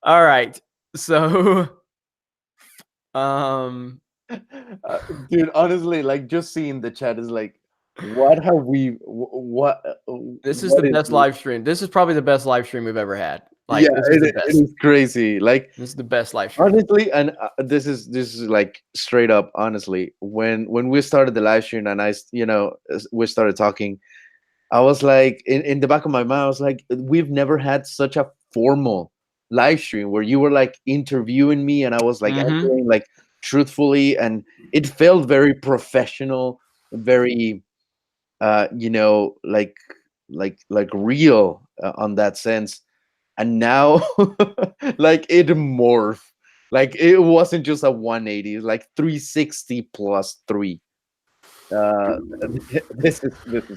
right. So dude, honestly, like just seeing the chat is like, what have we this is the best live stream. This is probably the best live stream we've ever had. Like, yeah, this is the best. It is crazy. Like, this is the best live stream. Honestly, and this is like straight up honestly, when we started the live stream and we started talking, I was like, in the back of my mind, I was like, we've never had such a formal live stream where you were like interviewing me and I was like answering like truthfully, and it felt very professional, very like real on that sense. And now like it morphed, like it wasn't just a 180, it's like 360 plus 3. This is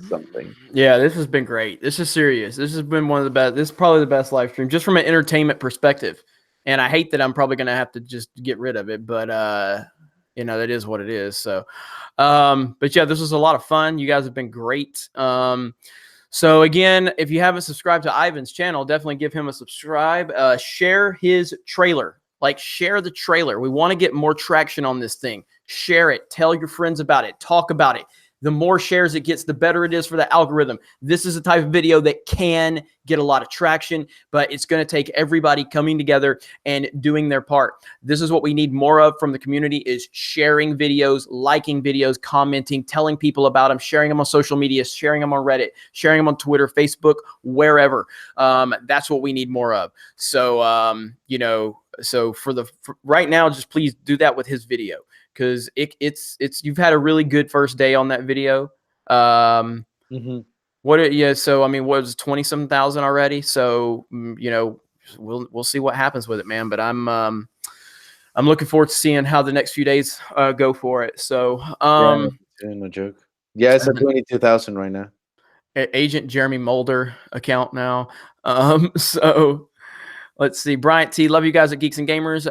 something. Yeah, this has been great. This is serious. This has been one of the best. This is probably the best live stream just from an entertainment perspective. And I hate that I'm probably going to have to just get rid of it, but that is what it is. So, but yeah, this was a lot of fun. You guys have been great. So again, if you haven't subscribed to Ivan's channel, definitely give him a subscribe. Share his trailer. Like, share the trailer. We want to get more traction on this thing. Share it. Tell your friends about it. Talk about it. The more shares it gets, the better it is for the algorithm. This is a type of video that can get a lot of traction, but it's going to take everybody coming together and doing their part. This is what we need more of from the community, is sharing videos, liking videos, commenting, telling people about them, sharing them on social media, sharing them on Reddit, sharing them on Twitter, Facebook, wherever. That's what we need more of. So, so for right now, just please do that with his video. Because it's you've had a really good first day on that video. So I mean, what was 20-some thousand already? So we'll see what happens with it, man. But I'm looking forward to seeing how the next few days go for it. So no joke. Yeah, it's at 22,000 right now. Agent Jeremy Mulder account now. So. Let's see. Bryant T, love you guys at Geeks and Gamers.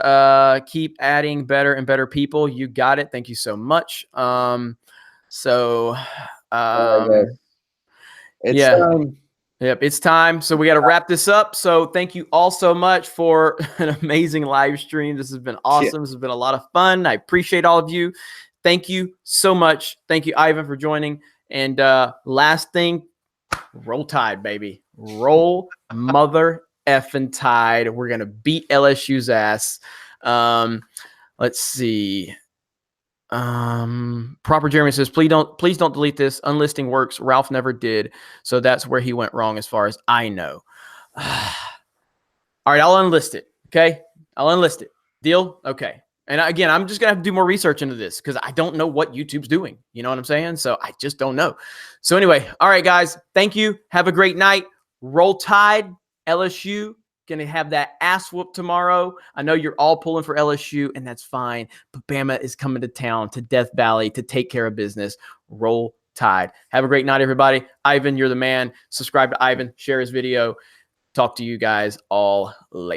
Keep adding better and better people. You got it. Thank you so much. It's time. Yep, it's time. So we got to wrap this up. So thank you all so much for an amazing live stream. This has been awesome. Yeah. This has been a lot of fun. I appreciate all of you. Thank you so much. Thank you, Ivan, for joining. And last thing, roll Tide, baby. Roll mother effing Tide. We're going to beat LSU's ass. Let's see. Proper Jeremy says, please don't delete this. Unlisting works. Ralph never did. So that's where he went wrong as far as I know. All right, I'll unlist it. Okay. I'll unlist it. Deal? Okay. And again, I'm just going to have to do more research into this because I don't know what YouTube's doing. You know what I'm saying? So I just don't know. So anyway, all right, guys, thank you. Have a great night. Roll Tide, LSU. Going to have that ass whoop tomorrow. I know you're all pulling for LSU, and that's fine. But Bama is coming to town, to Death Valley, to take care of business. Roll Tide. Have a great night, everybody. Ivan, you're the man. Subscribe to Ivan. Share his video. Talk to you guys all later.